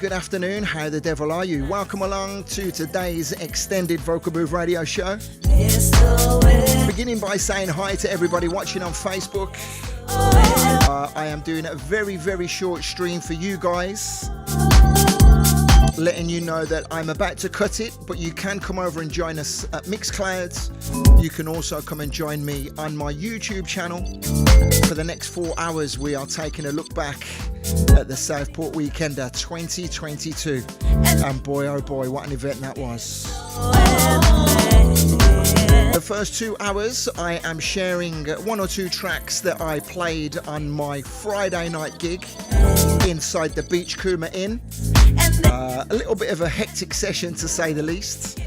Good afternoon. How the devil are you? Welcome along to today's extended Vocal Booth radio show. Beginning by saying hi to everybody watching on Facebook. I am doing a very, very short stream for you guys. letting you know that I'm about to cut it, but you can come over and join us at Mixcloud. You can also come and join me on my YouTube channel. For the next 4 hours, we are taking a look back at the Southport Weekender 2022. And boy, oh boy, what an event that was. The first 2 hours, I am sharing 1 or 2 tracks that I played on my Friday night gig inside the Beach Kuma Inn. A little bit of a hectic session, to say the least.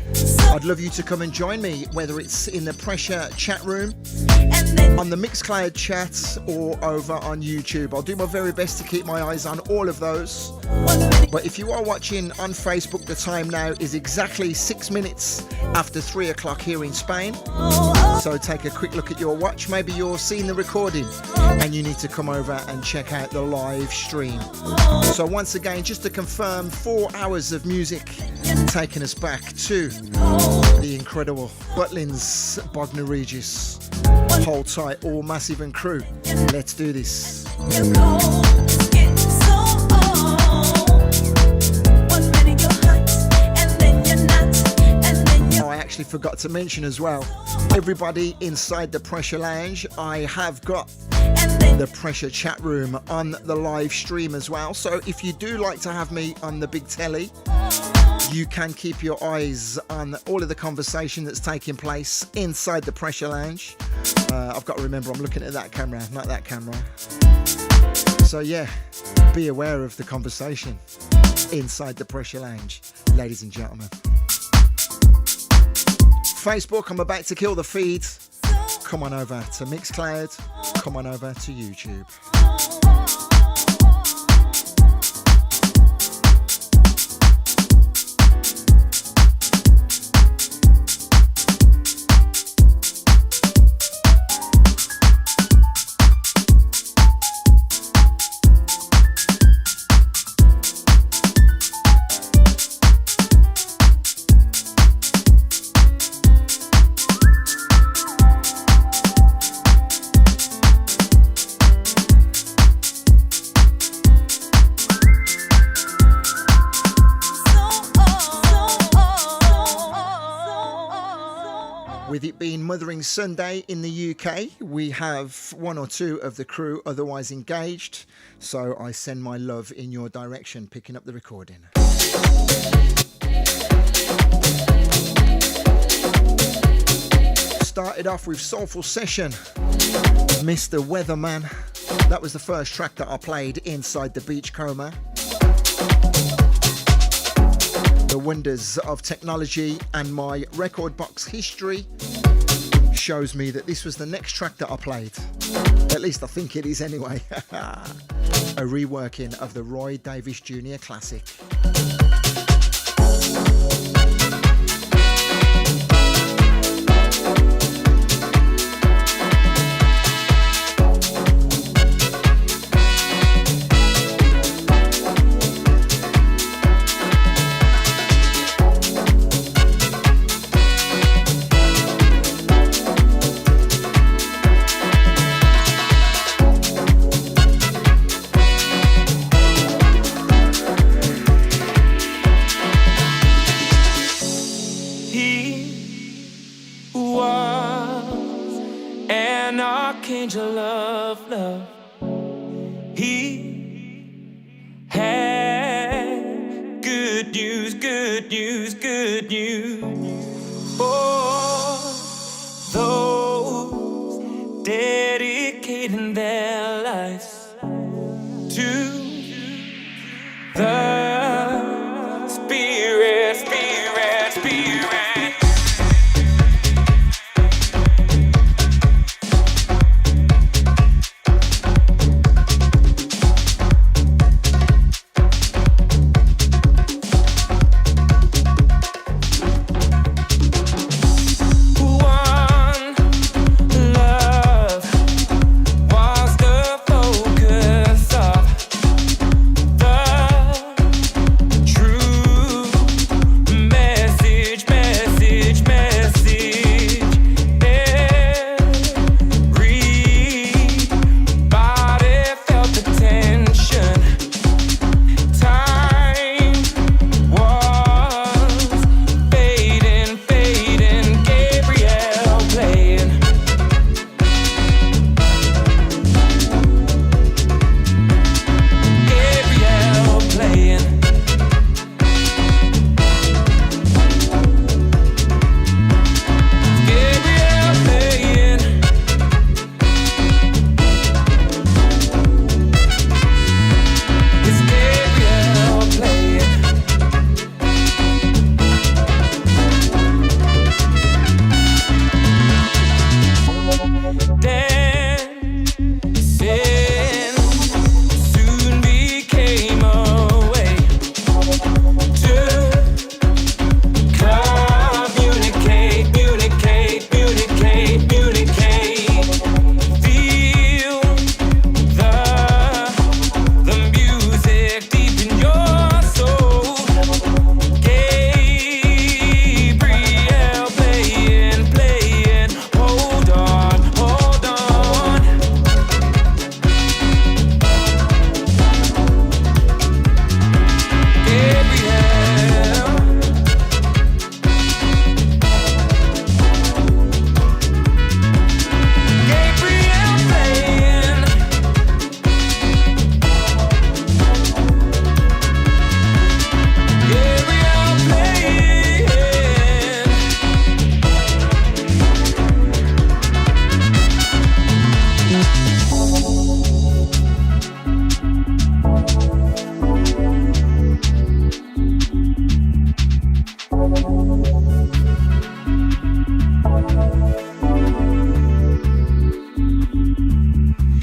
I'd love you to come and join me, whether it's in the Pressure chat room, on the Mixcloud chat, or over on YouTube. I'll do my very best to keep my eyes on all of those. But if you are watching on Facebook, the time now is exactly 6 minutes after 3 o'clock here in Spain. So take a quick look at your watch. Maybe you're seeing the recording and you need to come over and check out the live stream. So once again, just to confirm, 4 hours of music taking us back to the incredible Butlins, Bognor Regis. Hold tight, all Massive and crew. Let's do this. I actually forgot to mention as well, everybody inside the Pressure Lounge, I have got the Pressure chat room on the live stream as well. So if you do like to have me on the big telly, you can keep your eyes on all of the conversation that's taking place inside the Pressure Lounge. I've got to remember I'm looking at that camera, not that camera. So yeah, be aware of the conversation inside the Pressure Lounge, ladies and gentlemen. Facebook, I'm about to kill the feed. Come on over to Mixcloud. Come on over to YouTube. With it being Mothering Sunday in the UK, we have 1 or 2 of the crew otherwise engaged, so I send my love in your direction, picking up the recording. Started off with Soulful Session, Mr. Weatherman. That was the first track that I played inside the Beach Coma. The wonders of technology and my record box history shows me that this was the next track that I played. At least I think it is anyway. A reworking of the Roy Davis Jr. classic. Angel of love, he had good news, good news, good news for those dedicating their lives to the Spirit, Spirit, Spirit.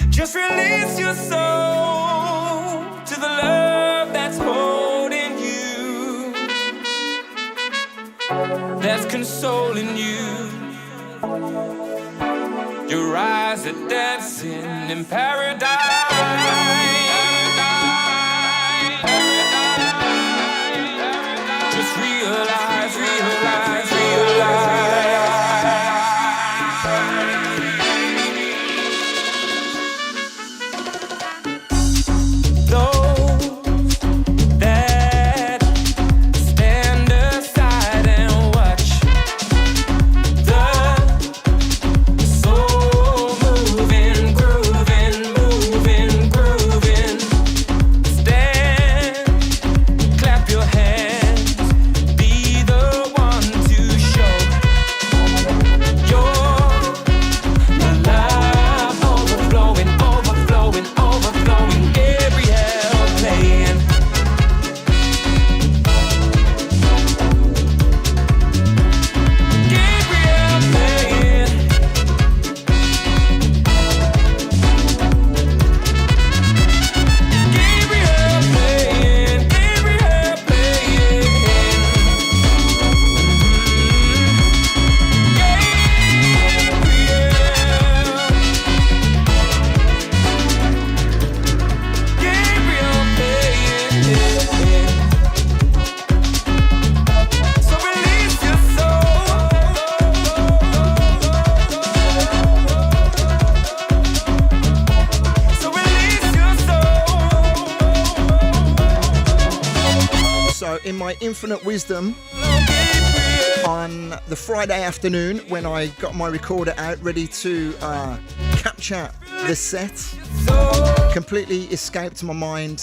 Just release your soul to the love that's holding you, that's consoling you. Your eyes are dancing in paradise. Just realize, realize, realize. Infinite wisdom, on the Friday afternoon when I got my recorder out ready to capture the set, completely escaped my mind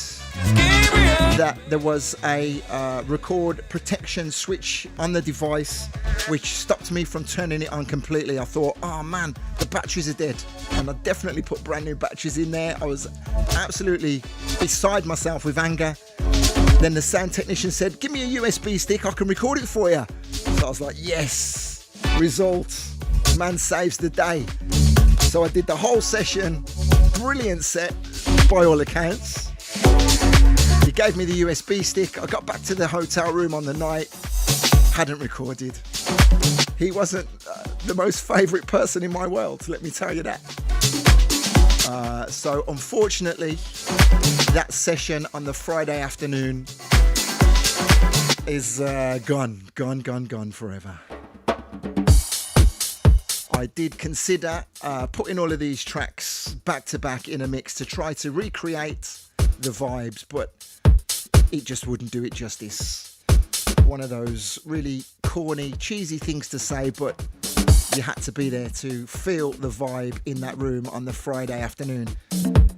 that there was a record protection switch on the device which stopped me from turning it on completely. I thought, oh man, the batteries are dead, and I definitely put brand new batteries in there. I was absolutely beside myself with anger. Then the sound technician said, give me a USB stick, I can record it for you. So I was like, yes, result, man saves the day. So I did the whole session, brilliant set by all accounts. He gave me the USB stick, I got back to the hotel room on the night, hadn't recorded. He wasn't the most favourite person in my world, let me tell you that. So unfortunately, that session on the Friday afternoon is gone forever. I did consider putting all of these tracks back to back in a mix to try to recreate the vibes, but it just wouldn't do it justice. One of those really corny, cheesy things to say, but you had to be there to feel the vibe in that room on the Friday afternoon.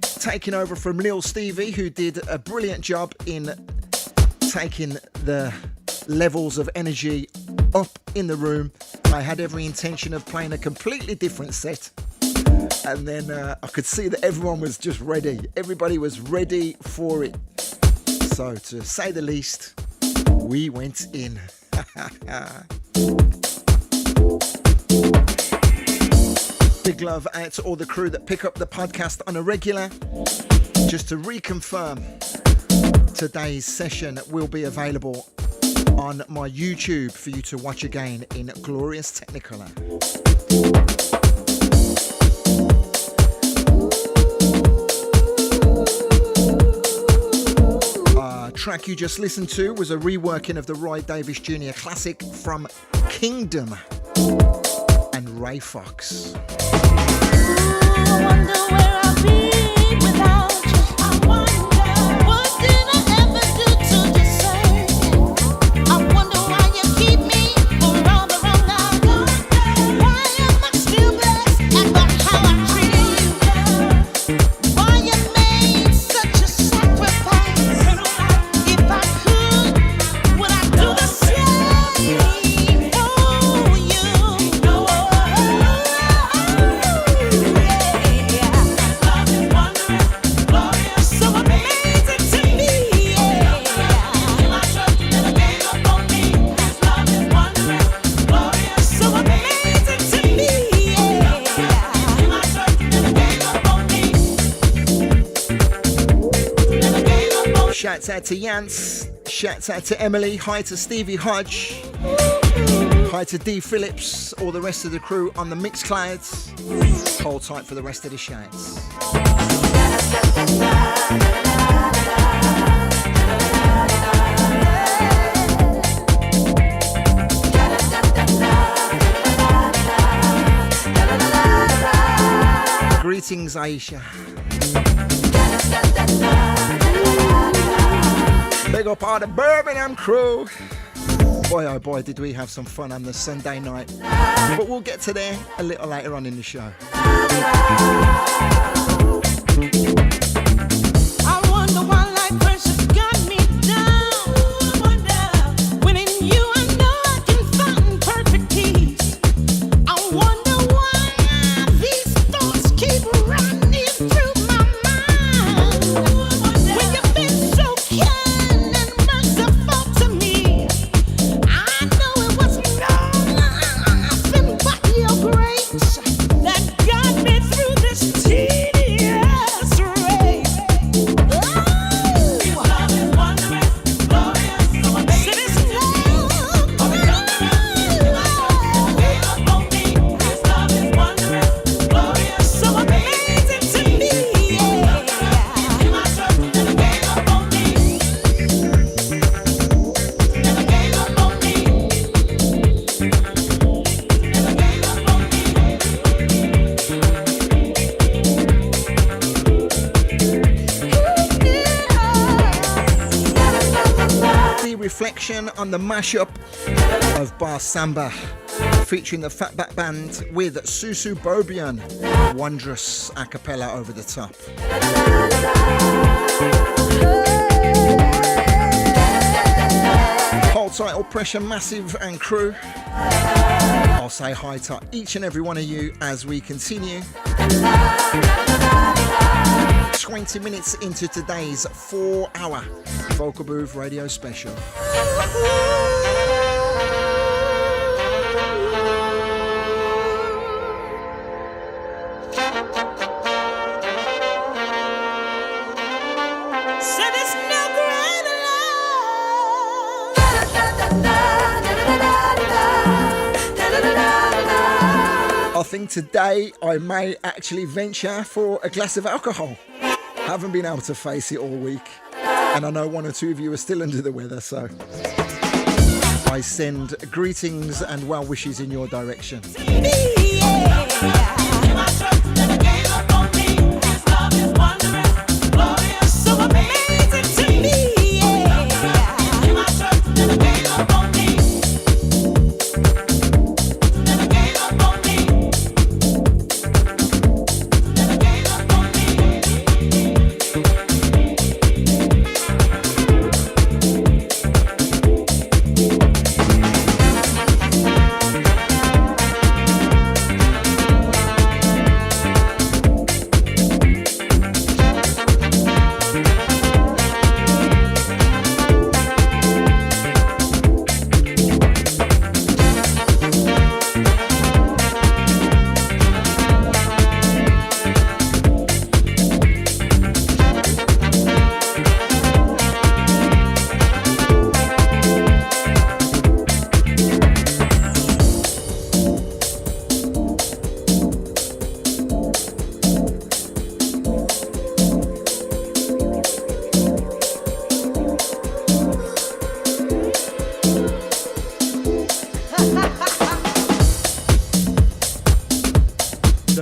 Taking over from Lil Stevie, who did a brilliant job in taking the levels of energy up in the room. I had every intention of playing a completely different set. And then I could see that everyone was just ready. Everybody was ready for it. So to say the least, we went in. Big love out to all the crew that pick up the podcast on a regular. Just to reconfirm, today's session will be available on my YouTube for you to watch again in glorious Technicolor. Track you just listened to was a reworking of the Roy Davis Jr. classic from Kingdom and Ray Fox. I wonder where I'll be without you. I wonder, what did I ever do to deserve it? I wonder why you keep me for all the wrong I've done. Why am I still blessed and not how I treat you? Why you made such a sacrifice? If I could, would I do the same for you? Love and wondering, glory. Shouts out to Yance. Shouts out to Emily. Hi to Stevie Hodge. Hi to D Phillips. All the rest of the crew on the Mixclouds. Hold tight for the rest of the shouts. Greetings, Aisha. Big up all the Birmingham crew. Boy, oh boy, did we have some fun on the Sunday night. But we'll get to there a little later on in the show. I wonder why life pressure got me down. I wonder when in you I know I can find perfect peace. I wonder why these thoughts keep running through my mind. When you've been so kind and merciful to me, I know it was nothing but your grace that got me through this tedious race. Your love is wondrous, glorious, so amazing. This love, gave up on me. This love is wondrous, glorious, so amazing to me. In my trust, never gave up on me. Never gave up on me. Never gave up on The reflection on the mashup of Bar Samba, featuring the Fatback Band with Susu Bobian. Wondrous a cappella over the top. Hold tight, all pressure, massive and crew. I'll say hi to each and every one of you as we continue. 20 minutes into today's 4-hour Vocal Booth radio special. Said it's no greater love. I think today I may actually venture for a glass of alcohol. Haven't been able to face it all week, and I know one or two of you are still under the weather, so I send greetings and well wishes in your direction. So amazing to me.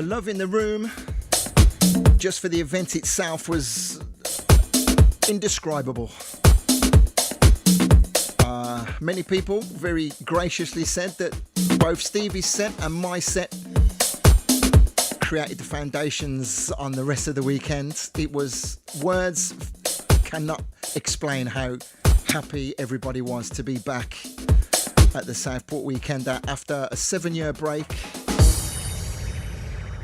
Love in the room just for the event itself was indescribable. Many people very graciously said that both Stevie's set and my set created the foundations on the rest of the weekend. It was, words cannot explain how happy everybody was to be back at the Southport Weekender after a 7-year break.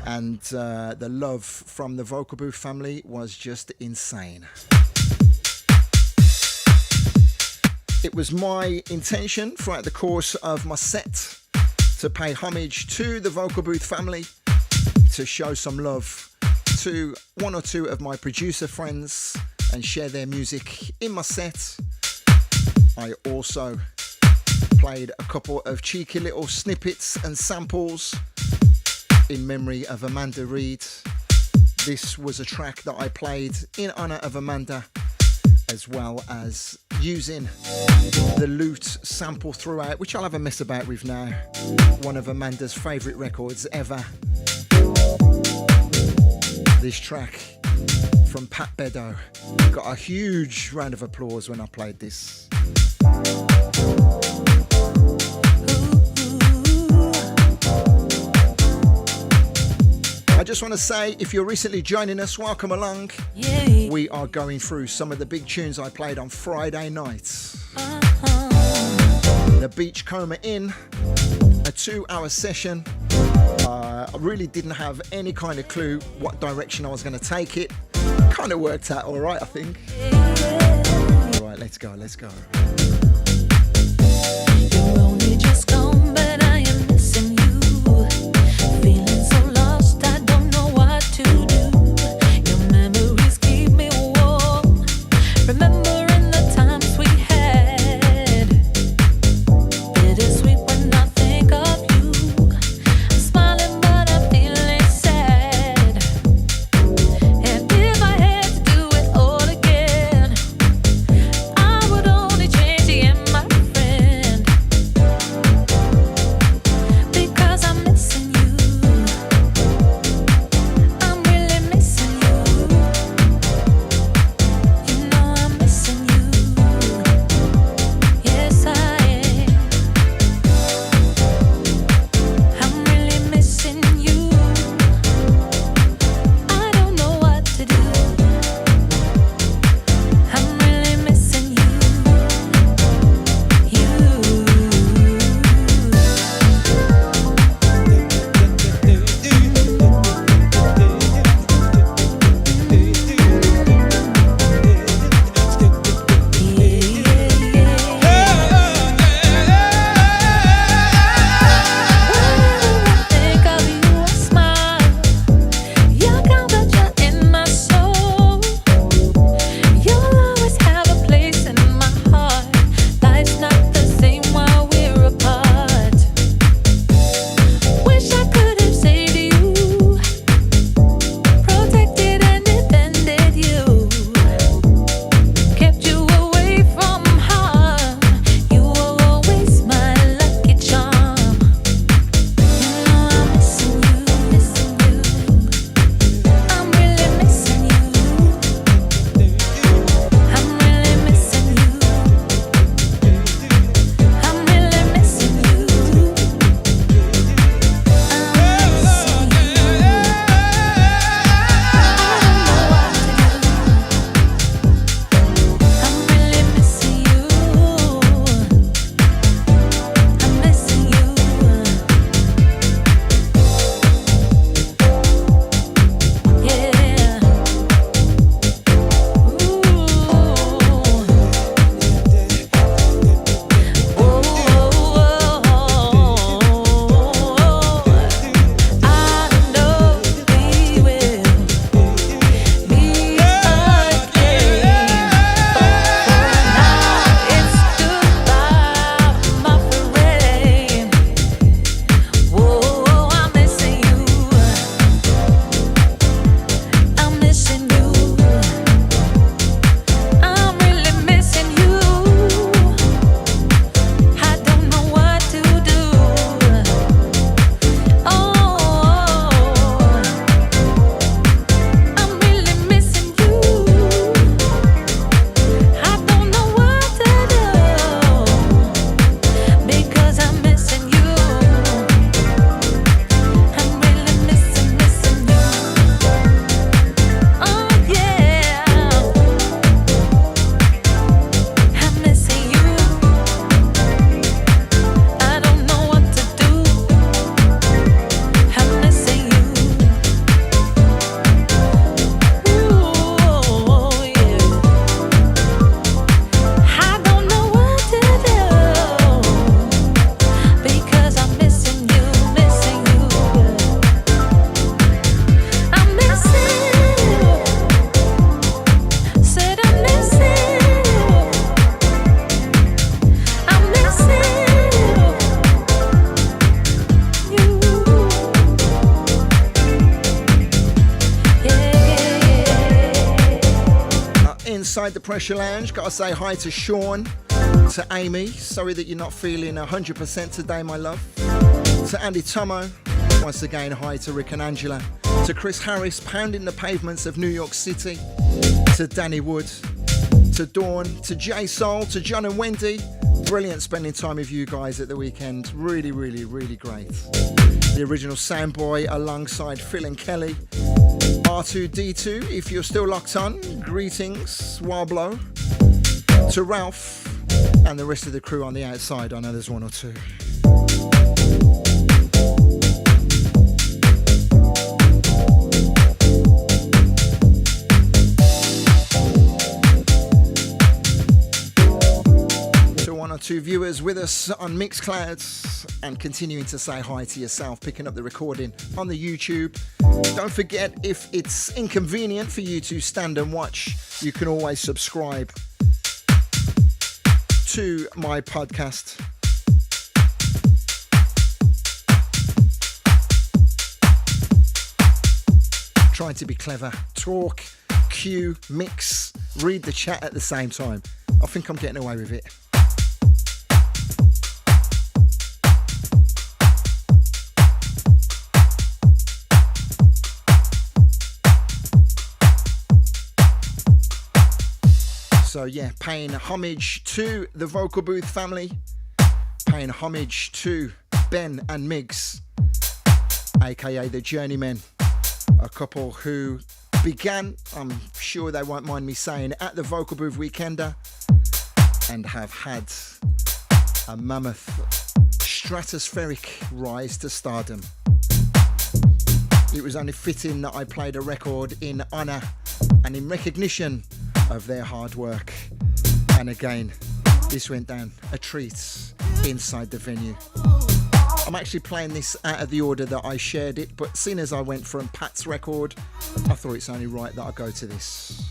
And the love from the Vocal Booth family was just insane. It was my intention throughout the course of my set to pay homage to the Vocal Booth family, to show some love to one or two of my producer friends and share their music in my set. I also played a couple of cheeky little snippets and samples in memory of Amanda Reed. This was a track that I played in honour of Amanda, as well as using the Loot sample throughout, which I'll have a mess about with now. One of Amanda's favourite records ever. This track from Pat Beddoe got a huge round of applause when I played this. I just want to say, if you're recently joining us, welcome along. Yeah. We are going through some of the big tunes I played on Friday nights. The Beachcomber Inn, a 2-hour session. I really didn't have any kind of clue what direction I was going to take it. Kind of worked out all right, I think. All right, let's go, let's go. You're only just gone, but I am missing you. Feeling so lost, I don't know what to do. Your memories keep me warm, remembering the times we had. Bittersweet when I think of you. I'm smiling, but I'm feeling sad. And if I had to do it all again, I would only change the inside the Pressure Lounge. Gotta say hi to Sean, to Amy. Sorry that you're not feeling 100% today, my love. To Andy Tomo. Once again, hi to Rick and Angela. To Chris Harris, pounding the pavements of New York City. To Danny Wood. To Dawn. To Jay Soul. To John and Wendy. Brilliant spending time with you guys at the weekend. Really, really, really great. The original Soundboy alongside Phil and Kelly. R2D2, if you're still locked on, greetings, Warblow. To Ralph and the rest of the crew on the outside, I know there's one or two. To one or two viewers with us on Mixcloud and continuing to say hi to yourself, picking up the recording on the YouTube. Don't forget, if it's inconvenient for you to stand and watch, you can always subscribe to my podcast. Trying to be clever, talk, cue, mix, read the chat at the same time. I think I'm getting away with it. So yeah, paying homage to the Vocal Booth family, paying homage to Ben and Migs, aka the Journeymen, a couple who began, I'm sure they won't mind me saying, at the Vocal Booth Weekender and have had a mammoth stratospheric rise to stardom. It was only fitting that I played a record in honour and in recognition of their hard work. And again, this went down a treat inside the venue. I'm actually playing this out of the order that I shared it, but seeing as I went from Pat's record, I thought it's only right that I go to this.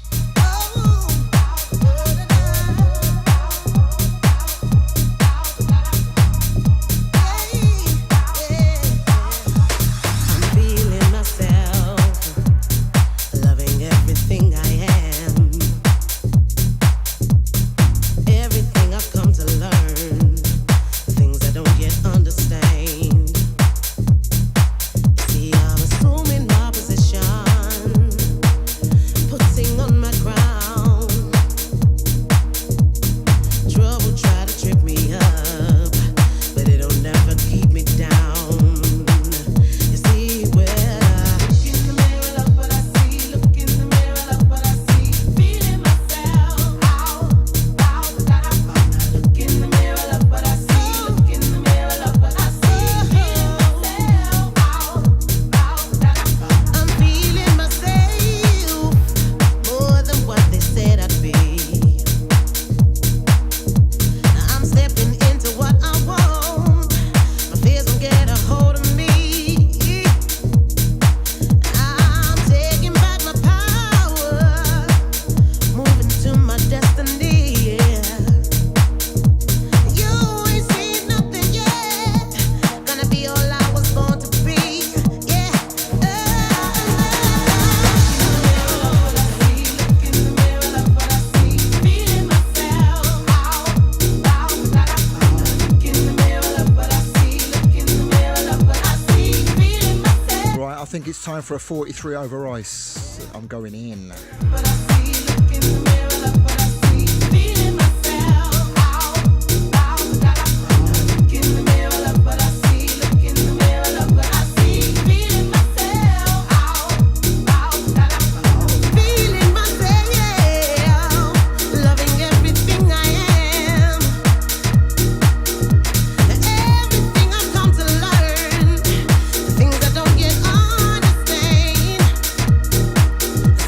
Time for a 43 over ice. I'm going in.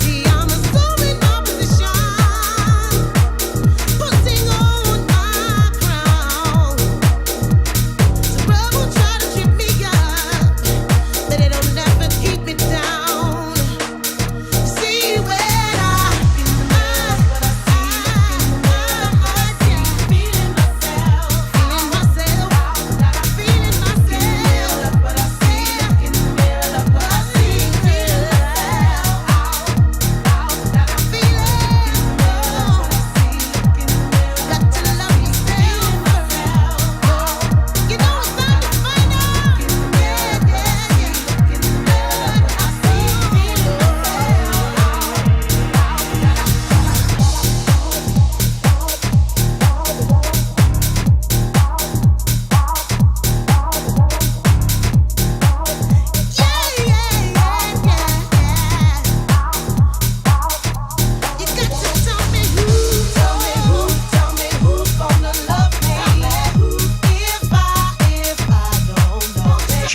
See, I'm assuming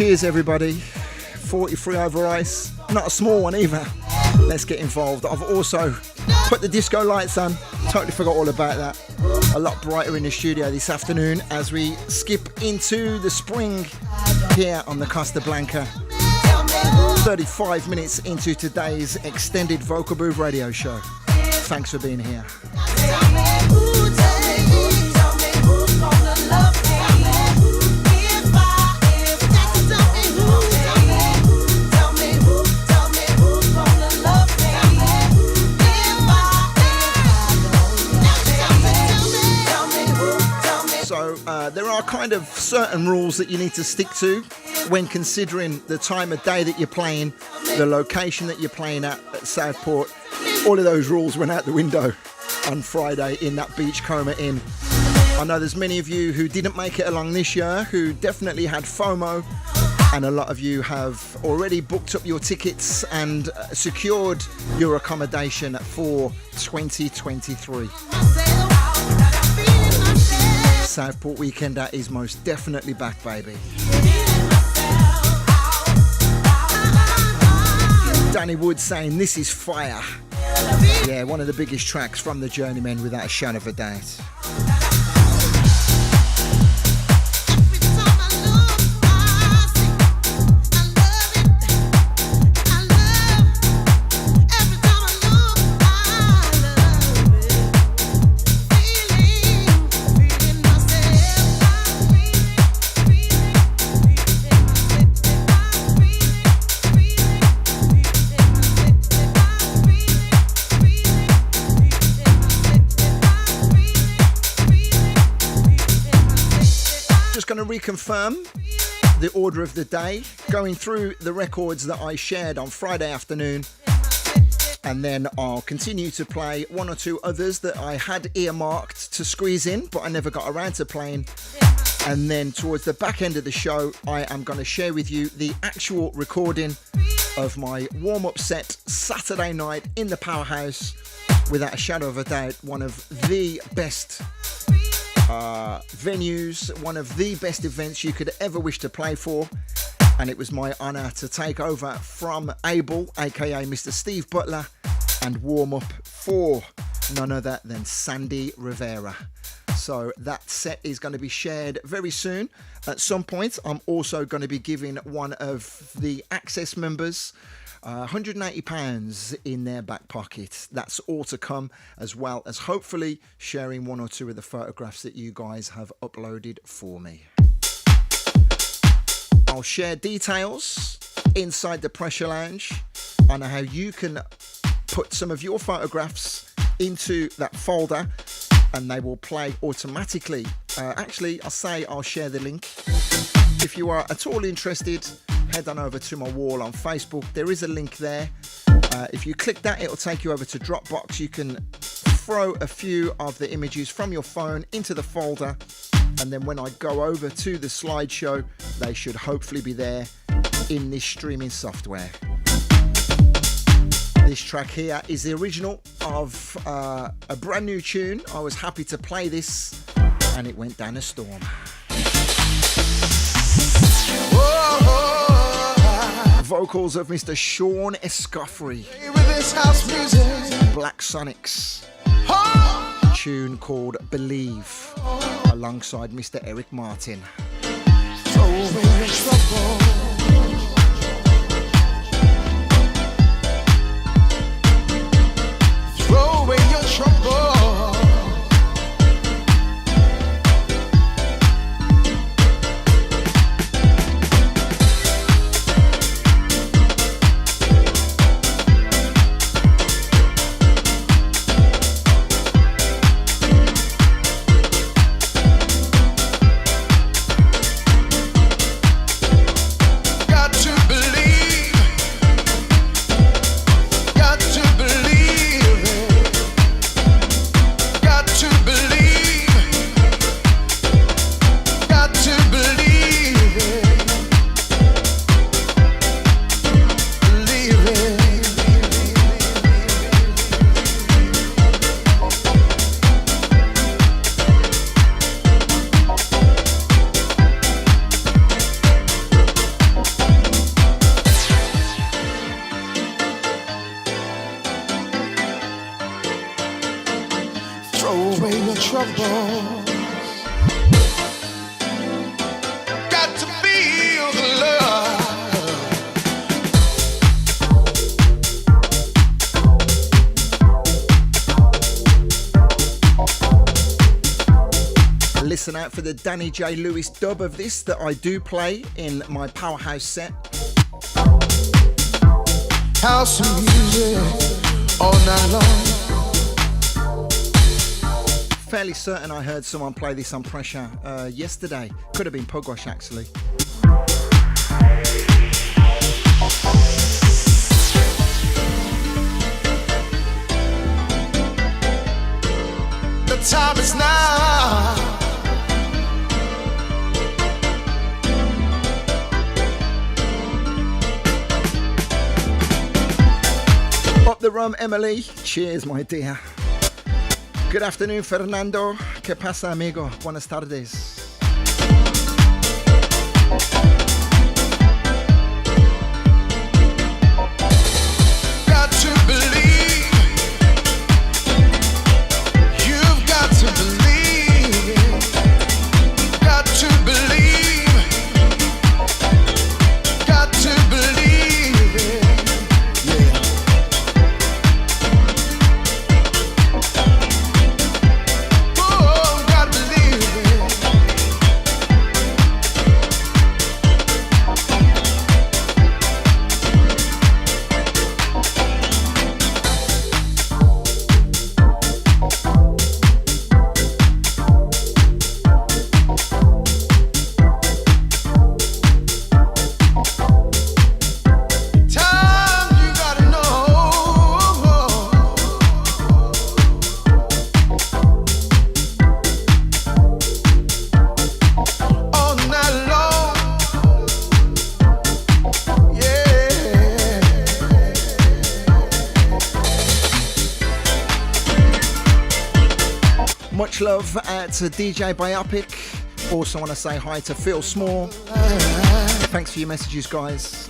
Cheers, everybody. 43 over ice. Not a small one either. Let's get involved. I've also put the disco lights on. Totally forgot all about that. A lot brighter in the studio this afternoon as we skip into the spring here on the Costa Blanca. 35 minutes into today's extended Vocal Booth radio show. Thanks for being here. There are kind of certain rules that you need to stick to when considering the time of day that you're playing, the location that you're playing at Southport. All of those rules went out the window on Friday in that Beachcomber Inn. I know there's many of you who didn't make it along this year, who definitely had FOMO, and a lot of you have already booked up your tickets and secured your accommodation for 2023. Southport Weekender is most definitely back, baby. Danny Wood saying this is fire. Yeah, one of the biggest tracks from the Journeymen without a shadow of a doubt. Reconfirm the order of the day, going through the records that I shared on Friday afternoon, and then I'll continue to play one or two others that I had earmarked to squeeze in but I never got around to playing. And then towards the back end of the show, I am going to share with you the actual recording of my warm-up set Saturday night in the Powerhouse. Without a shadow of a doubt, one of the best venues, one of the best events you could ever wish to play for, and it was my honour to take over from Abel, aka Mr. Steve Butler, and warm up for none other than Sandy Rivera. So that set is going to be shared very soon. At some point, I'm also going to be giving one of the Access members £180 in their back pocket. That's all to come, as well as hopefully sharing one or two of the photographs that you guys have uploaded for me. I'll share details inside the Pressure Lounge on how you can put some of your photographs into that folder and they will play automatically. Actually, I'll share the link. If you are at all interested, head on over to my wall on Facebook. There is a link there. If you click that, it'll take you over to Dropbox. You can throw a few of the images from your phone into the folder, and then when I go over to the slideshow, they should hopefully be there in this streaming software. This track here is the original of a brand new tune. I was happy to play this, and it went down a storm. Vocals of Mr. Sean Escoffrey. Black Sonics. Tune called Believe, alongside Mr. Eric Martin. Throw away your trouble. Throw away your trouble. troubles. Got to feel the love. Listen out for the Danny J. Lewis dub of this that I do play in my Powerhouse set. House music all night long. Fairly certain I heard someone play this on Pressure yesterday. Could have been Pugwash actually. The time is now. Up the rum, Emily. Cheers, my dear. Good afternoon, Fernando. ¿Qué pasa, amigo? Buenas tardes. Got to believe. You've got to believe. Got to believe. Got to believe it. Yeah. Oh, gotta believe it. Time you gotta know. All night long, yeah. Much love to DJ Biopic. Also want to say hi to Phil Small. Thanks for your messages, guys.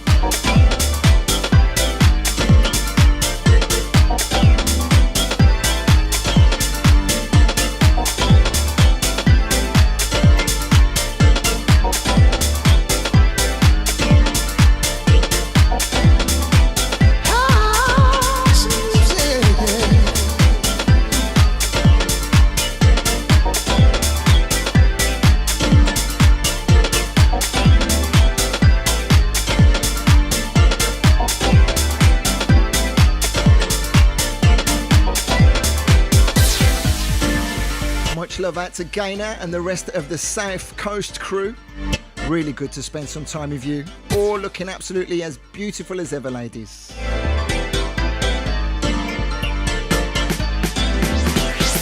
House music, yeah. Much love out to Gaynor and the rest of the South Coast crew. Really good to spend some time with you. All looking absolutely as beautiful as ever, ladies.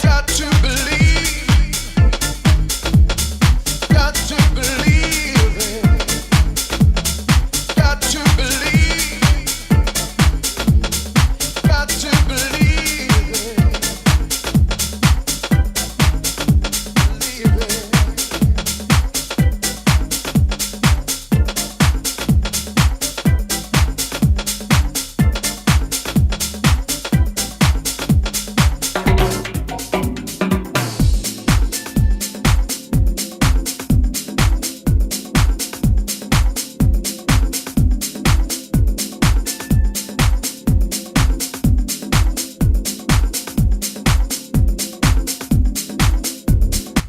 Got to believe. Got to believe it. Got to believe. Got to believe it. Believe it.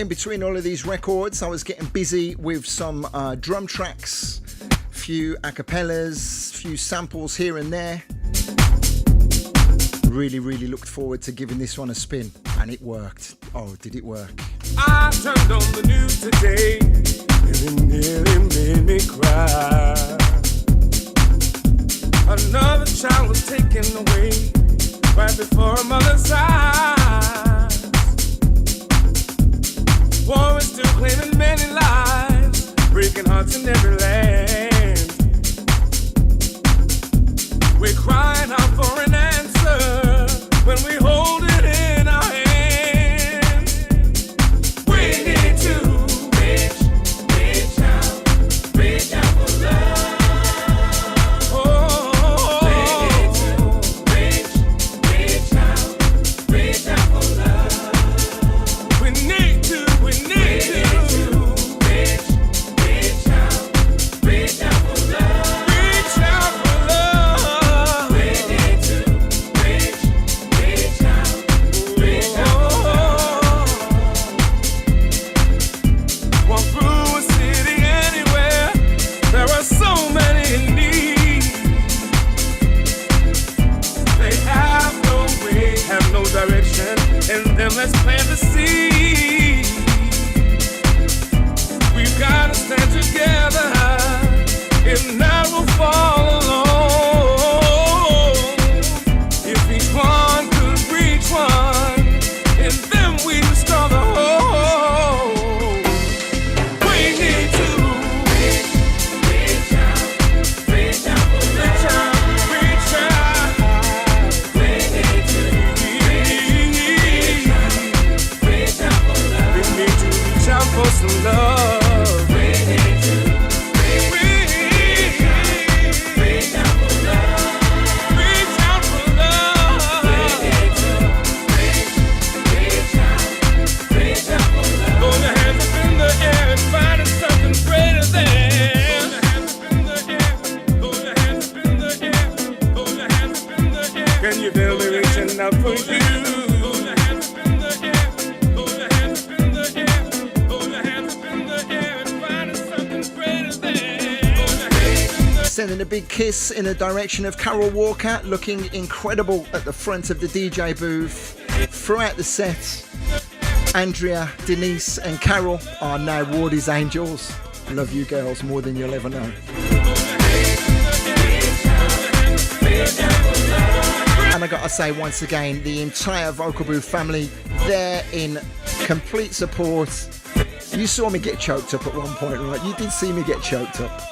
In between all of these records, I was getting busy with some drum tracks, few acapellas, few samples here and there. Really looked forward to giving this one a spin, and it worked. Oh, did it work? I turned on the news today, and it nearly made me cry. Another child was taken away right before a mother's eyes. War is still claiming many lives, breaking hearts in every land. We're crying out for an answer when we hold it in our hands. We need to reach out for love. Oh, we need to reach out for love. We and then let's plant the seed. We've got to stand together, if not we'll fall alone. If each one could reach one, and then we restore the whole. We need to reach out, reach out, reach out, reach out. We need to reach out for love. We need to reach out for some love. We need to reach out for love. Reach out for love. We need to reach out for love. Throw your hands up in the air and find something greater than. Throw your hands up in the air. Throw your hands up in the air. Throw your hands up in the air. Can you feel me reaching out for you? Throw your hands up in the air. Throw your hands up in the air. Throw your hands up in the air and find something greater than. Sending a big kiss in the direction of Carol Walker, looking incredible at the front of the DJ booth. Throughout the set, Andrea, Denise and Carol are now Wardy's angels. Love you girls more than you'll ever know. And I gotta say once again, the entire Vocal Booth family, they're in complete support. You saw me get choked up at one point, right? You did see me get choked up.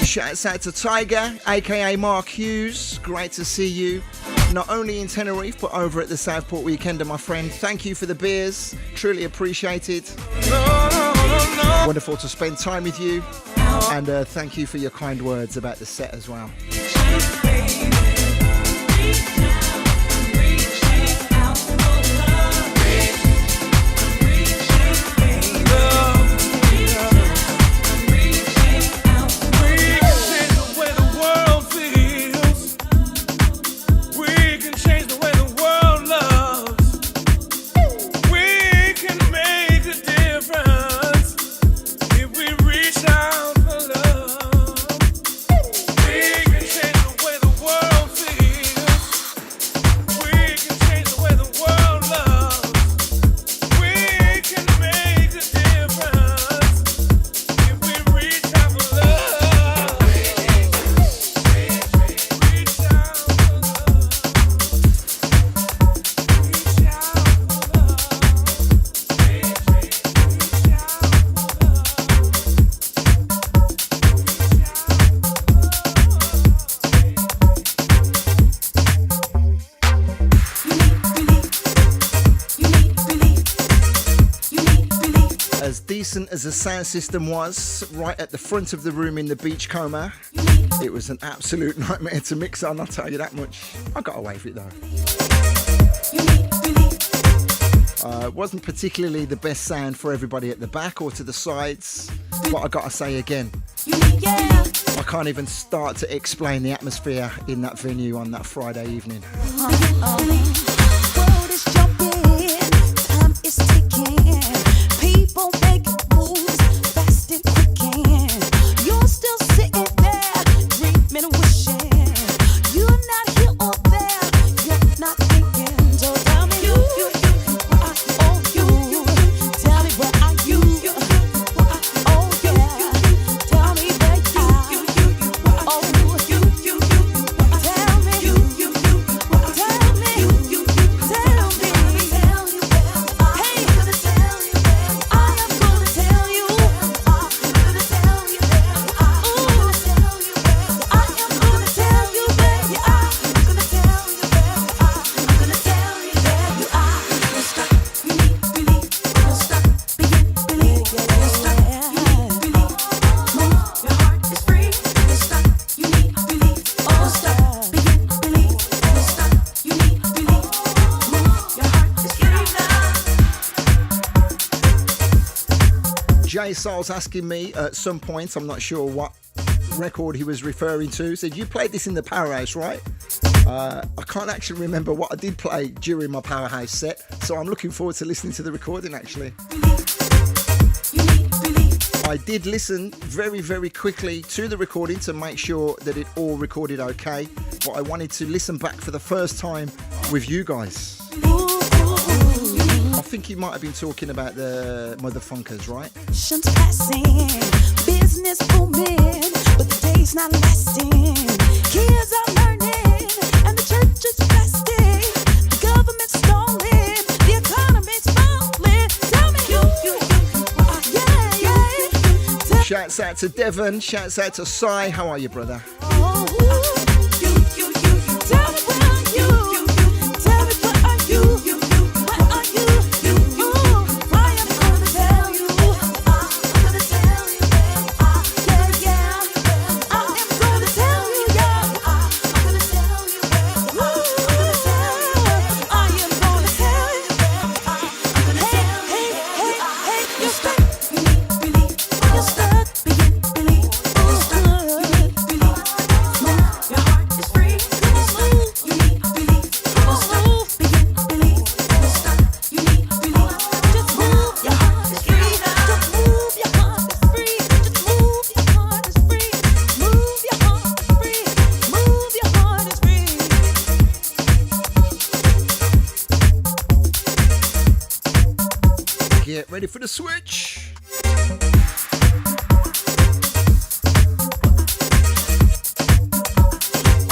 Shouts out to Tiger, aka Mark Hughes. Great to see you, not only in Tenerife but over at the Southport Weekender, my friend. Thank you for the beers, truly appreciated. Wonderful to spend time with you, and thank you for your kind words about the set as well. Decent as the sound system was right at the front of the room in the Beachcomber, it was an absolute nightmare to mix on, I'll tell you that much. I got away with it though. It wasn't particularly the best sound for everybody at the back or to the sides, but I gotta say again, I can't even start to explain the atmosphere in that venue on that Friday evening. World is jumping, time is ticking. People make moves fast and quick. You're still sitting there, dreaming and wishing. You're not here or there, you're not thinking. So tell me you, oh you, tell me where are you? Oh yeah, tell me where you, oh you, tell me, tell me, tell me. Hey, I am gonna tell you. Ooh, I am gonna tell you where you are. I'm gonna tell you where you are. You're stuck, you need relief. You're stuck, begin, believe. You're stuck, you need relief. Move, your heart is free. You're stuck, you need relief. You're stuck, begin, believe. You're stuck, you need relief. Move, your heart is free now. Jay Soul's asking me at some point, I'm not sure what record he was referring to, said, you played this in the Powerhouse, right? I can't actually remember what I did play during my Powerhouse set, so I'm looking forward to listening to the recording actually. You need relief. I did listen very, very quickly to the recording to make sure that it all recorded okay, but I wanted to listen back for the first time with you guys. I think he might have been talking about the Motherfunkers, right? Shunts passing, business booming, but the day's not lasting. Kids are learning, and the church is fasting. The government's stalling, the economy's falling. Tell me yeah. Shouts out to Devon, shouts out to Sai. How are you, brother? Oh, tell me where are you? Tell me where are you? Where are you? I am gonna tell you. I'm gonna tell you. Yeah. I am gonna tell you. Yeah. I'm gonna tell you. I'm gonna tell you. I am gonna tell you. I'm gonna tell you. Hey, you're stuck. You need relief. You're stuck. Begin, believe. You're stuck. You need relief. Move. Your heart is free. You're stuck. You need relief. You're stuck. Begin, believe. You're stuck. You need relief. Just move. Your heart is free. Just move. Your heart is free. Just move. Your heart is free. Move. Your heart is free. Move. Your heart is free. Get ready for the switch.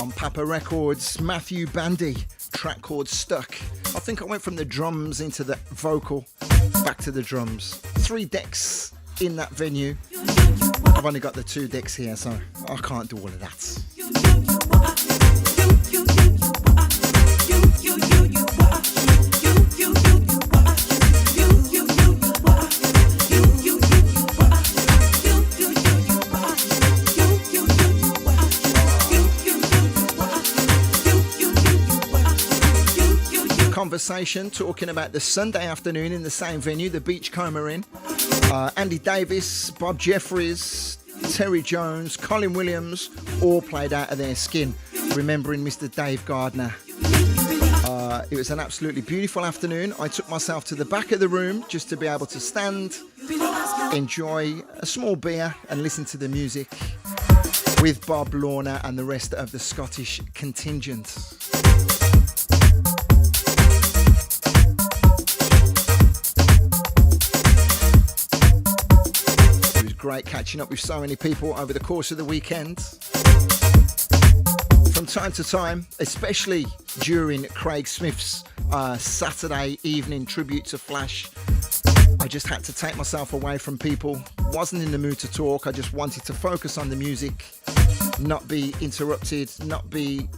On Papa Records, Matthew Bandy, track called Stuck. I think I went from the drums into the vocal, back to the drums. 3 decks in that venue. I've only got the 2 decks here, so I can't do all of that. Conversation talking about the Sunday afternoon in the same venue, the Beachcomber Inn. Andy Davis, Bob Jeffries, Terry Jones, Colin Williams, all played out of their skin, remembering Mr. Dave Gardner. It was an absolutely beautiful afternoon. I took myself to the back of the room just to be able to stand, enjoy a small beer and listen to the music with Bob Lorna and the rest of the Scottish contingent. It was great catching up with so many people over the course of the weekend. From time to time, especially during Craig Smith's Saturday evening tribute to Flash, I just had to take myself away from people. Wasn't in the mood to talk. I just wanted to focus on the music, not be interrupted, not be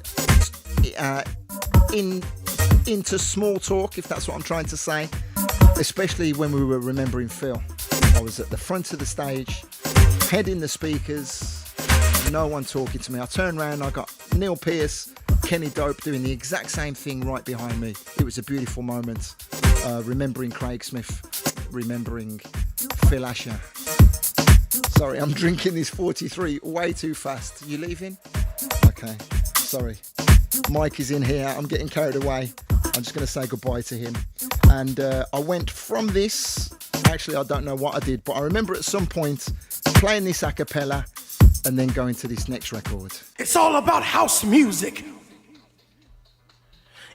into small talk, if that's what I'm trying to say. Especially when we were remembering Phil. I was at the front of the stage, head in the speakers, no one talking to me. I turned around, I got Neil Pearce, Kenny Dope doing the exact same thing right behind me. It was a beautiful moment, remembering Craig Smith, remembering Phil Asher. So Sorry, I'm drinking this 43 way too fast. You leaving? Okay, sorry. Mike is in here. I'm getting carried away. I'm just going to say goodbye to him. And I went from this. Actually, I don't know what I did, but I remember at some point playing this a cappella and then going to this next record. It's all about house music.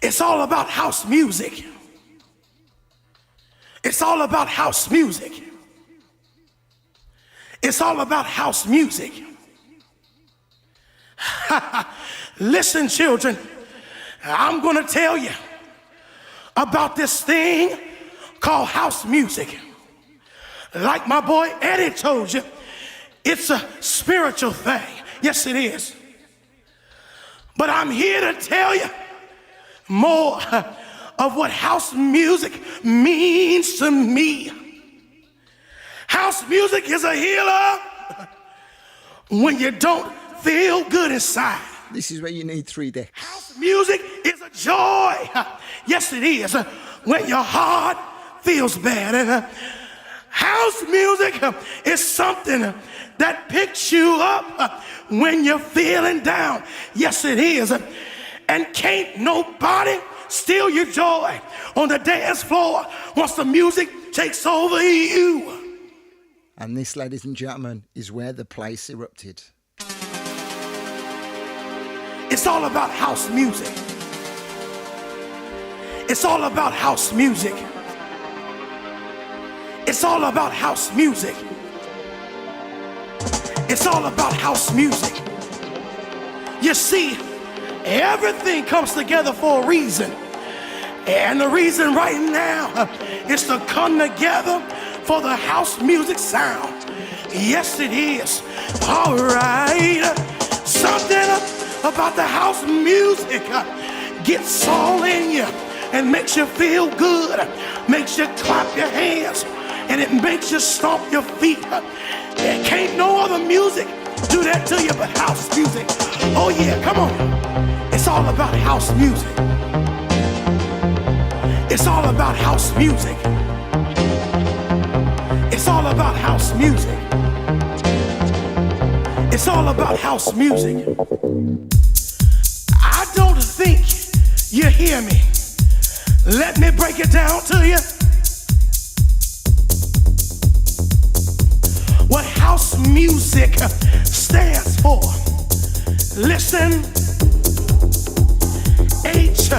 It's all about house music. It's all about house music. It's all about house music. Listen, children, I'm going to tell you about this thing called house music. Like my boy Eddie told you, it's a spiritual thing. Yes, it is. But I'm here to tell you more of what house music means to me. House music is a healer when you don't feel good inside. This is where you need 3 decks. House music is a joy. Yes, it is. When your heart feels bad. And house music is something that picks you up when you're feeling down. Yes, it is. And can't nobody steal your joy on the dance floor once the music takes over you. And this, ladies and gentlemen, is where the place erupted. It's all about house music. It's all about house music. It's all about house music. It's all about house music. You see, everything comes together for a reason. And the reason right now is to come together for the house music sound. Yes, it is. All right. Something about the house music gets all in you and makes you feel good, makes you clap your hands, and it makes you stomp your feet. There can't no other music do that to you but house music. Oh yeah, come on. It's all about house music. It's all about house music. It's all about house music. It's all about house music. I don't think you hear me. Let me break it down to you. What house music stands for. Listen. H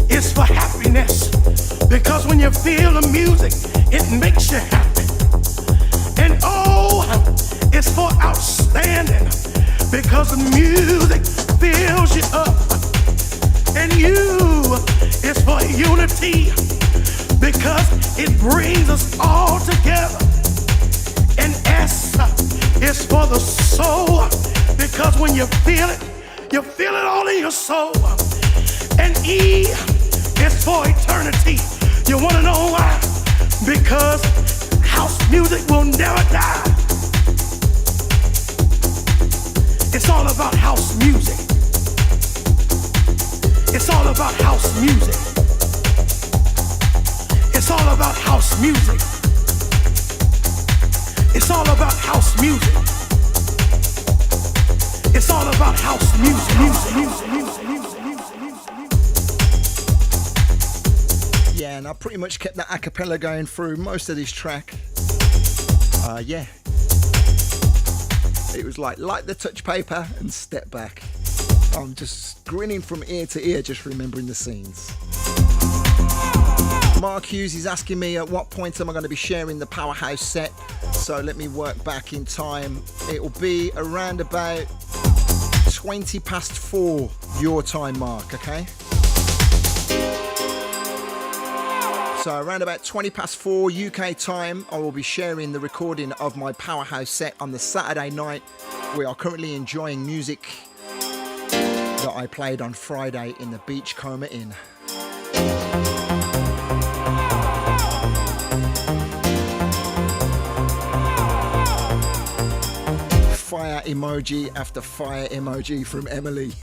is for happiness, because when you feel the music, it makes you happy. And O is for outstanding, because the music fills you up. And U is for unity, because it brings us all together. And S is for the soul, because when you feel it all in your soul. And E is for eternity. You wanna know why? Because house music will never die. It's all about house music. It's all about house music. It's all about house music. It's all about house music. It's all about house music. Yeah, and I pretty much kept that a cappella going through most of this track. Yeah. It was like light the touch paper and step back. I'm just grinning from ear to ear, just remembering the scenes. Mark Hughes is asking me at what point am I going to be sharing the Powerhouse set. So let me work back in time. It will be around about 20 past 4 your time, Mark, okay? So around about 20 past 4 UK time, I will be sharing the recording of my Powerhouse set on the Saturday night. We are currently enjoying music that I played on Friday in the Beachcomber Inn. Fire emoji after fire emoji from Emily.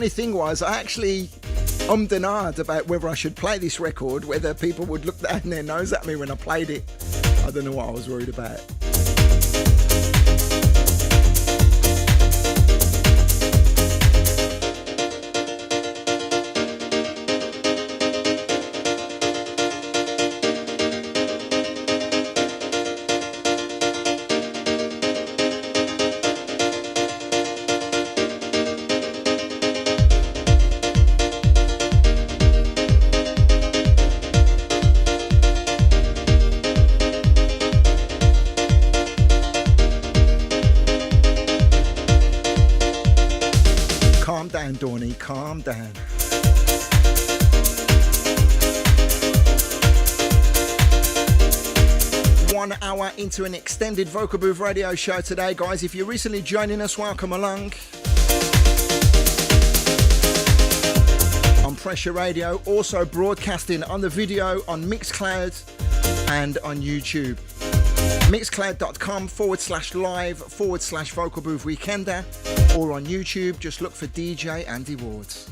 funny thing was, I actually and ahed about whether I should play this record, whether people would look down their nose at me when I played it. I don't know what I was worried about. Dorney, calm down. One hour into an extended Vocal Booth radio show today, guys. If you're recently joining us, welcome along. On Pressure Radio, also broadcasting on the video on Mixcloud and on YouTube. Mixcloud.com/live/Vocal Booth Weekender, or on YouTube, just look for DJ Andy Wards.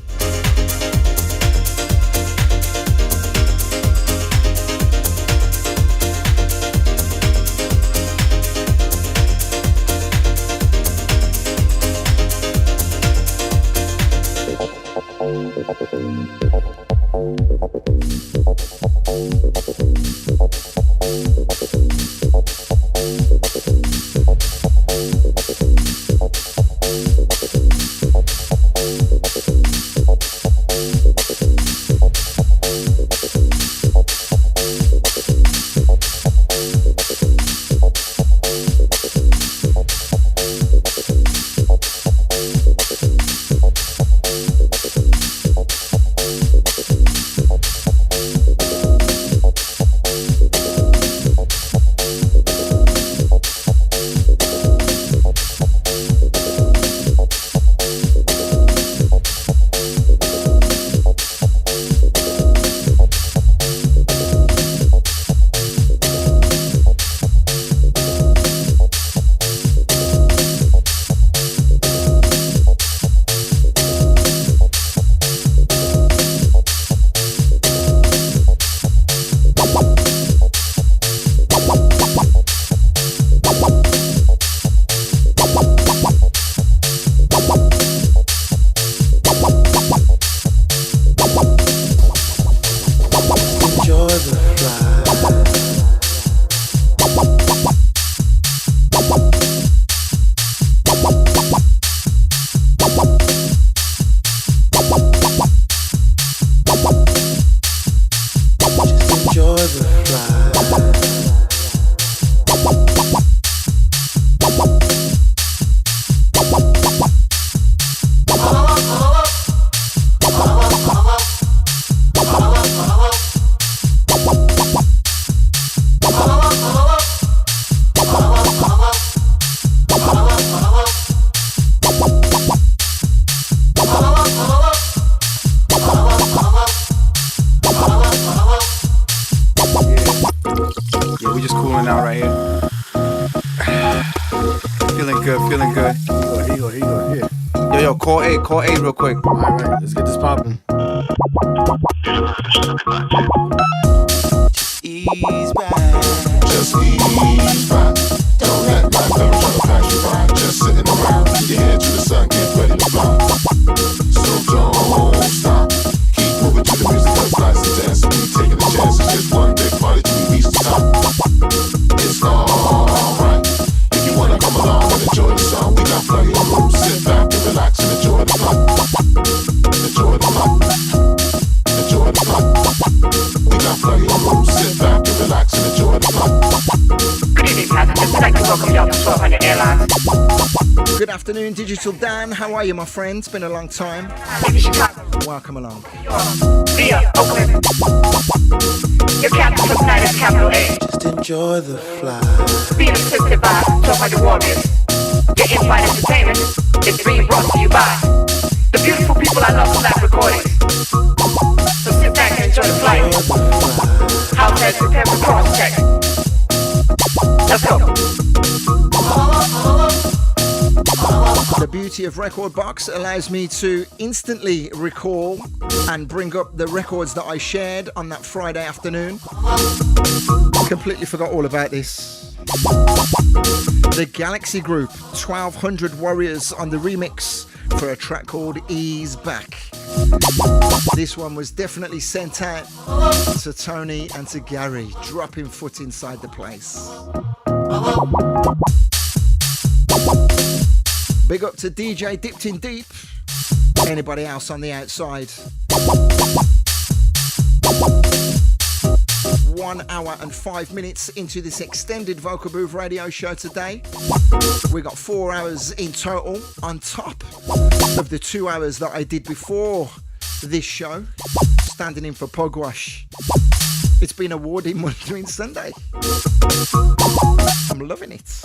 Call A real quick. All right, let's get this popping. Just ease back. Just ease back. Don't let life ever try to pass you by. Just sitting around, keep your head to the sun, get ready to fly. So don't stop. Keep moving to the music that's nice and dancing. We taking a chance. It's just one big party till we reach the top. It's alright. If you wanna come along and enjoy the song, we got plenty of room. Sit back and relax and enjoy the fun. Enjoy the fun. Enjoy the fun. We got plenty of room. Sit back and relax and enjoy the fun. Good evening, passengers. I'd like to welcome you all to 1200 Airlines. Good afternoon, Digital Dan. How are you, my friend? It's been a long time. Chicago, Welcome along. via Oakland. Your captain for tonight is Capital A. Just enjoy the fly. Being assisted by 1200 Warriors. Your in-flight entertainment is being brought to you by the beautiful people I love Slap Recordings. So sit back and enjoy the flight. House has prepared for cross-check. Let's go. The beauty of Record Box allows me to instantly recall and bring up the records that I shared on that Friday afternoon. Completely forgot all about this. The Galaxy Group, 1200 Warriors on the remix for a track called Ease Back. This one was definitely sent out to Tony and to Gary, dropping foot inside the place. Big up to DJ Dipped in Deep. Anybody else on the outside? 1 hour and 5 minutes into this extended Vocal Booth radio show today. We got 4 hours in total on top of the 2 hours that I did before this show, standing in for Pugwash. It's been awarding Monday and Sunday. I'm loving it.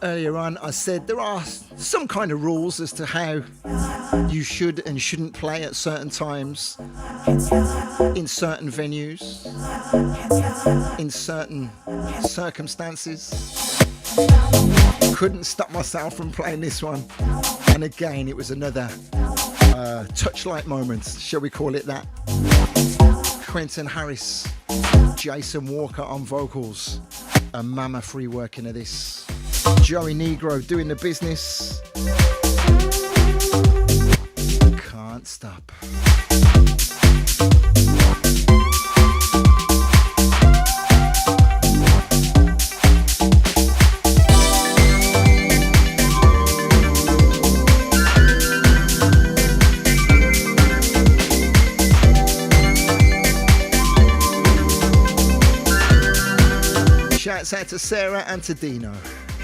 Earlier on, I said there are some kind of rules as to how you should and shouldn't play at certain times, in certain venues, in certain circumstances. Couldn't stop myself from playing this one. And again, it was another touchlight moment, shall we call it that. Quentin Harris, Jason Walker on vocals, a mama free working of this. Joey Negro doing the business. Can't stop. Shouts out to Sarah and to Dino.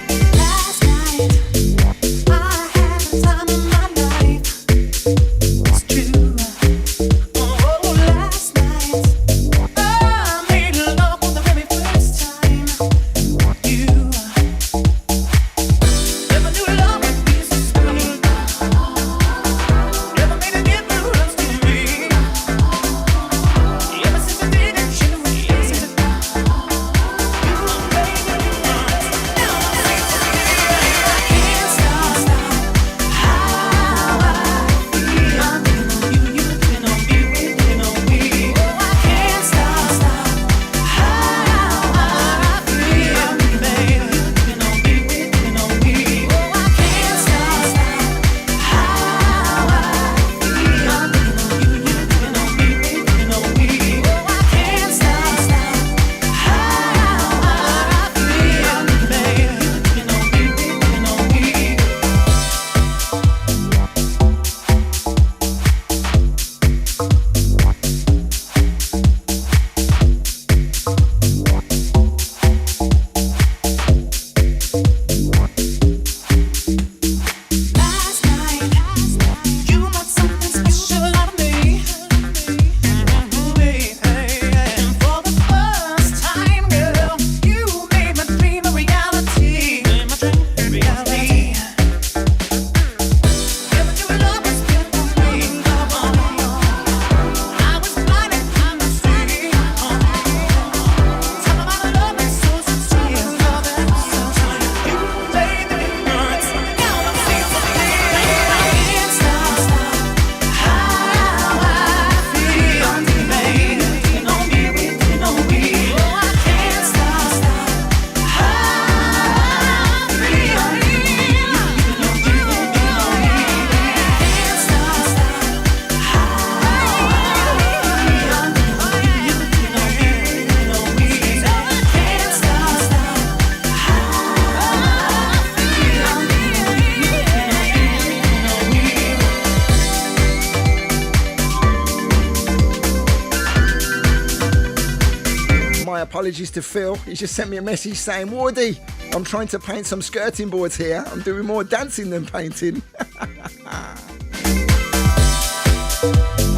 Last night, I had the time of my life. It's true. Oh, last night, I made love for the very first time. You never knew love would be so sweet. Never made a difference to me. Ever since I didn't show me easy to you made it. Now I see. my apologies to Phil. He just sent me a message saying, Wardy, I'm trying to paint some skirting boards here. I'm doing more dancing than painting.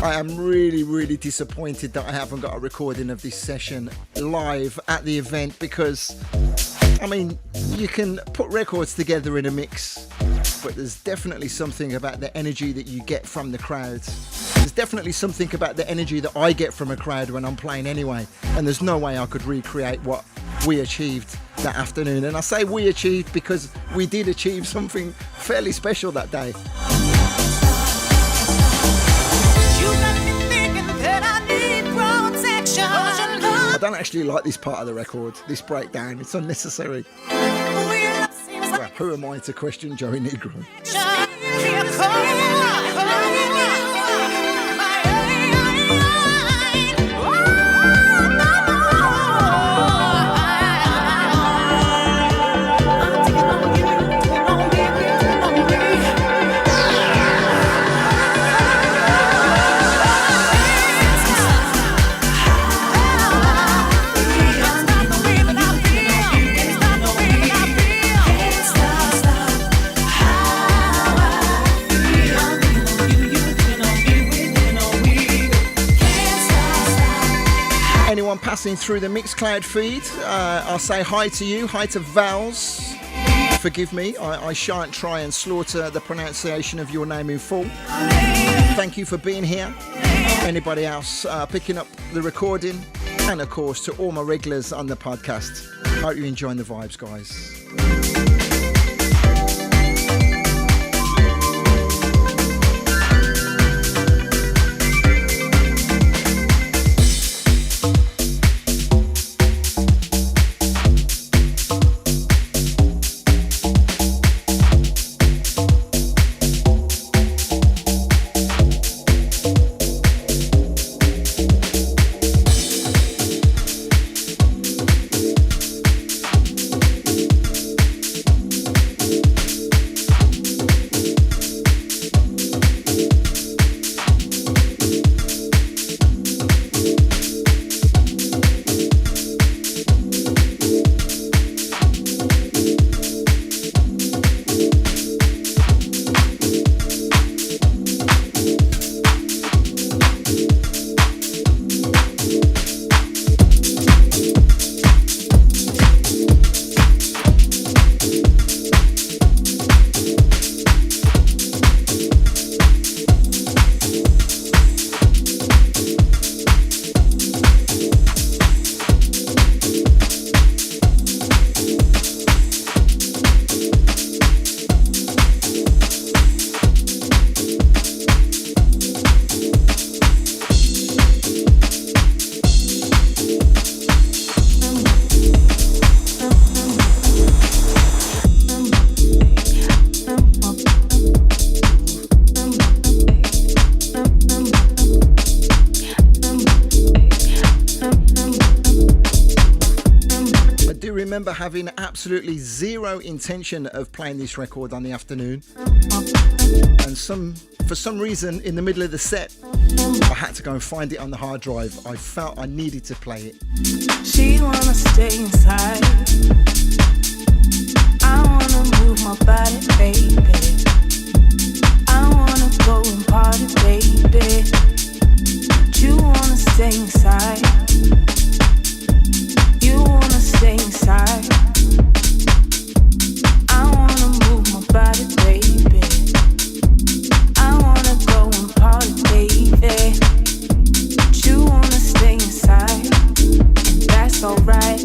I am really, really disappointed that I haven't got a recording of this session live at the event because, I mean, you can put records together in a mix, but there's definitely something about the energy that you get from the crowds. There's definitely something about the energy that I get from a crowd when I'm playing anyway, and there's no way I could recreate what we achieved that afternoon. And I say we achieved because we did achieve something fairly special that day. I don't actually like this part of the record, this breakdown. It's unnecessary. Well, who am I to question Joey Negro? Anyone passing through the Mixcloud feed, I'll say hi to you, hi to Vals. Forgive me, I shan't try and slaughter the pronunciation of your name in full. Thank you for being here. Anybody else picking up the recording, and of course to all my regulars on the podcast. Hope you're enjoying the vibes, guys. remember having absolutely zero intention of playing this record on the afternoon, and for some reason in the middle of the set I had to go and find it on the hard drive. I felt I needed to play it. She wanna stay inside, I wanna move my body, baby, I wanna go and party, baby, but you wanna stay inside, you wanna stay inside, I wanna move my body, baby, I wanna go and party, baby, but you wanna stay inside, and that's alright.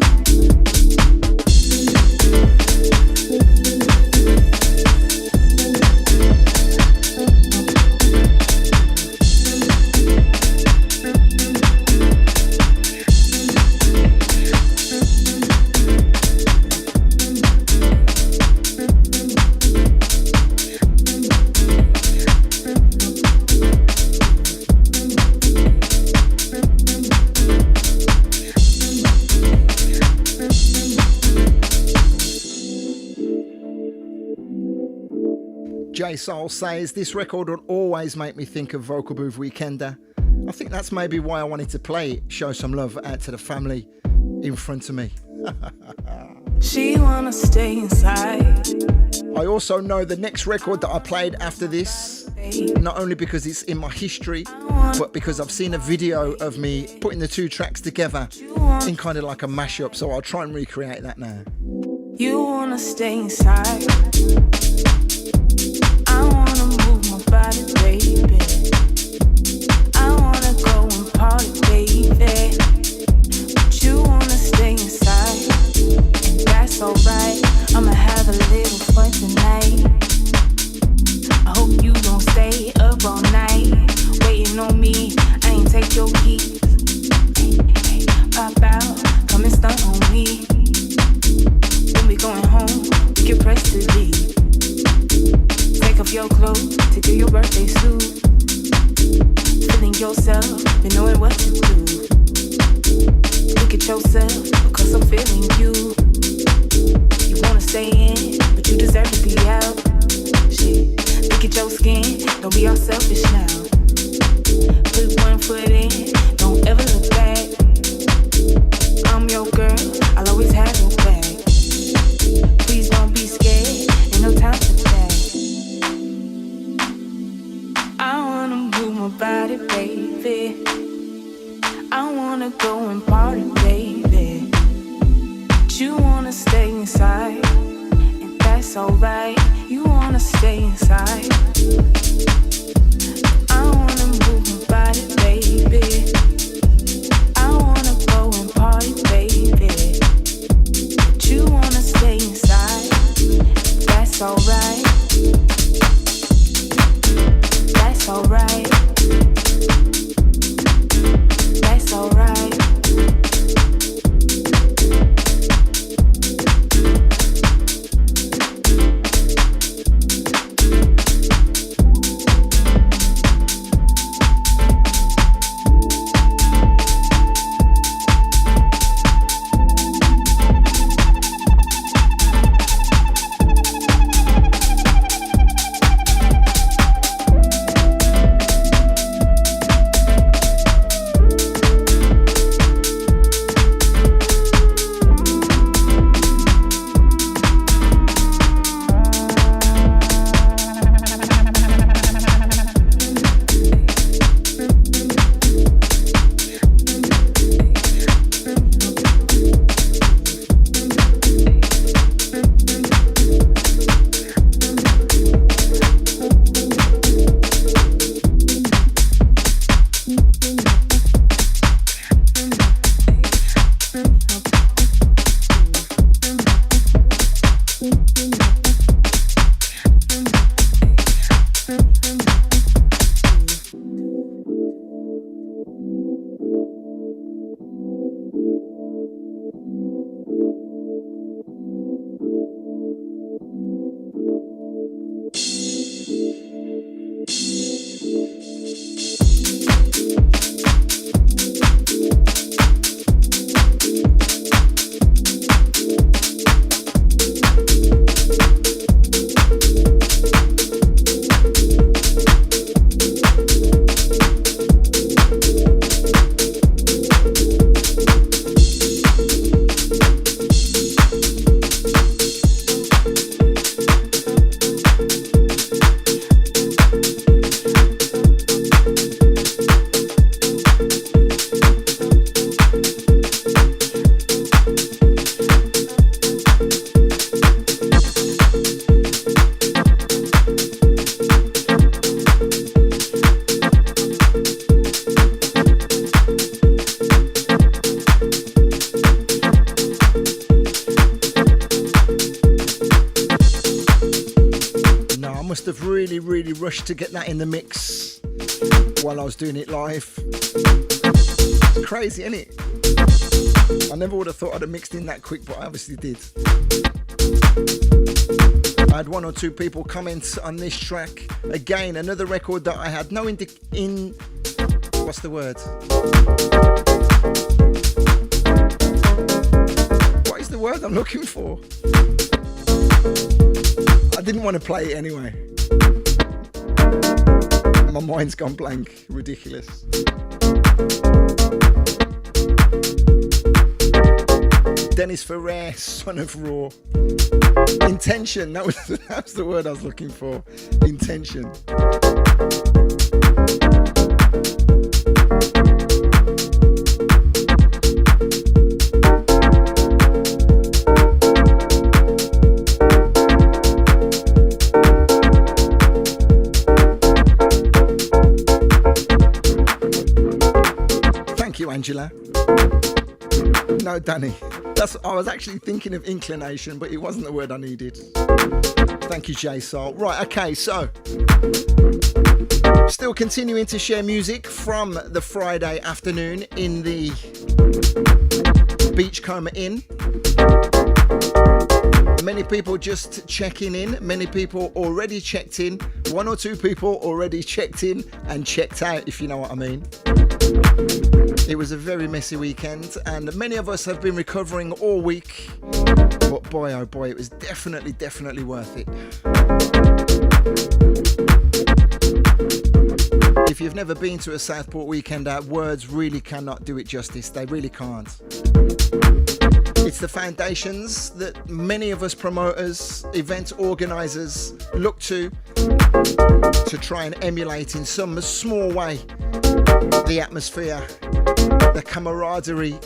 J Soul says, this record will always make me think of Vocal Booth Weekender. I think that's maybe why I wanted to play it, show some love out to the family. in front of me. She wanna stay inside. I also know the next record that I played after this, not only because it's in my history, but because I've seen a video of me putting the two tracks together in kind of like a mashup, so I'll try and recreate that now. You wanna stay inside. I wanna move my body, baby. I wanna go and party, baby. But you wanna stay inside, and that's alright. I'ma have a little fun tonight. I hope you don't stay up all night waiting on me. I ain't take your keys. Hey, pop out, come and stunt on me. When we going home, we can press the lead. Take off your clothes to do your birthday suit. Feeling yourself, and knowing what to do. Look at yourself, because I'm feeling you. You wanna stay in, but you deserve to be out. Shit, look at your skin, don't be all selfish now. Put one foot in, don't ever look back. I'm your girl, I'll always have your back. Please don't be scared, ain't no time for that. I wanna move my body, baby. I wanna go and party, baby. But you wanna stay inside, and that's alright. You wanna stay inside. I wanna move my body, baby. I wanna go and party, baby. But you wanna stay inside, that's alright. That's alright. That's alright. Really rushed to get that in the mix while I was doing it live. It's crazy, isn't it? I never would have thought I'd have mixed in that quick, but I obviously did. I had one or two people comment on this track. Again, another record that I had no what's the word? What is the word I'm looking for? I didn't want to play it anyway. My mind's gone blank. Ridiculous. Dennis Ferrer, Son of Raw. Intention, that was the word I was looking for. Intention. Thank you, Angela. No, Danny. I was actually thinking of inclination, but it wasn't the word I needed. Thank you, J Soul. Right, okay, so still continuing to share music from the Friday afternoon in the Beachcomber Inn. Many people just checking in. Many people already checked in. One or two people already checked in and checked out, if you know what I mean. It was a very messy weekend, and many of us have been recovering all week. But boy, oh boy, it was definitely worth it. If you've never been to a Southport Weekender, words really cannot do it justice. They really can't. It's the foundations that many of us promoters, event organisers look to try and emulate in some small way the atmosphere, the camaraderie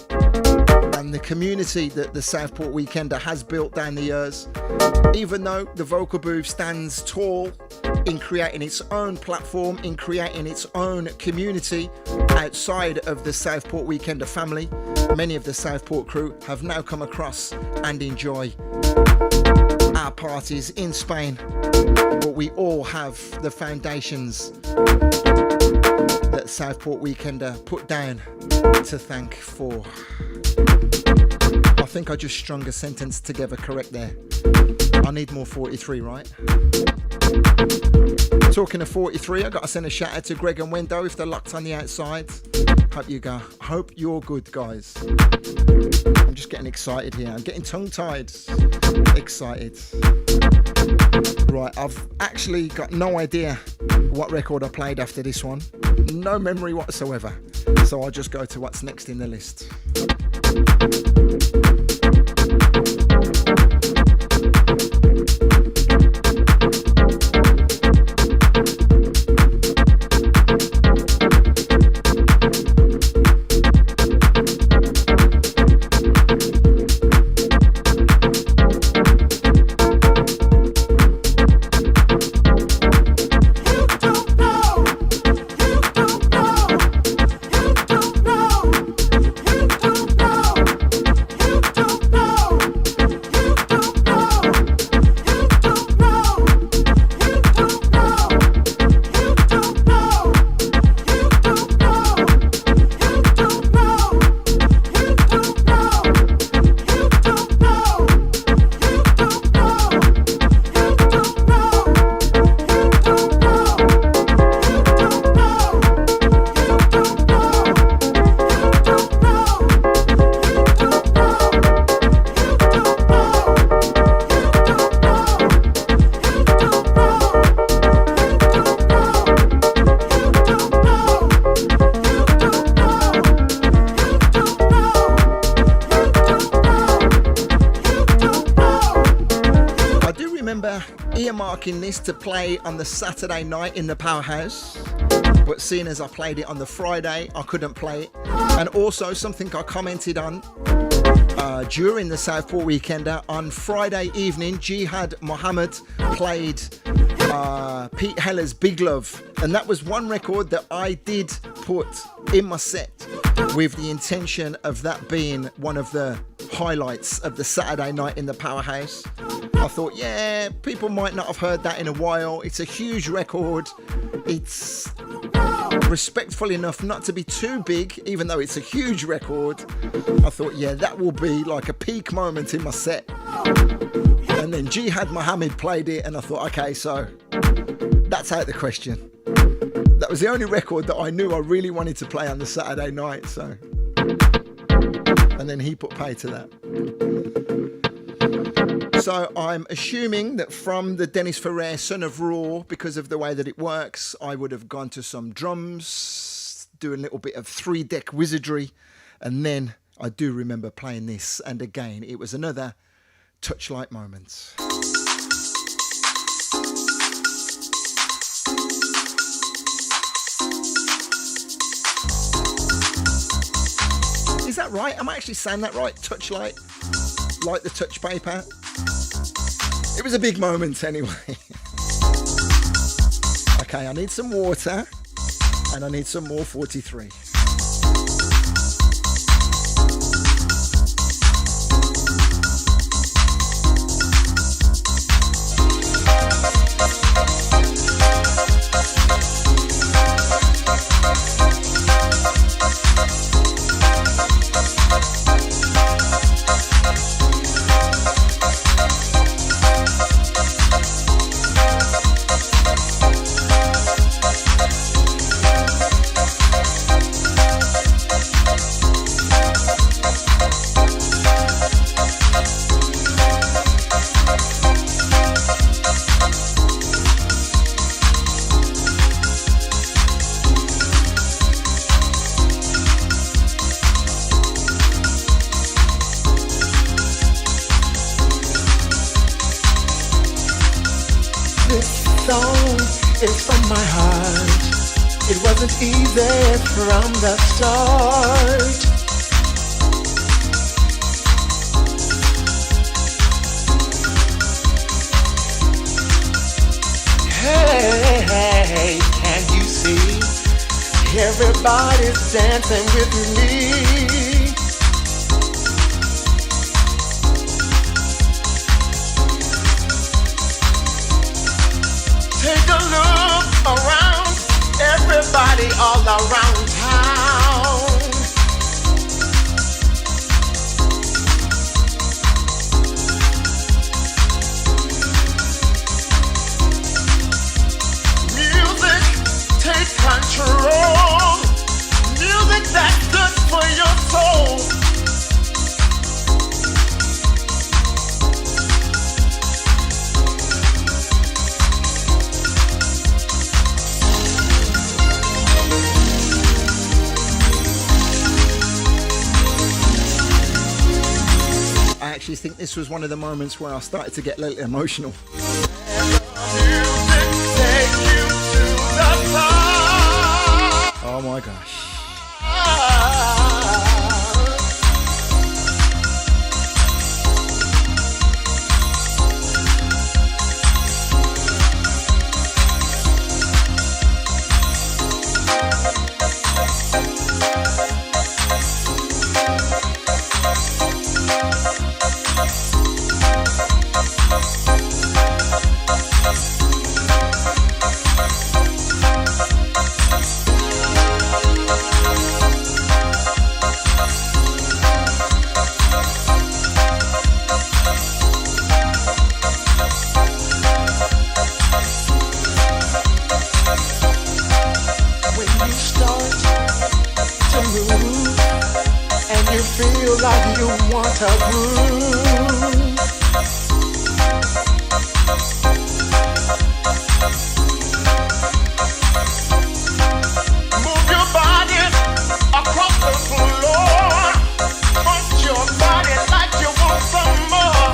and the community that the Southport Weekender has built down the years. Even though the vocal booth stands tall in creating its own platform, in creating its own community outside of the Southport Weekender family, many of the Southport crew have now come across and enjoy our parties in Spain. But we all have the foundations that Southport Weekender put down to thank for. I think I just strung a sentence together correct there. I need more 43, right? Talking of 43, I got to send a shout out to Greg and Wendo if they're locked on the outside. Hope you're good, guys. I'm just getting excited here. I'm getting tongue-tied. Excited. Right, I've actually got no idea what record I played after this one. No memory whatsoever. So I'll just go to what's next in the list. Earmarking this to play on the Saturday night in the Powerhouse, but seeing as I played it on the Friday, I couldn't play it. And also something I commented on during the Southport Weekender, on Friday evening, Jihad Mohammed played Pete Heller's Big Love, and that was one record that I did put in my set with the intention of that being one of the highlights of the Saturday night in the Powerhouse. I thought, yeah, people might not have heard that in a while. It's a huge record. It's respectful enough not to be too big, even though it's a huge record. I thought, yeah, that will be like a peak moment in my set. And then Jihad Mohammed played it, and I thought, okay, so that's out the question. That was the only record that I knew I really wanted to play on the Saturday night, so. And then he put pay to that. So I'm assuming that from the Dennis Ferrer Son of Raw, because of the way that it works, I would have gone to some drums, do a little bit of 3-deck wizardry, and then I do remember playing this, and again, it was another touchlight moment. Is that right? Am I actually saying that right? Touchlight? Like the touch paper? It was a big moment anyway. Okay, I need some water and I need some more 43. Easy from the start. Hey, can you see? Everybody's dancing with me. Take a look around. Everybody all around town. Music, take control. Music that's good for your soul. I actually think this was one of the moments where I started to get a little emotional. Oh my gosh. Like you want a groove. Move your body across the floor. Punch your body like you want some more.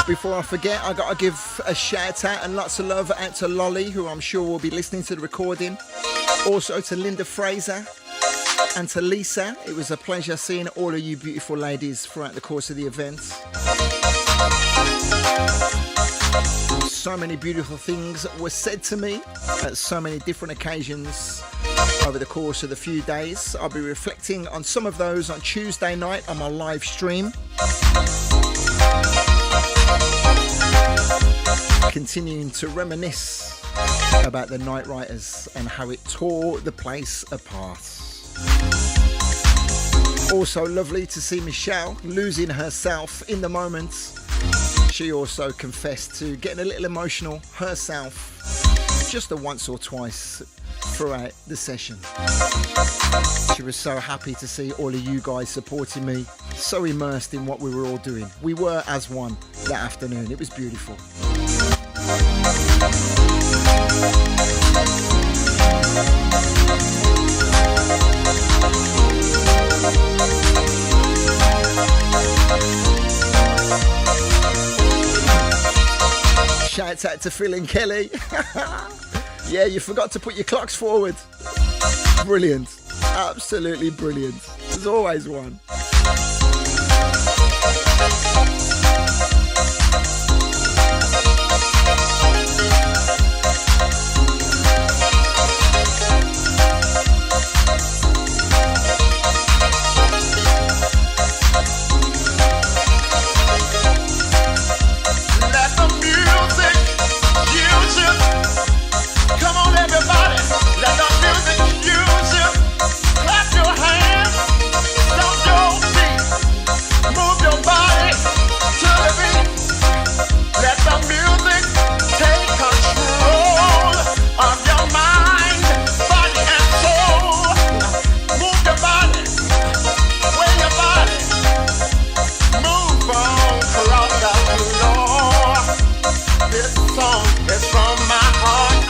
Before I forget, I gotta give a shout out and lots of love out to Lolly, who I'm sure will be listening to the recording. Also to Linda Fraser and to Lisa. It was a pleasure seeing all of you beautiful ladies throughout the course of the event. So many beautiful things were said to me at so many different occasions over the course of the few days. I'll be reflecting on some of those on Tuesday night on my live stream. Continuing to reminisce about the Night Riders and how it tore the place apart. Also lovely to see Michelle losing herself in the moment She also confessed to getting a little emotional herself just a once or twice throughout the session. She was so happy to see all of you guys supporting me, so immersed in what we were all doing. We were as one that afternoon. It was beautiful. Shouts out to Phil and Kelly. Yeah, you forgot to put your clocks forward. Brilliant. Absolutely brilliant. There's always one.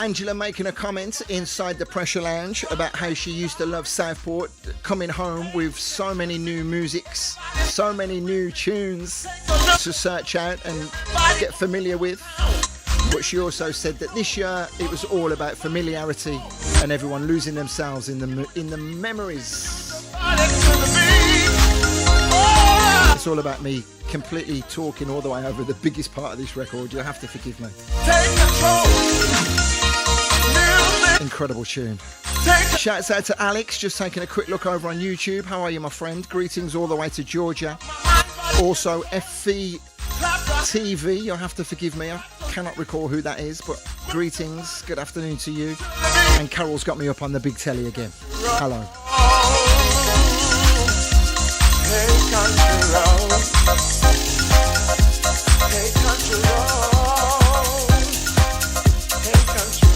Angela making a comment inside the Pressure Lounge about how she used to love Southport, coming home with so many new musics, so many new tunes to search out and get familiar with. But she also said that this year it was all about familiarity and everyone losing themselves in the memories. It's all about me completely talking all the way over the biggest part of this record. You'll have to forgive me. Take control. Incredible tune. Shouts out to Alex, just taking a quick look over on YouTube. How are you, my friend? Greetings all the way to Georgia. Also, FV TV, you'll have to forgive me. I cannot recall who that is, but greetings. Good afternoon to you. And Carol's got me up on the big telly again. Hello. Take control. Take control. Take control.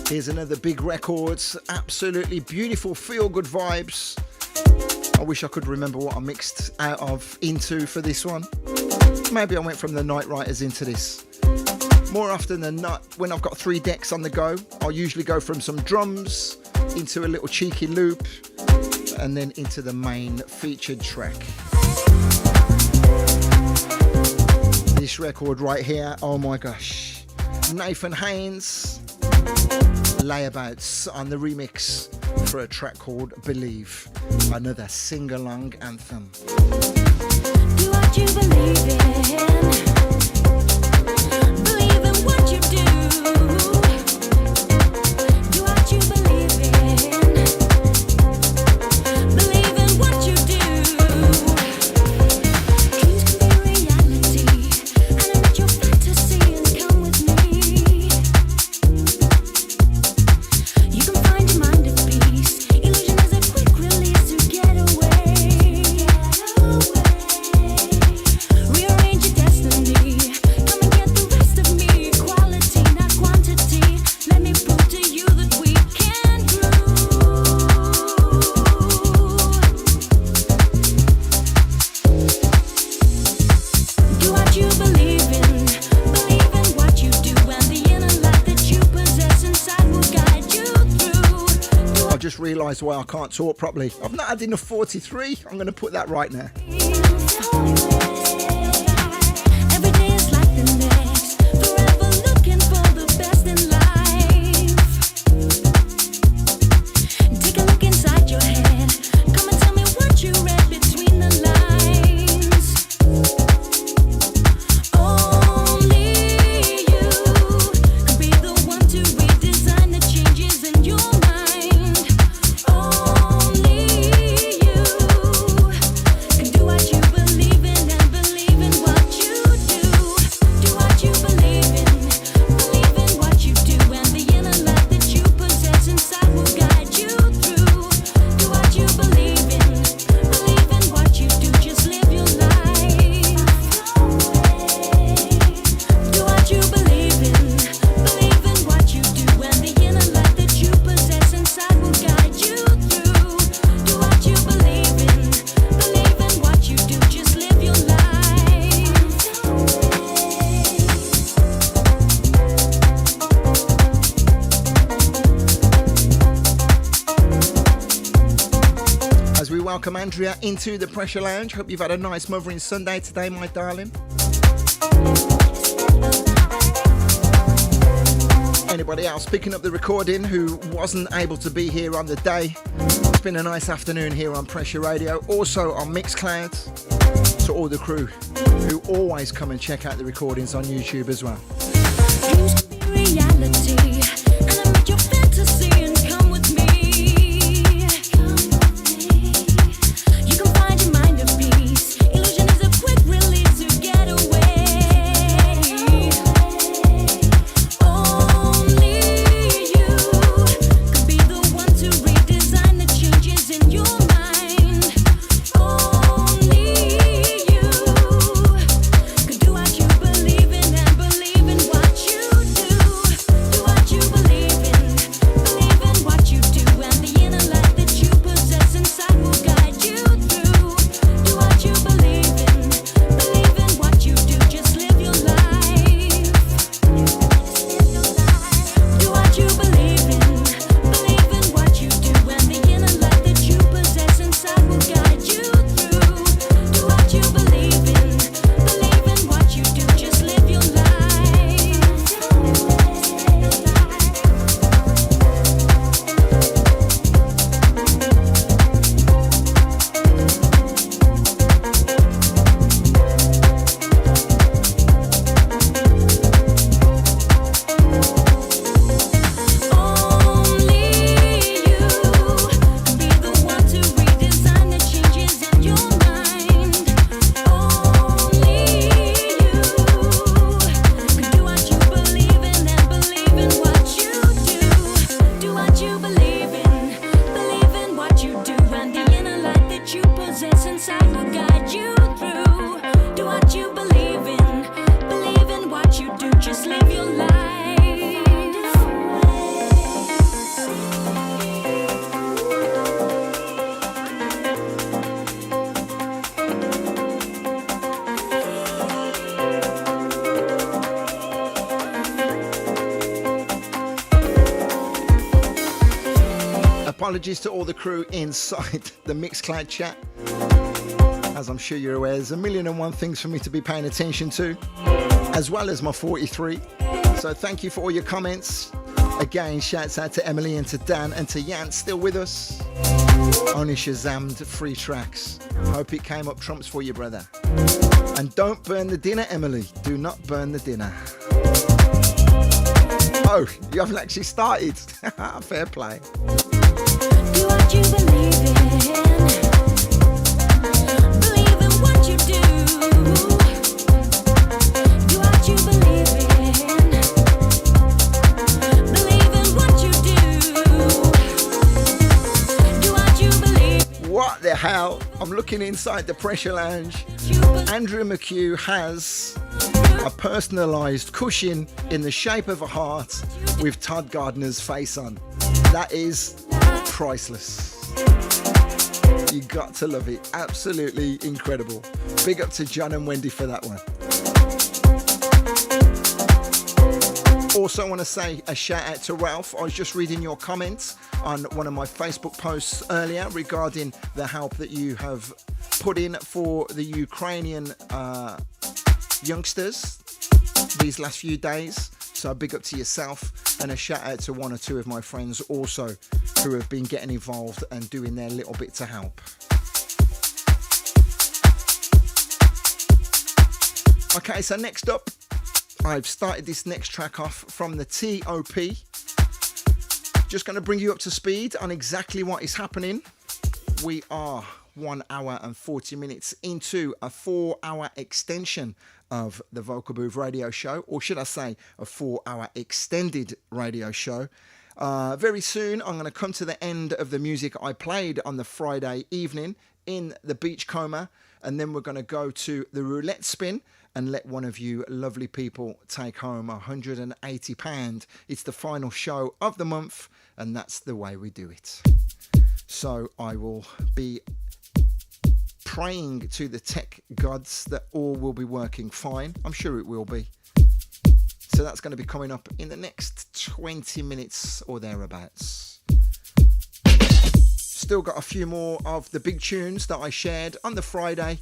Here's another big record, absolutely beautiful, feel-good vibes. I wish I could remember what I mixed out of into for this one. Maybe I went from the Night Riders into this. More often than not, when I've got 3 decks on the go, I'll usually go from some drums into a little cheeky loop and then into the main featured track. This record right here, oh my gosh. Nathan Haynes, Layabouts on the remix for a track called Believe, another sing-along anthem. Do what you believe in. Believe in what you do. Do what you believe in. Believe in what you do. Dreams can be reality. Animate your fantasy and come with me. You can find your mind at peace. Illusion is a quick release to get away. Rearrange your destiny. Come and get the rest of me. Quality, not quantity. Let me prove to you that we can groove. Do what you believe in. Believe in what you do. And the inner light that you possess inside will guide you through. I just realised why I can't talk properly. I've not had enough 43. I'm going to put that right now. Every day is like the next. Forever looking for the best in life. Take a look inside your head. Come and tell me what you read between the lines. Only you can be the one to redesign the changes in your mind. Only you can do what you believe in. welcome Andrea into the Pressure Lounge. Hope you've had a nice Mothering Sunday today, my darling. Anybody else picking up the recording who wasn't able to be here on the day? It's been a nice afternoon here on Pressure Radio, also on Mixcloud. To all the crew who always come and check out the recordings on YouTube as well. Dreams can be reality, and I make your fantasy and come with me. You can find your mind at peace. Illusion is a quick release to get away. Only you could be the one to redesign the changes in your mind. Only you could do what you believe in and believe in what you do. Do what you believe in what you do, and the inner light that you possess inside will guide you through. Do what you believe in what you do, just live your life. Do what you believe in what you do, and the inner light that you possess inside will guide you through. Do what you believe in what you do, just live your life. Only you could be the one to redesign the changes in your mind. Only you could do what you believe in and believe in what you do. Do what you believe in what you do, and the inner light that you possess inside will guide you through. Do what you believe in what you do, just live your life. Apologies to all the crew inside the Mixcloud chat. As I'm sure you're aware, there's a million and one things for me to be paying attention to, as well as my 43. So thank you for all your comments. Again, shouts out to Emily and to Dan and to Jan, still with us. Only Shazammed 3 tracks. Hope it came up trumps for you, brother. And don't burn the dinner, Emily. Do not burn the dinner. Oh, you haven't actually started. Fair play. Do what you believe in. Believe in what you do. Do what you believe in. Believe in what you do. Do what you believe. What the hell? I'm looking inside the Pressure Lounge. Andrew McHugh has a personalised cushion in the shape of a heart with Todd Gardner's face on. That is priceless. You got to love it. Absolutely incredible. Big up to John and Wendy for that one. Also want to say a shout out to Ralph. I was just reading your comments on one of my Facebook posts earlier regarding the help that you have put in for the Ukrainian youngsters these last few days. So big up to yourself, and a shout out to one or two of my friends also who have been getting involved and doing their little bit to help. Okay, so next up, I've started this next track off from the T.O.P. Just going to bring you up to speed on exactly what is happening. We are 1 hour and 40 minutes into a 4-hour extension of the Vocal Booth radio show, or should I say a 4-hour extended radio show. Very soon I'm going to come to the end of the music I played on the Friday evening in the Beach Coma, and then we're going to go to the roulette spin and let one of you lovely people take home £180. It's the final show of the month, and that's the way we do it. So I will be praying to the tech gods that all will be working fine. I'm sure it will be. So that's going to be coming up in the next 20 minutes or thereabouts. still got a few more of the big tunes that I shared on the Friday.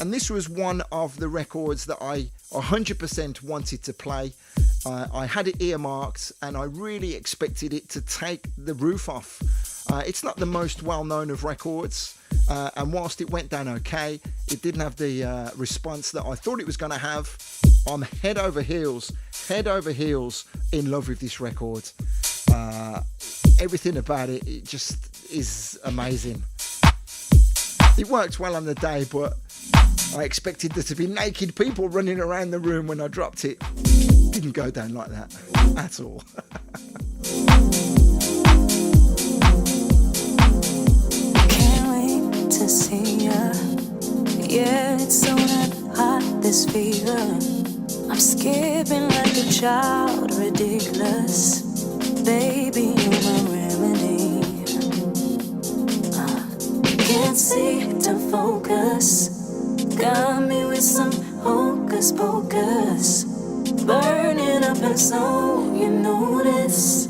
And this was one of the records that I 100% wanted to play. I had it earmarked and I really expected it to take the roof off. It's not the most well-known of records. And whilst it went down okay, it didn't have the response that I thought it was going to have. I'm head over heels in love with this record. Everything about it, it just is amazing. It worked well on the day, but I expected there to be naked people running around the room when I dropped it. Didn't go down like that at all. Can't wait to see ya. Yeah, it's so damn hot, this fever. I'm skipping like a child, ridiculous. Baby, you're my remedy. Can't seem to focus. Got me with some hocus pocus. Burning up and so you notice.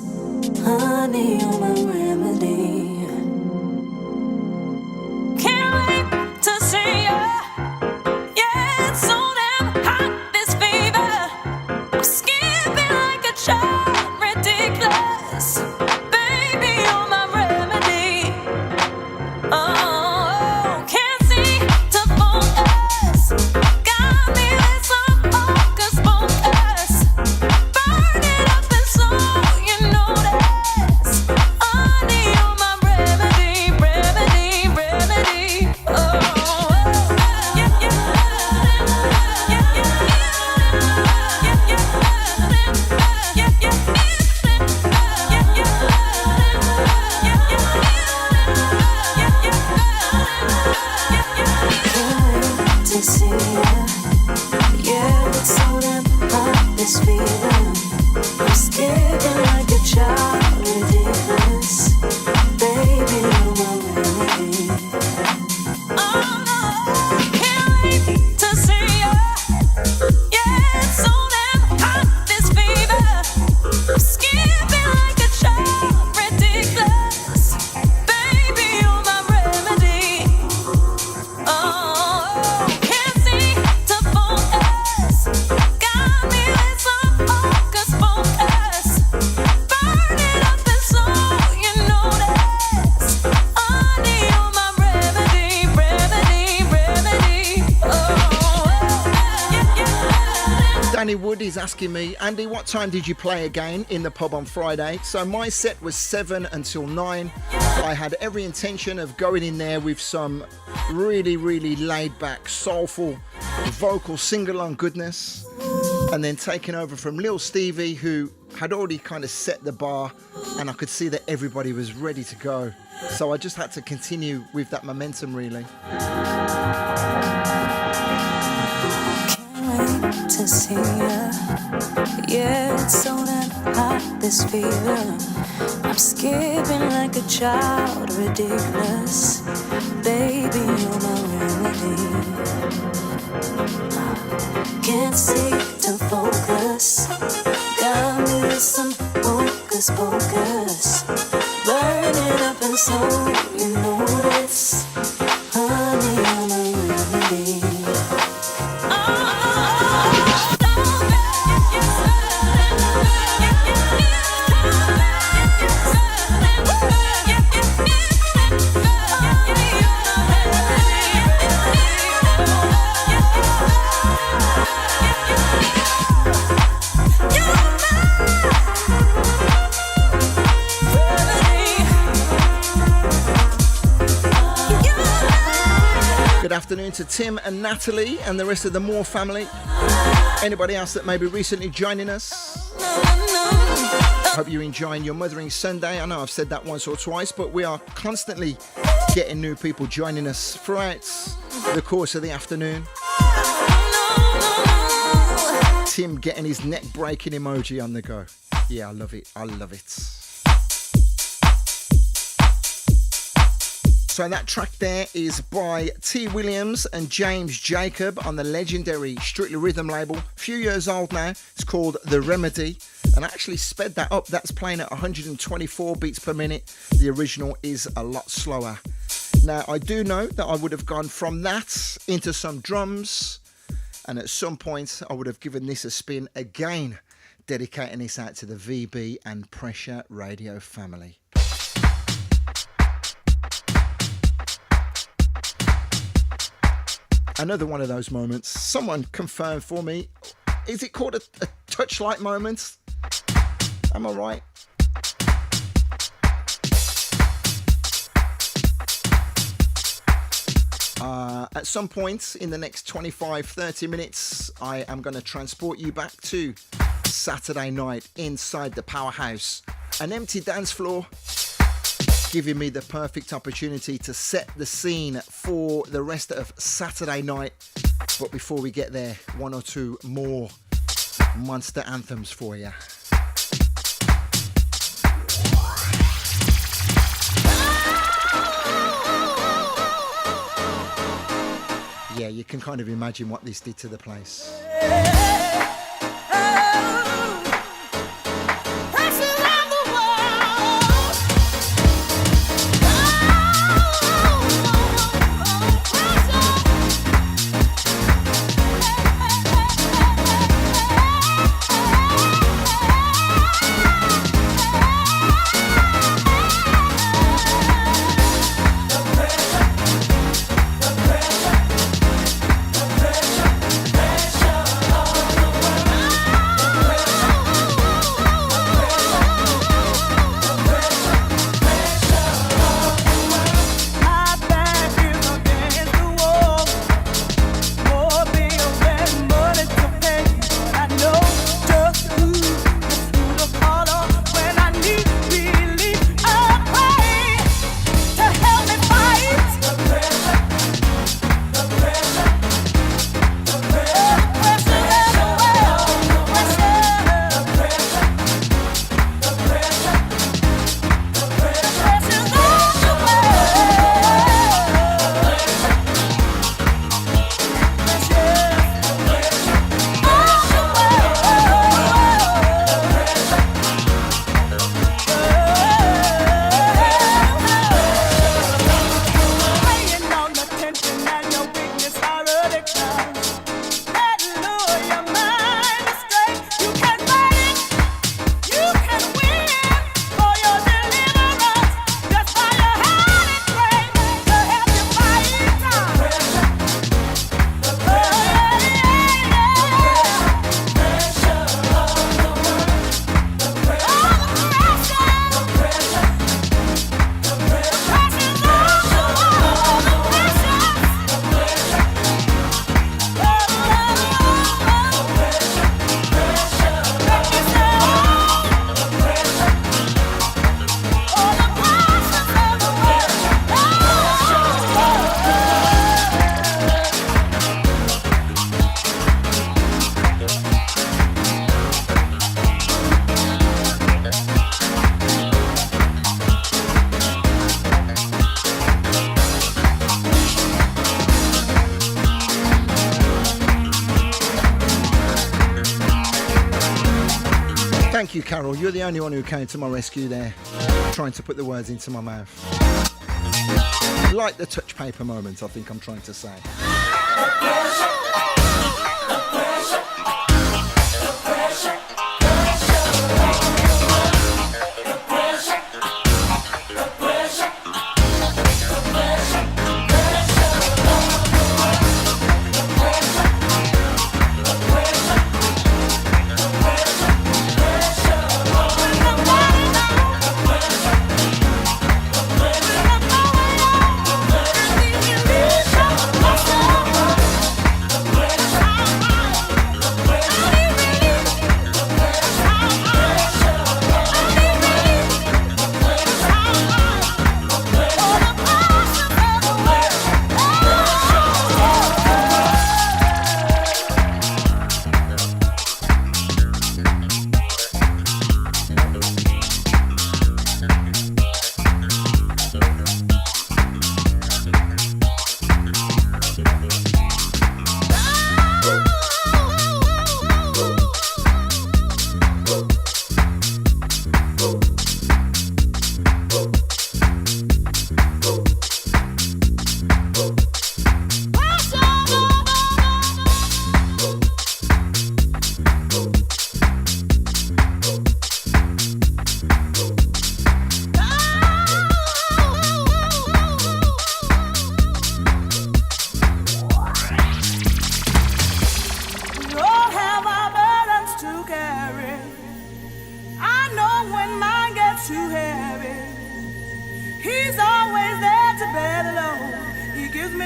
Honey, you're my remedy. Can't wait to see ya. Yeah, it's so damn hot, this fever. I'm skipping like a child, ridiculous. Baby, you're my remedy. Oh, can't seem to focus. Got me with some hocus pocus. Burning up and so you notice. Honey, you're my remedy, remedy, remedy. Oh, yeah, yeah, yeah, yeah, to see ya. Yeah, it's so damn hot, this fever. I'm skipping like a child, ridiculous. Baby, you're my remedy. Oh no, can't wait to see ya. Yeah, it's so damn hot, this fever. I'm skipping like a child, ridiculous. Baby, you're my remedy. Oh, can't seem to focus. Got me with some hocus pocus. Burning up and so you notice. Honey, you're my remedy, remedy, remedy. Oh, yeah, yeah. Danny Wood is asking me, Andy, what time did you play again in the pub on Friday? So my set was 7 until 9. I had every intention of going in there with some really, really laid back, soulful, vocal sing-along goodness, and then taking over from Lil Stevie, who had already kind of set the bar, and I could see that everybody was ready to go. So I just had to continue with that momentum, really. Can't wait to see ya. Yeah, it's so damn hot, this fever. I'm skipping like a child, ridiculous. Baby, you're my remedy. Can't seem to focus. Got me with some hocus pocus. Burning up and so you notice. Honey, you're my remedy. Good afternoon to Tim and Natalie and the rest of the Moore family. Anybody else that may be recently joining us? Hope you're enjoying your Mothering Sunday. I know I've said that once or twice, but we are constantly getting new people joining us throughout the course of the afternoon. Tim getting his neck breaking emoji on the go. Yeah, I love it. I love it. So that track there is by T. Williams and James Jacob on the legendary Strictly Rhythm label. A few years old now. It's called The Remedy. And I actually sped that up. That's playing at 124 beats per minute. The original is a lot slower. Now, I do know that I would have gone from that into some drums, and at some point I would have given this a spin again, dedicating this out to the VB and Pressure Radio family. Another one of those moments. Someone confirm for me, is it called a touchlight moment? Am I right? At some point in the next 25-30 minutes, I am going to transport you back to Saturday night inside the Powerhouse. An empty dance floor, giving me the perfect opportunity to set the scene for the rest of Saturday night. But before we get there, one or two more monster anthems for you. Yeah, you can kind of imagine what this did to the place. Thank you, Carol. You're the only one who came to my rescue there, trying to put the words into my mouth. Like the touch paper moment, I think I'm trying to say.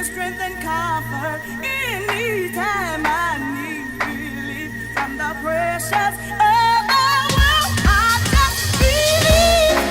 me strength and comfort anytime I need relief from the pressures of the world. I just believe.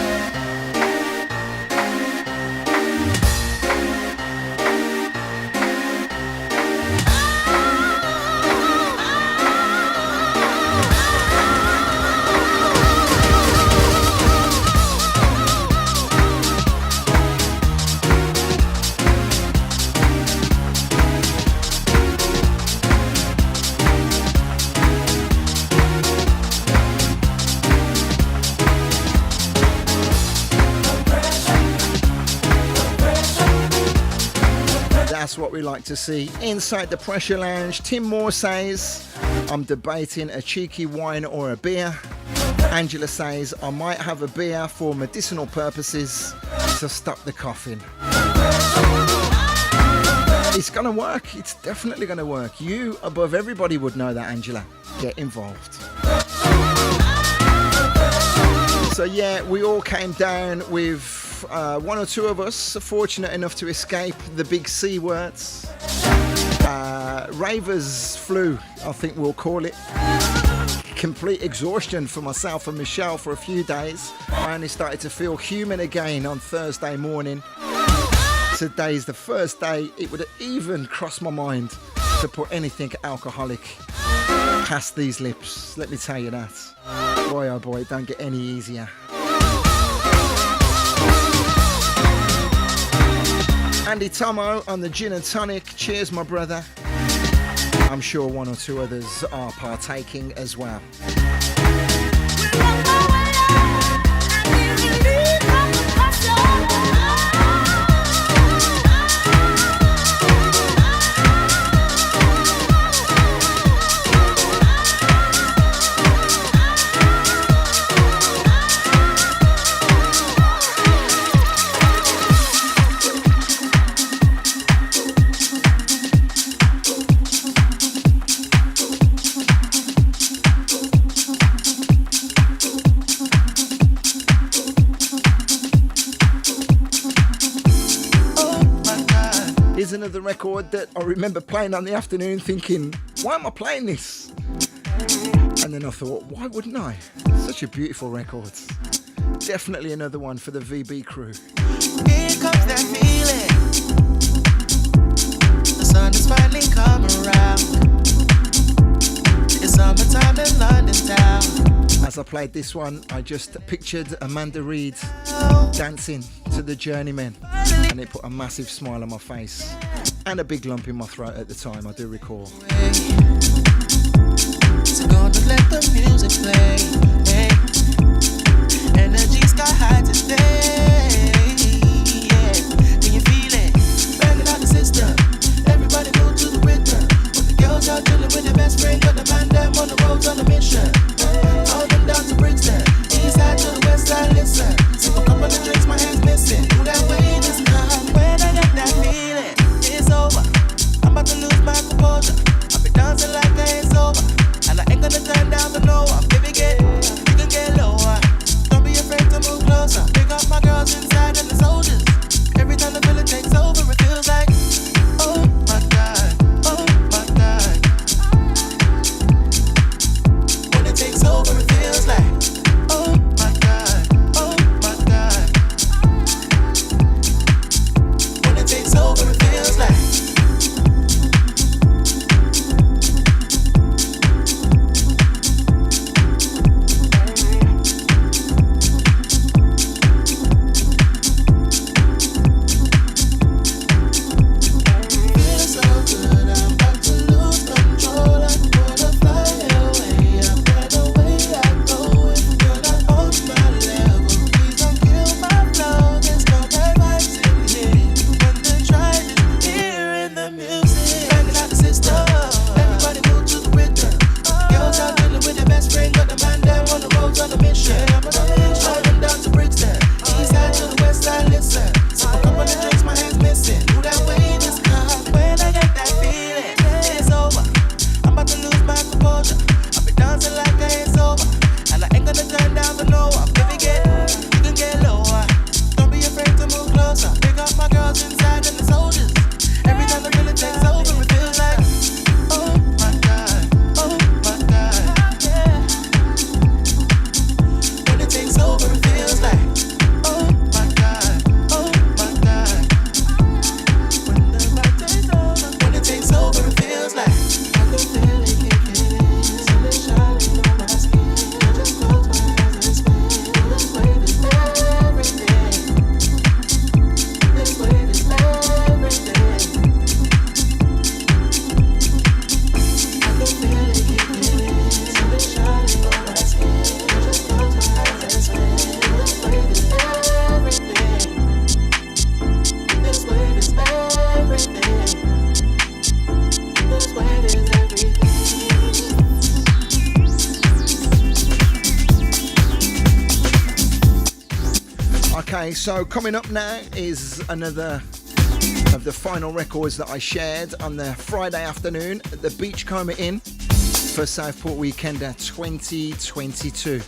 That's what we like to see. Inside the Pressure Lounge, Tim Moore says, I'm debating a cheeky wine or a beer. Angela says, I might have a beer for medicinal purposes to stop the coughing. It's gonna work. It's definitely gonna work. You, above everybody, would know that, Angela. Get involved. So yeah, we all came down with one or two of us fortunate enough to escape the big C words. Raver's flu, I think we'll call it. Complete exhaustion for myself and Michelle for a few days. I only started to feel human again on Thursday morning. Today's the first day it would have even crossed my mind to put anything alcoholic past these lips. Let me tell you that. Boy, oh boy, it don't get any easier. Andy Tomo on the gin and tonic. Cheers, my brother. I'm sure one or two others are partaking as well. Here's another record that I remember playing on the afternoon thinking, why am I playing this? And then I thought, why wouldn't I? Such a beautiful record. Definitely another one for the VB crew. Here comes that feeling. The sun is finally come around. It's summertime in London town. As I played this one, I just pictured Amanda Reed dancing to the Journeymen, and it put a massive smile on my face and a big lump in my throat at the time, I do recall. So gonna let the music play. Hey. Energy sky high today. Yeah. Can you feel it? Burning out the system. Everybody move to the rhythm. When the girls out chilling with their best friend, got the man them on the roads on a mission. All them down to Brixton, east side to the west side, listen. Sip a couple of drinks, my hands missing. Do that way this time. When I get that feeling, it's over. I'm about to lose my composure. I'll be dancing like it's over. And I ain't gonna turn down the no one. Baby, you can get lower. Don't be afraid to move closer. Pick up my girls inside and the soldiers. Every time the feeling takes over, it feels like, oh my God, oh my God. When it takes over, it feels like, oh my God, oh my God. When it takes over, it feels like. Okay, so coming up now is another of the final records that I shared on the Friday afternoon at the Beachcomber Inn for Southport Weekender 2022.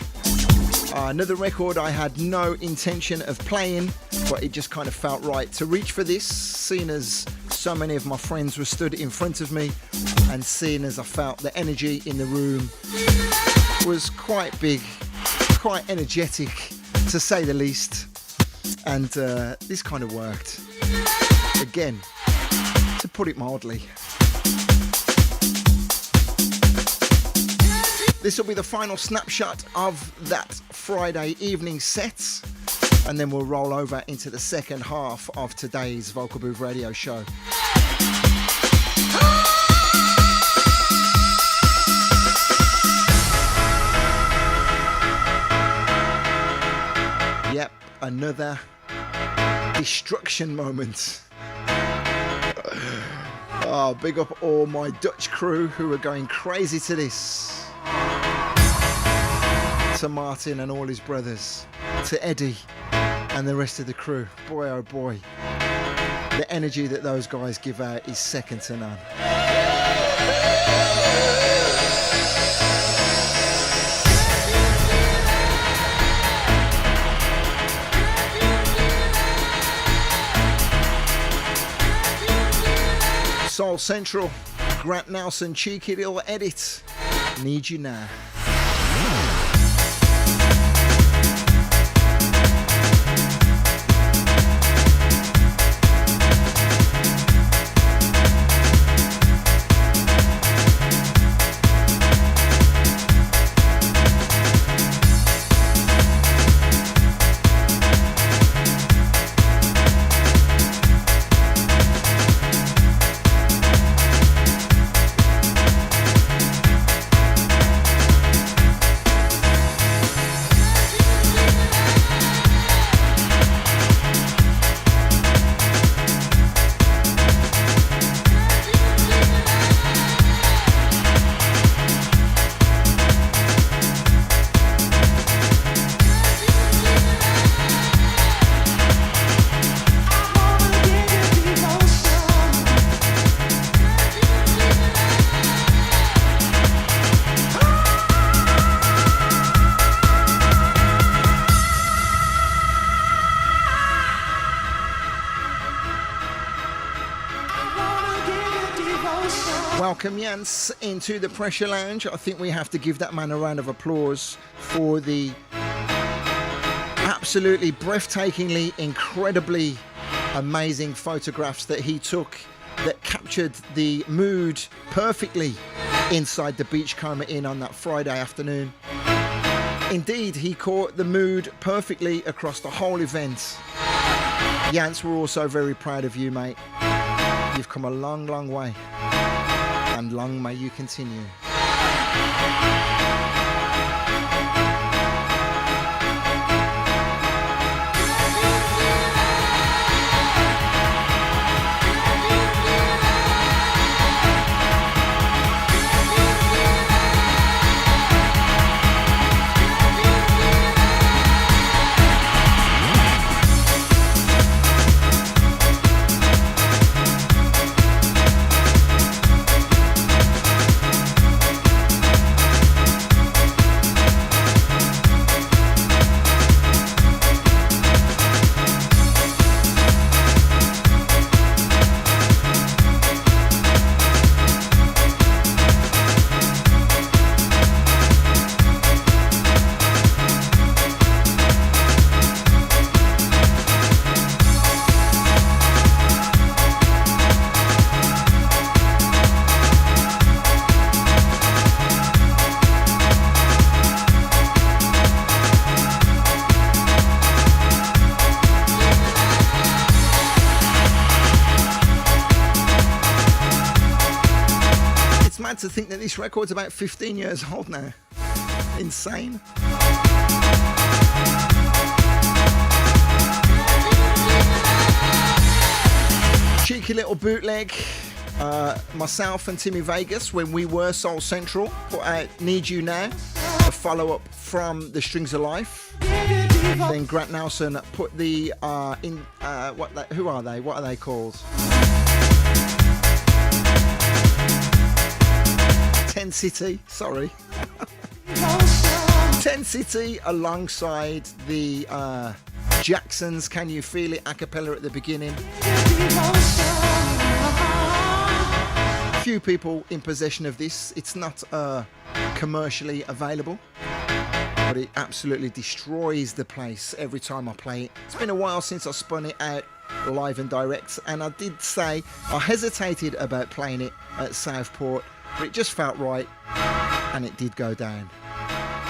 Another record I had no intention of playing, but it just kind of felt right to reach for this, seeing as so many of my friends were stood in front of me, and seeing as I felt the energy in the room was quite big, quite energetic to say the least, and this kind of worked. Again, to put it mildly. This will be the final snapshot of that Friday evening set, and then we'll roll over into the second half of today's Vocal Booth radio show. Yep, another destruction moment. Oh, big up all my Dutch crew who are going crazy to this. To Martin and all his brothers, to Eddie and the rest of the crew. Boy oh boy, the energy that those guys give out is second to none. Soul Central, Grant Nelson, cheeky little edit. Need You Now. Welcome Jans into the Pressure Lounge. I think we have to give that man a round of applause for the absolutely breathtakingly, incredibly amazing photographs that he took that captured the mood perfectly inside the Beachcomber Inn on that Friday afternoon. Indeed, he caught the mood perfectly across the whole event. Jans, we're also very proud of you, mate. You've come a long, long way. And long may you continue. To think that this record's about 15 years old now. Insane. Cheeky little bootleg. Myself and Timmy Vegas, when we were Soul Central, put out Need You Now, a follow-up from The Strings of Life. Then Grant Nelson put the who are they? What are they called? 10 City, sorry. 10 City alongside the Jacksons, Can You Feel It a cappella at the beginning. Few people in possession of this. It's not commercially available, but it absolutely destroys the place every time I play it. It's been a while since I spun it out live and direct, and I did say I hesitated about playing it at Southport, but it just felt right, and it did go down.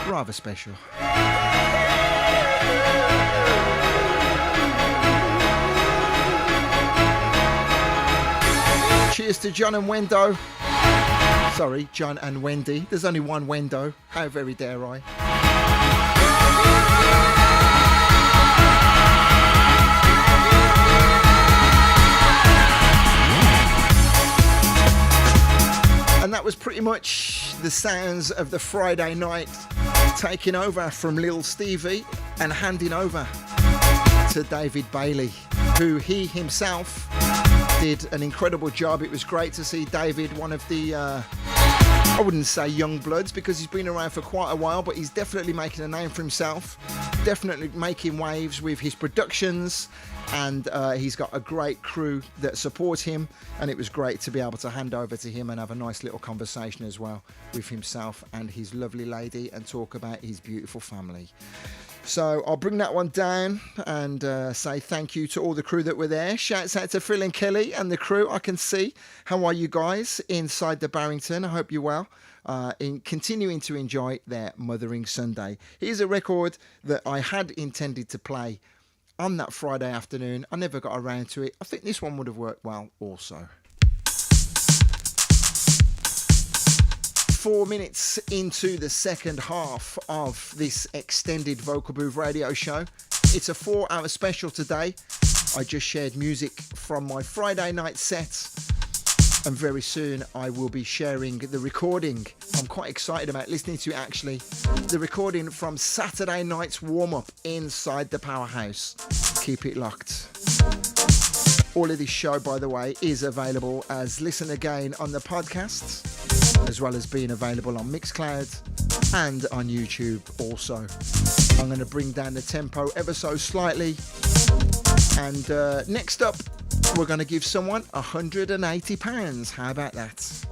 Rather special. Cheers to John and Wendo. Sorry, John and Wendy. There's only one Wendo. How very dare I? And that was pretty much the sounds of the Friday night taking over from Lil Stevie and handing over to David Bailey, who he himself did an incredible job. It was great to see David, one of the, I wouldn't say young bloods because he's been around for quite a while, but he's definitely making a name for himself, definitely making waves with his productions, and he's got a great crew that support him, and it was great to be able to hand over to him and have a nice little conversation as well with himself and his lovely lady and talk about his beautiful family. So I'll bring that one down and say thank you to all the crew that were there. Shouts out to Phil and Kelly and the crew. I can see. How are you guys inside the Barrington? I hope you're well. In continuing to enjoy their Mothering Sunday. Here's a record that I had intended to play on that Friday afternoon. I never got around to it. I think this one would have worked well also. 4 minutes into the second half of this extended Vocal Booth radio show. It's a 4-hour special today. I just shared music from my Friday night set, and very soon I will be sharing the recording. I'm quite excited about listening to actually the recording from Saturday night's warm-up inside the Powerhouse. Keep it locked. All of this show, by the way, is available as Listen Again on the podcast, as well as being available on Mixcloud and on YouTube also. I'm going to bring down the tempo ever so slightly. And next up, we're going to give someone £180. How about that?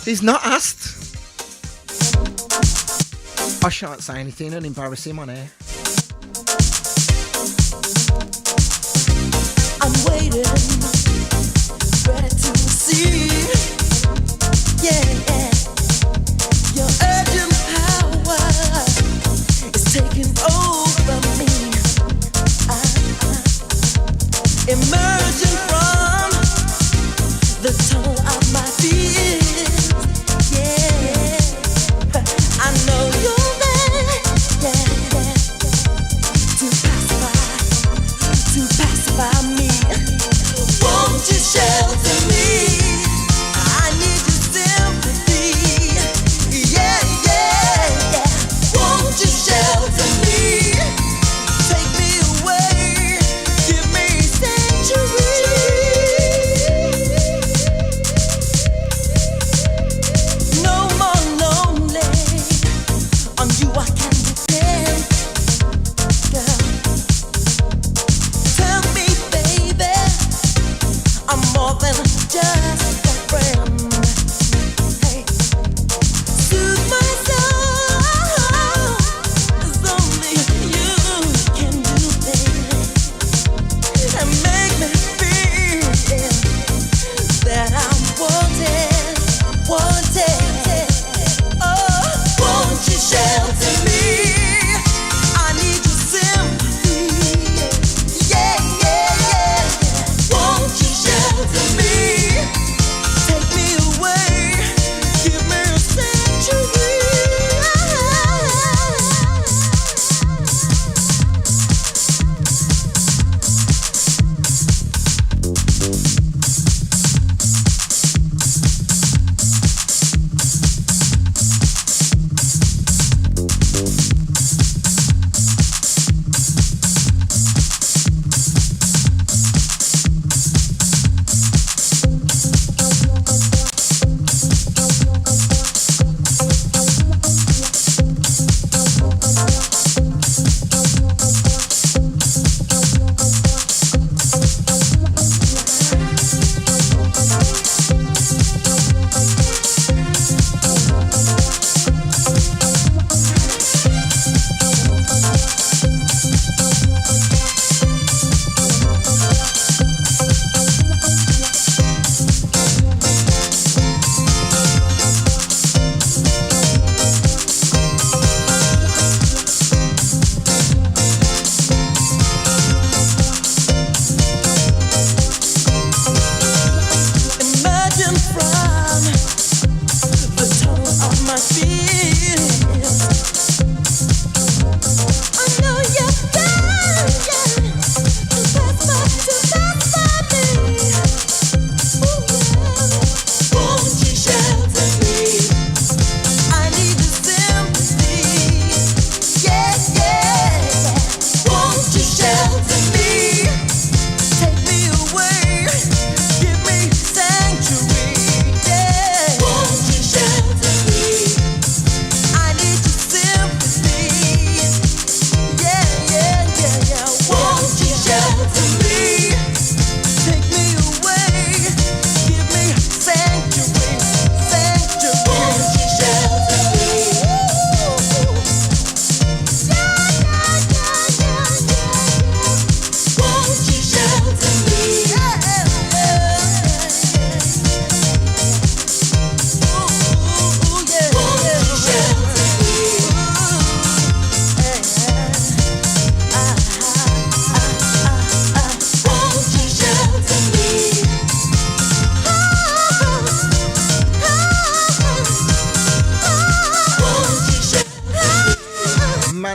He's not asked. I shan't say anything and embarrass him on air. I'm waiting, ready to see. Yeah, your urgent power is taking over me. Emerging from the tunnel of my fears. I know you're there, to pacify me. Won't you shelter me?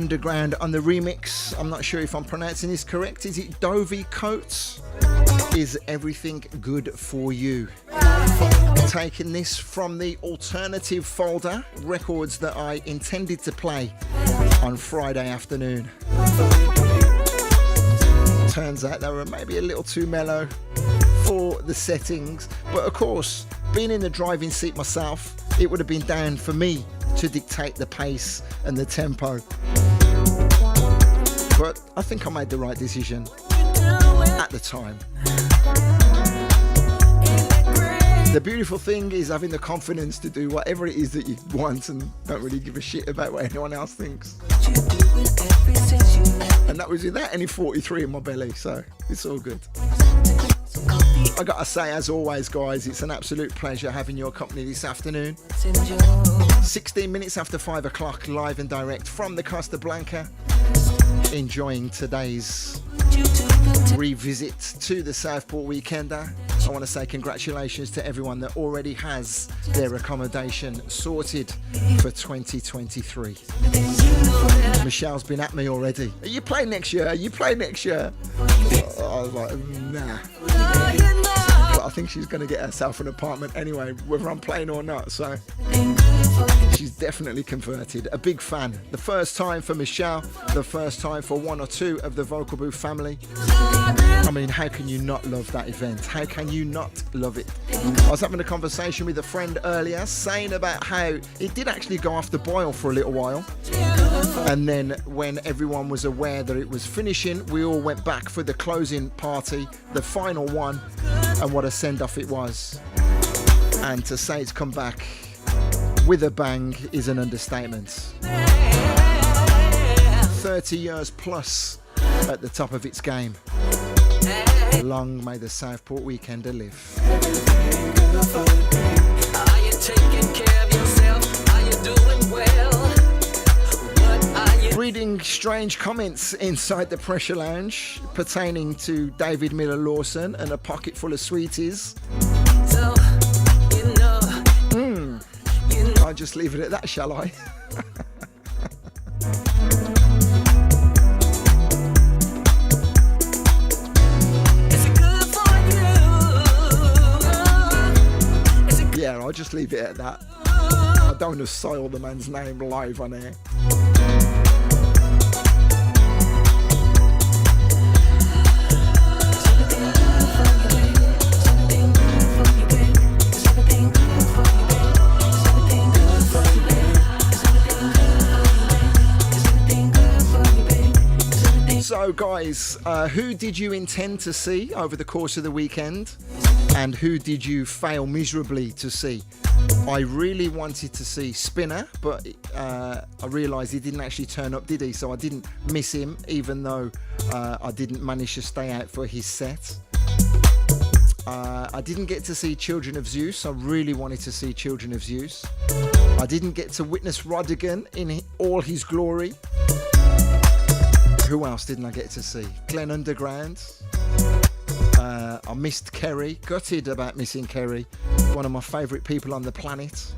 Underground on the remix. I'm not sure if I'm pronouncing this correct. Is it Dovey Coates? Is Everything Good For You? Taking this from the alternative folder, records that I intended to play on Friday afternoon. Turns out they were maybe a little too mellow for the settings, but of course, being in the driving seat myself, it would have been down for me to dictate the pace and the tempo. But I think I made the right decision at the time. The beautiful thing is having the confidence to do whatever it is that you want and don't really give a shit about what anyone else thinks. And that was without any 43 in my belly, so it's all good. I gotta say, as always, guys, it's an absolute pleasure having your company this afternoon. 16 minutes after 5 o'clock, live and direct from the Costa Blanca. Enjoying today's revisit to the Southport Weekender. I want to say congratulations to everyone that already has their accommodation sorted for 2023. Michelle's been at me already. Are you playing next year? Are you playing next year? I was like, nah. But I think she's going to get herself an apartment anyway, whether I'm playing or not. So she's definitely converted. A big fan. The first time for Michelle, the first time for one or two of the Vocal Booth family. I mean, how can you not love that event? How can you not love it? I was having a conversation with a friend earlier saying about how it did actually go off the boil for a little while. And then when everyone was aware that it was finishing, we all went back for the closing party, the final one, and what a send-off it was. And to say it's come back with a bang is an understatement. 30 years plus at the top of its game. Long may the Southport Weekender live. Are you taking care of yourself? Are you doing well? What are you? Reading strange comments inside the Pressure Lounge pertaining to David Miller Lawson and a pocket full of sweeties. So, I'll just leave it at that, shall I? Yeah, I'll just leave it at that. I don't want to soil the man's name live on air. So guys, who did you intend to see over the course of the weekend? And who did you fail miserably to see? I really wanted to see Spinner, but I realised he didn't actually turn up, did he? So I didn't miss him, even though I didn't manage to stay out for his set. I didn't get to see Children of Zeus. I really wanted to see Children of Zeus. I didn't get to witness Rodigan in all his glory. Who else didn't I get to see? Glen Underground. I missed Kerry. Gutted about missing Kerry. One of my favourite people on the planet.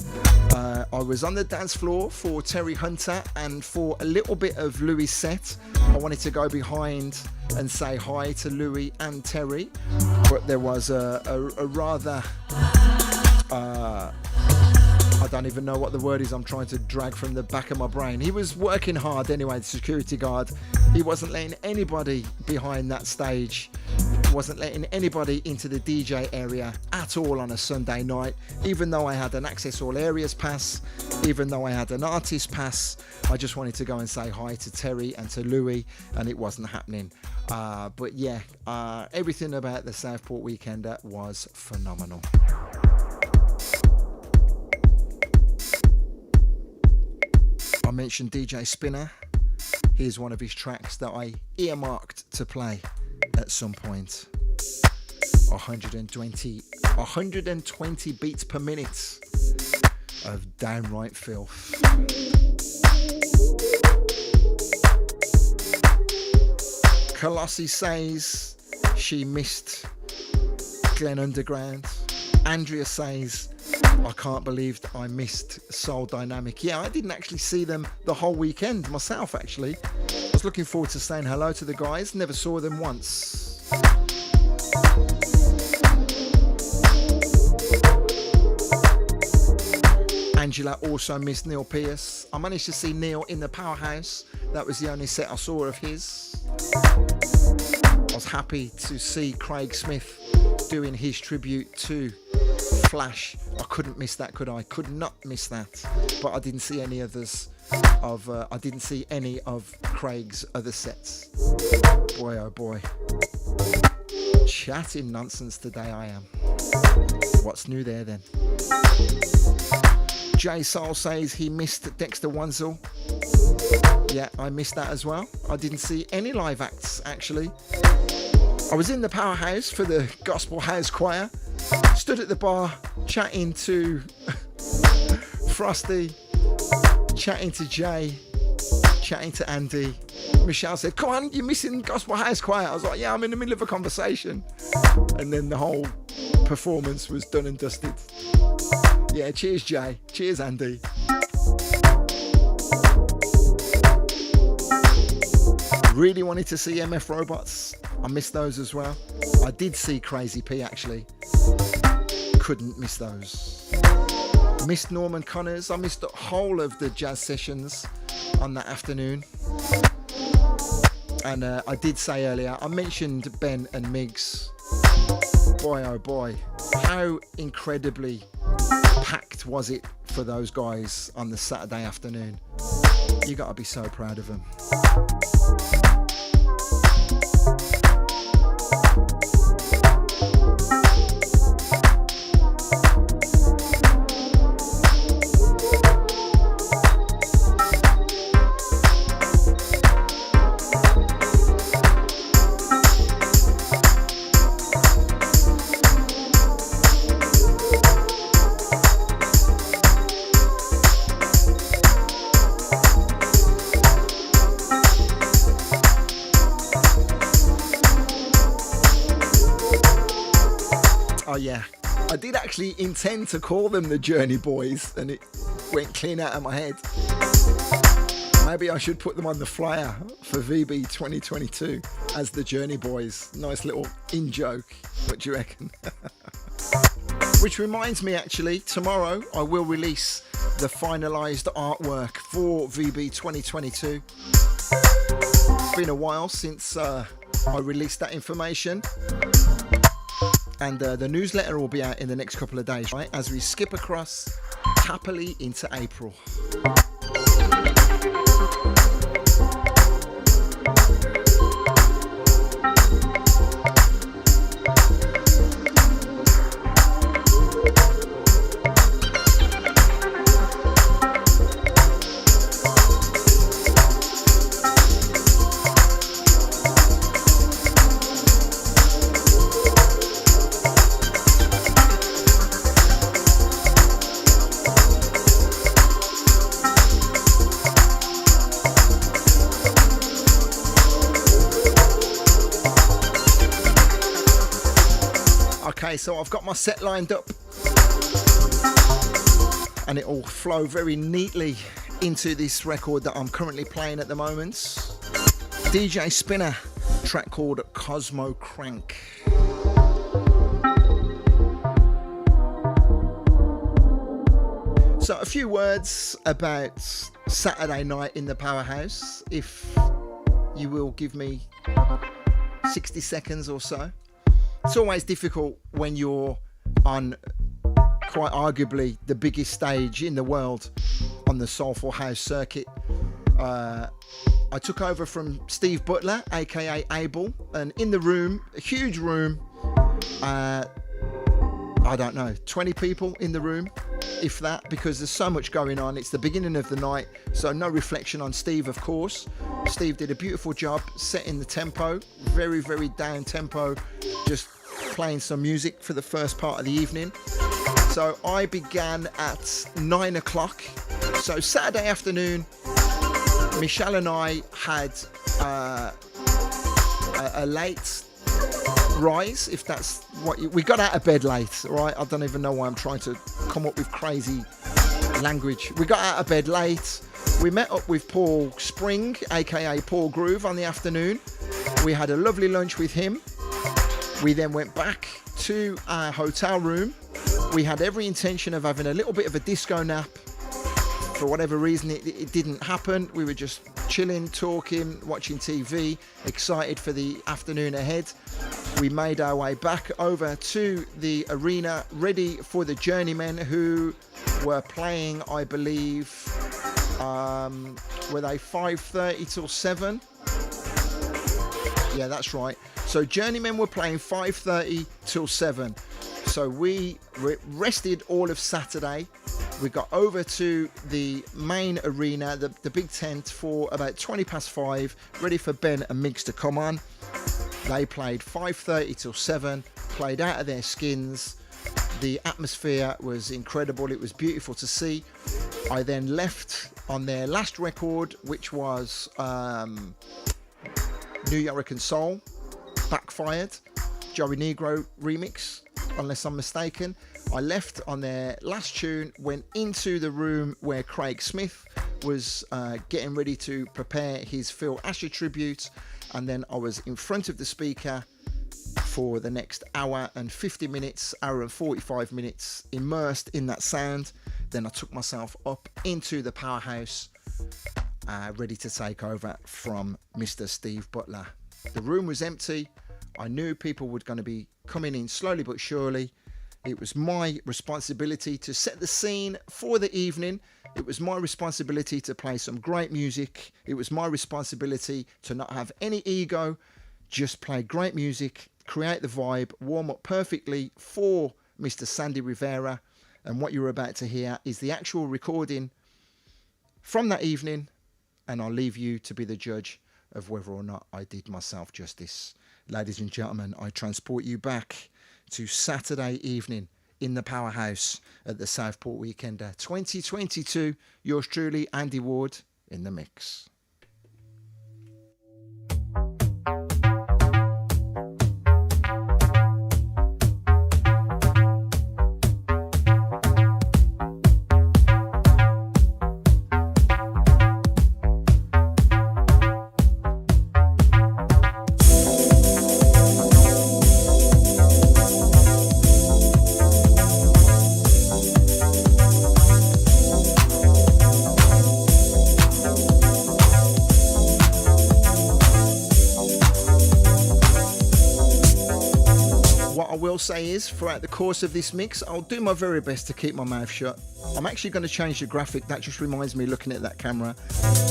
I was on the dance floor for Terry Hunter and for a little bit of Louis' set. I wanted to go behind and say hi to Louis and Terry, but there was a rather... I don't even know what the word is I'm trying to drag from the back of my brain. He was working hard anyway, the security guard. He wasn't letting anybody behind that stage. He wasn't letting anybody into the DJ area at all on a Sunday night. Even though I had an Access All Areas pass, even though I had an artist pass, I just wanted to go and say hi to Terry and to Louis, and it wasn't happening. But yeah, everything about the Southport Weekender was phenomenal. I mentioned DJ Spinner. Here's one of his tracks that I earmarked to play at some point. 120 beats per minute of downright filth. Colossi says she missed Glen Underground. Andrea says, I can't believe that I missed Soul Dynamic. Yeah, I didn't actually see them the whole weekend myself, actually. I was looking forward to saying hello to the guys. Never saw them once. Angela also missed Neil Pearce. I managed to see Neil in the Powerhouse. That was the only set I saw of his. I was happy to see Craig Smith doing his tribute to Flash. I couldn't miss that, could I? Could not miss that. But I didn't see any others of. I didn't see any of Craig's other sets. Boy, oh boy. Chatting nonsense today I am. What's new there then? Jay Soul says he missed Dexter Wanzel. Yeah, I missed that as well. I didn't see any live acts actually. I was in the Powerhouse for the Gospel House Choir. Stood at the bar chatting to Frosty, chatting to Jay, chatting to Andy. Michelle said, "Come on, you're missing Gospel House Choir." I was like, "Yeah, I'm in the middle of a conversation." And then the whole performance was done and dusted. Yeah, cheers Jay, cheers Andy. Really wanted to see MF Robots. I missed those as well. I did see Crazy P actually. Couldn't miss those. Missed Norman Connors. I missed the whole of the jazz sessions on that afternoon. And I did say earlier, I mentioned Ben and Miggs. Boy oh boy, how incredibly packed was it for those guys on the Saturday afternoon. You gotta be so proud of them. Oh yeah, I did actually intend to call them the Journey Boys and it went clean out of my head. Maybe I should put them on the flyer for VB 2022 as the Journey Boys. Nice little in-joke. What do you reckon? Which reminds me actually, tomorrow I will release the finalised artwork for VB 2022. It's been a while since I released that information. And the newsletter will be out in the next couple of days, right? As we skip across happily into April. So I've got my set lined up and it will flow very neatly into this record that I'm currently playing at the moment. DJ Spinner, track called Cosmo Crank. So a few words about Saturday night in the Powerhouse, if you will give me 60 seconds or so. It's always difficult when you're on quite arguably the biggest stage in the world on the Soulful House circuit. I took over from Steve Butler, aka Abel, and in the room, a huge room, I don't know, 20 people in the room, if that, because there's so much going on. It's the beginning of the night, so no reflection on Steve, of course. Steve did a beautiful job setting the tempo, very, very down tempo, just playing some music for the first part of the evening. So I began at 9 o'clock. So Saturday afternoon, Michelle and I had a late rise, if that's what we got out of bed late, right? I don't even know why I'm trying to come up with crazy language. We got out of bed late. We met up with Paul Spring, aka Paul Groove, on the afternoon. We had a lovely lunch with him. We then went back to our hotel room. We had every intention of having a little bit of a disco nap for whatever reason, it didn't happen. We were just chilling, talking, watching TV, excited for the afternoon ahead. We made our way back over to the arena, ready for the Journeymen, who were playing, I believe, were they 5:30 till 7? Yeah, that's right. So Journeymen were playing 5:30 till 7. So we rested all of Saturday. We got over to the main arena, the big tent, for about 20 past 5, ready for Ben and Migs to come on. They played 5:30 till 7, played out of their skins. The atmosphere was incredible. It was beautiful to see. I then left on their last record, which was New York and Soul, Backfired, Joey Negro remix, unless I'm mistaken. I left on their last tune, went into the room where Craig Smith was getting ready to prepare his Phil Asher tribute, and then I was in front of the speaker for the next hour and 50 minutes, hour and 45 minutes, immersed in that sound. Then I took myself up into the powerhouse, ready to take over from Mr. Steve Butler. The room was empty. I knew people were going to be coming in slowly but surely. It was my responsibility to set the scene for the evening. It was my responsibility to play some great music. It was my responsibility to not have any ego, just play great music, create the vibe, warm up perfectly for Mr. Sandy Rivera. And what you're about to hear is the actual recording from that evening, and I'll leave you to be the judge of whether or not I did myself justice. Ladies and gentlemen, I transport you back to Saturday evening in the powerhouse at the Southport Weekender 2022. Yours truly, Andy Ward, in the mix. Say is, throughout the course of this mix, I'll do my very best to keep my mouth shut. I'm actually going to change the graphic. That just reminds me looking at that camera.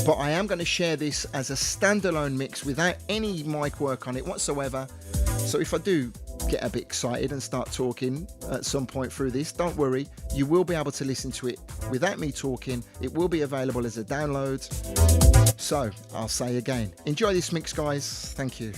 But I am going to share this as a standalone mix without any mic work on it whatsoever. So if I do get a bit excited and start talking at some point through this, don't worry. You will be able to listen to it without me talking. It will be available as a download. So I'll say again, enjoy this mix, guys. Thank you.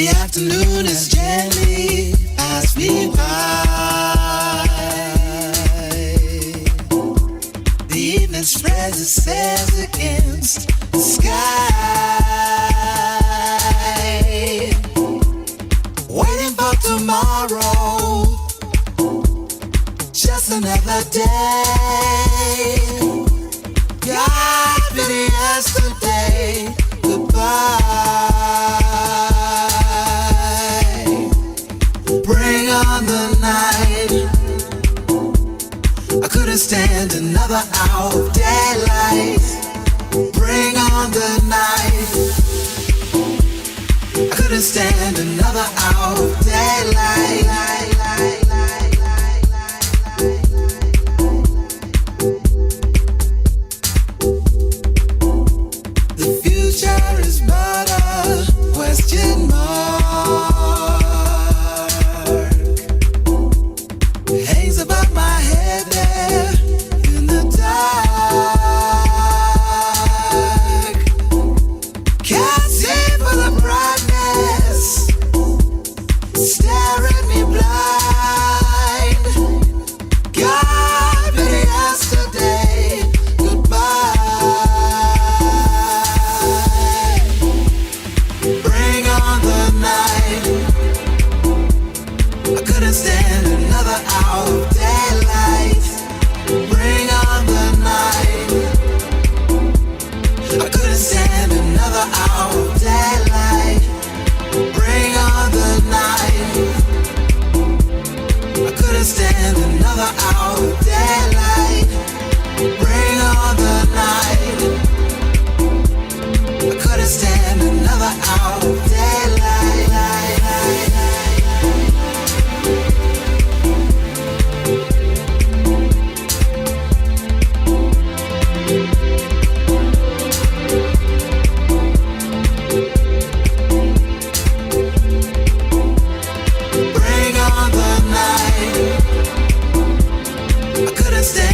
The afternoon is gently passed me by. The evening spreads its sails against the sky. Waiting for tomorrow, just another day. God pity yesterday, goodbye. Bring on the night. I couldn't stand another hour of daylight. Bring on the night. I couldn't stand another hour of daylight. The future is but a question mark. Hangs above my head there in the dark. Can't see for the brightness, stare at me blind. God pity yesterday, goodbye. Bring on the night. I couldn't stand another hour of daylight. Bring on the night. I couldn't stand another hour of daylight. Bring on the night. I couldn't stand another hour of daylight. Bring on the night. I couldn't stand another hour of daylight. Bring on the night. I couldn't stand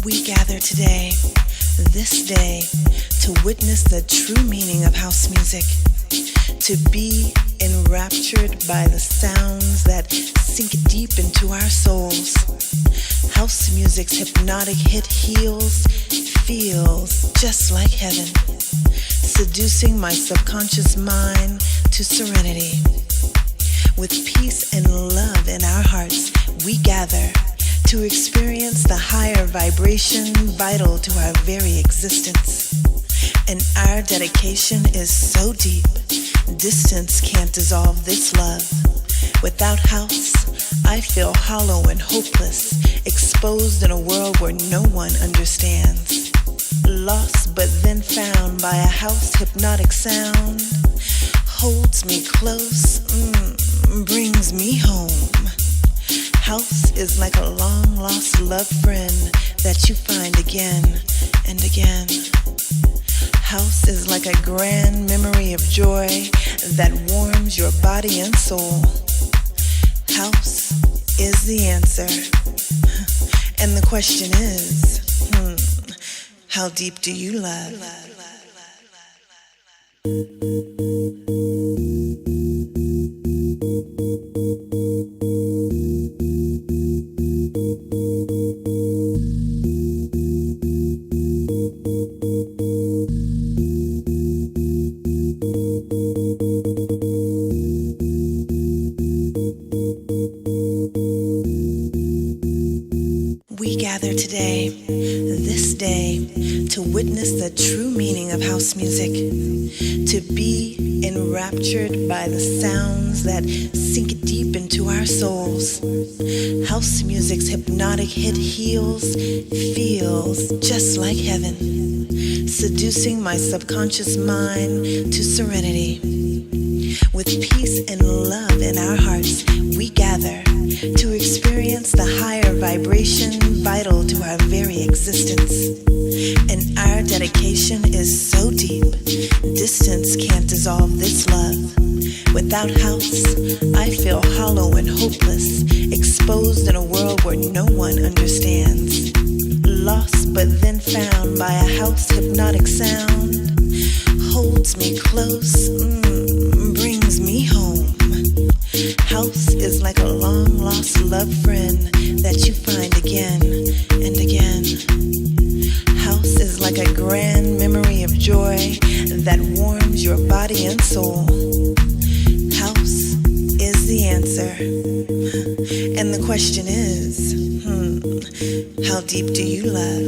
We gather today, this day, to witness the true meaning of house music, to be enraptured by the sounds that sink deep into our souls. House music's hypnotic hit feels just like heaven, seducing my subconscious mind to serenity. With peace and love in our hearts, we gather to experience the higher vibration vital to our very existence. And our dedication is so deep, distance can't dissolve this love. Without house, I feel hollow and hopeless, exposed in a world where no one understands. Lost but then found by a house hypnotic sound, holds me close, brings me home. House is like a long-lost love friend that you find again and again. House is like a grand memory of joy that warms your body and soul. House is the answer. And the question is, how deep do you love? We gather today, this day, to witness the true meaning of house music, to be enraptured by the sounds that sink deep into our souls. House music's hypnotic hit feels just like heaven, seducing my subconscious mind to serenity. With peace and love in our hearts, we gather to experience the higher vibration vital to our very existence. And our dedication is so deep, distance can't dissolve this love. Without house, I feel hollow and hopeless, exposed in a world where no one understands. Lost but then found by a house hypnotic sound, holds me close, brings me home. House is like a long-lost love friend that you find again and again. House is like a grand memory of joy that warms your body and soul. House is the answer. And the question is, how deep do you love?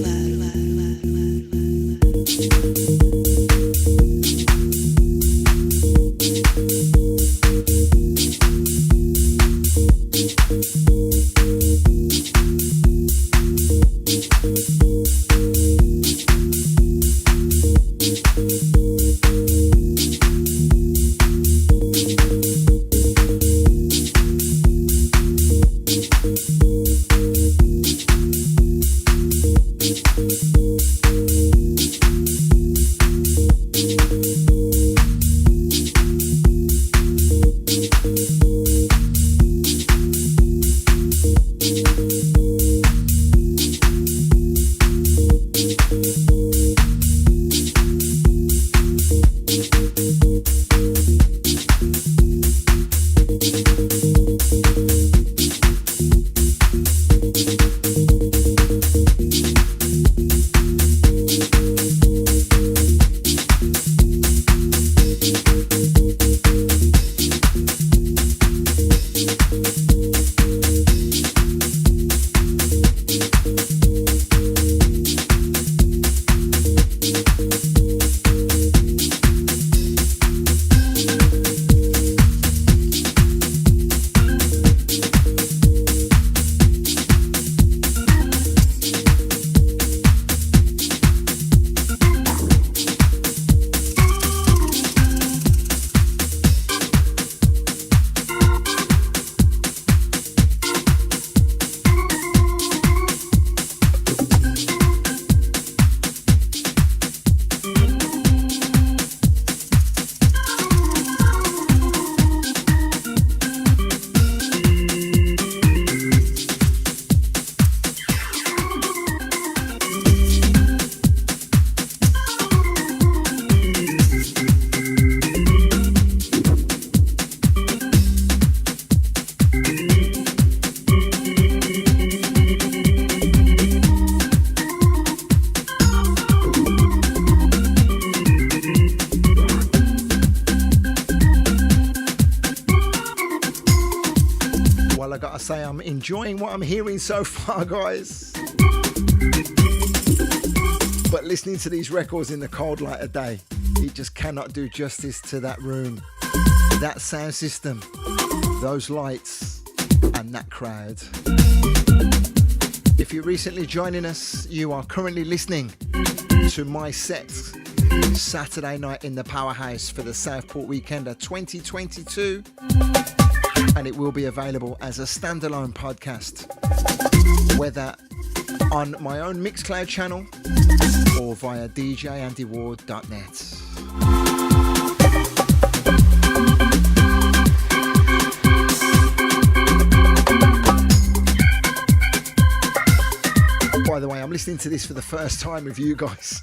say I'm enjoying what I'm hearing so far, guys. But listening to these records in the cold light of day, it just cannot do justice to that room, that sound system, those lights, and that crowd. If you're recently joining us, you are currently listening to my set Saturday night in the Powerhouse for the Southport Weekender 2022, and it will be available as a standalone podcast, whether on my own Mixcloud channel or via djandyward.net. By the way, I'm listening to this for the first time with you guys.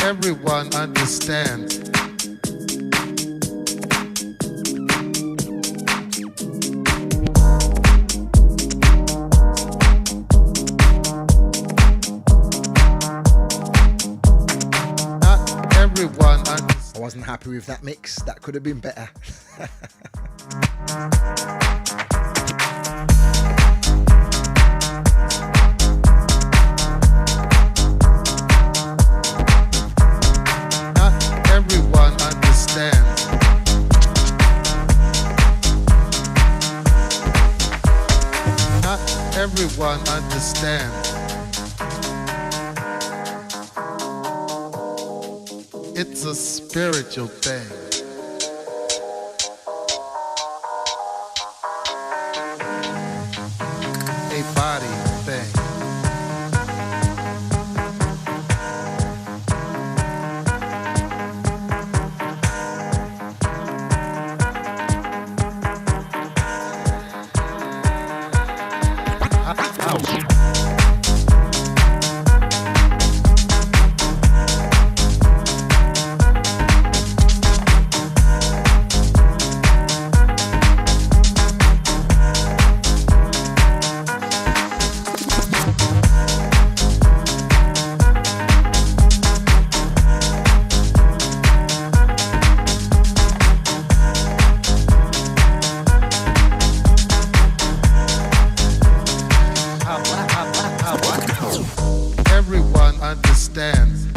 everyone understands. Not everyone understands. I wasn't happy with that mix. That could have been better. Not everyone understands. Not everyone understands. It's a spiritual thing. A body thing. Everyone understands.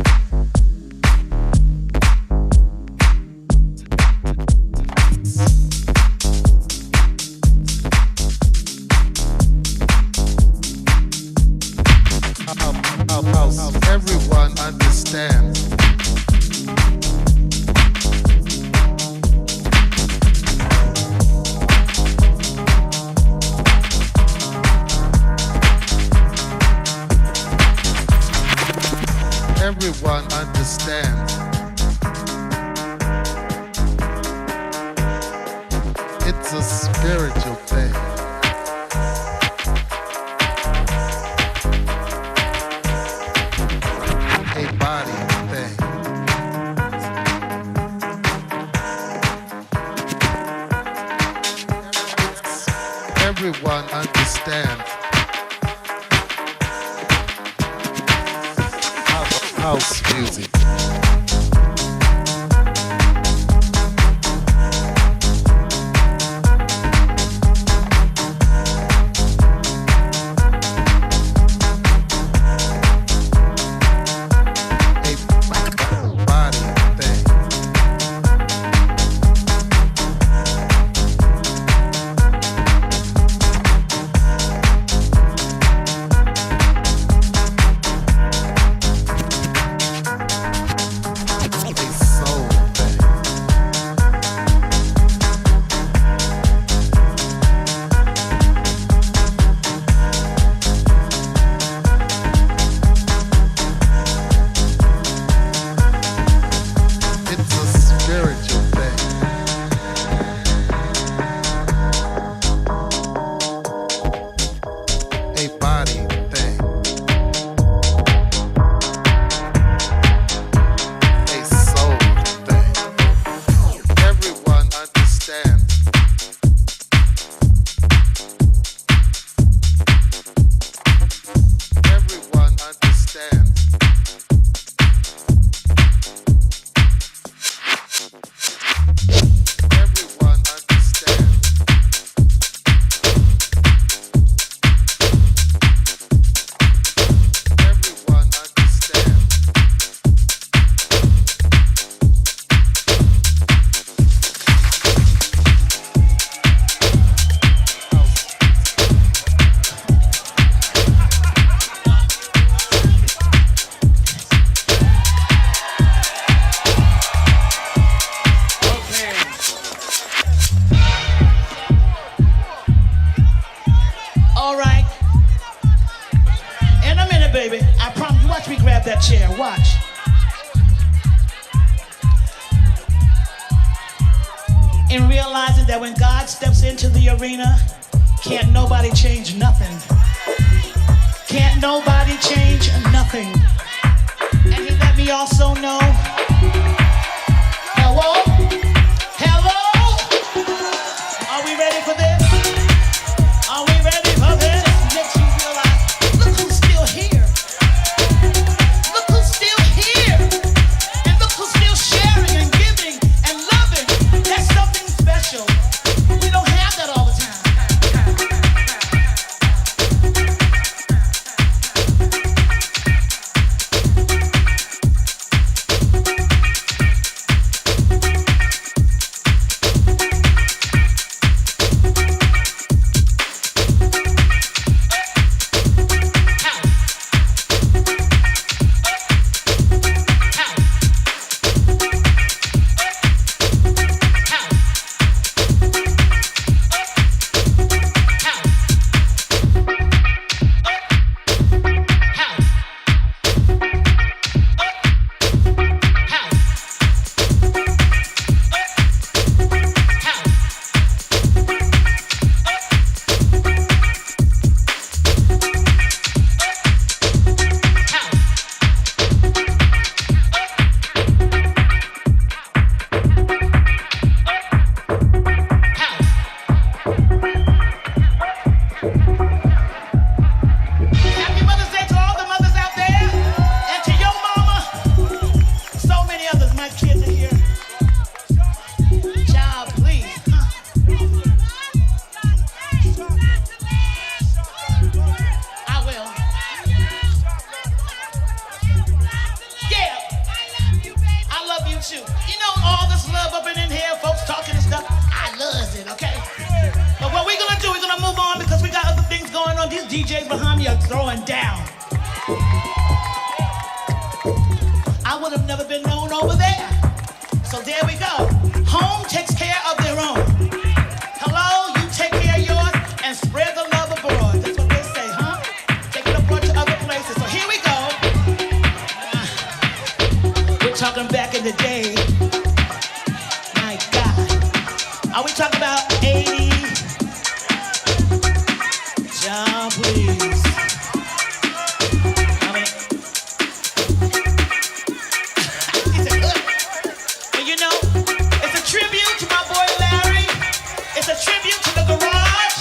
Everyone understands. Everyone understands. It's a spiritual thing. A body thing. Everyone understands. House music. A body thing. chair. Watch. And realizing that when God steps into the arena, can't nobody change nothing. Can't nobody change nothing. And he let me me also know. Hello? Hello? Are we ready for this? Are we ready for this? Makes you realize, look who's still here. Look who's still here. And look who's still sharing and giving and loving. That's something special. We don't have that all the time. DJs behind me are throwing down. I would have never been known over there. So there we go. Home takes care of their own. Hello, you take care of yours and spread the love abroad. That's what they say, huh? Take it abroad to other places. So here we go. We're talking back in the day. My God. Are we talking about 80? John, please. I mean, it's a good. And you know, it's a tribute to my boy Larry. It's a tribute to the garage.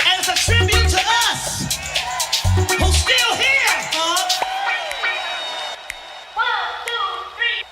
And it's a tribute to us who's still here. One, 2, 3.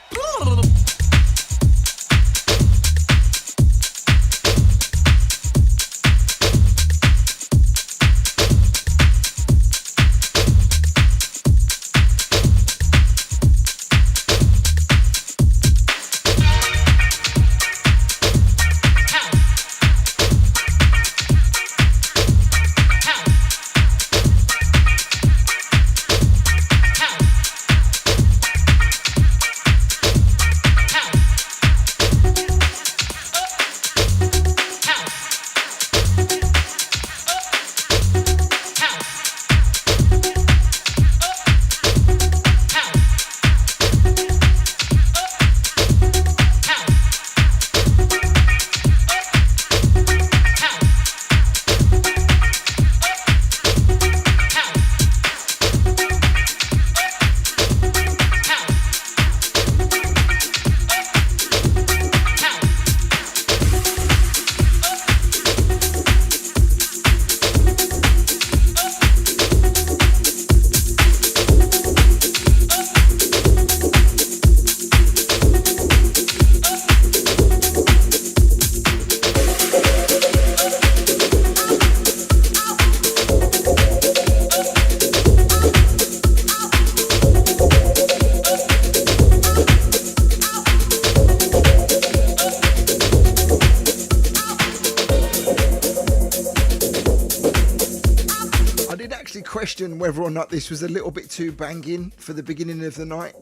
Whether or not this was a little bit too banging for the beginning of the night,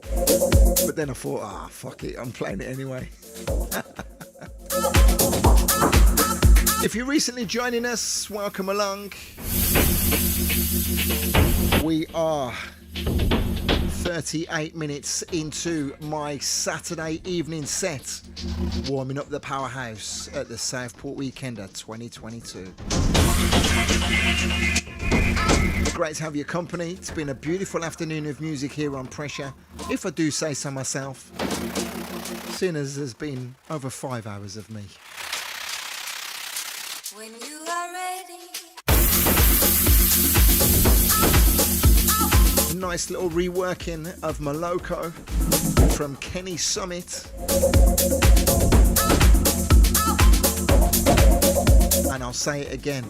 but then I thought, fuck it, I'm playing it anyway. If you're recently joining us, welcome along. We are 38 minutes into my Saturday evening set, warming up the powerhouse at the Southport Weekender 2022. Great to have your company. It's been a beautiful afternoon of music here on Pressure, if I do say so myself, seeing as there's been over 5 hours of me. When you are ready. Nice little reworking of Maloko from Kenny Summit. And I'll say it again.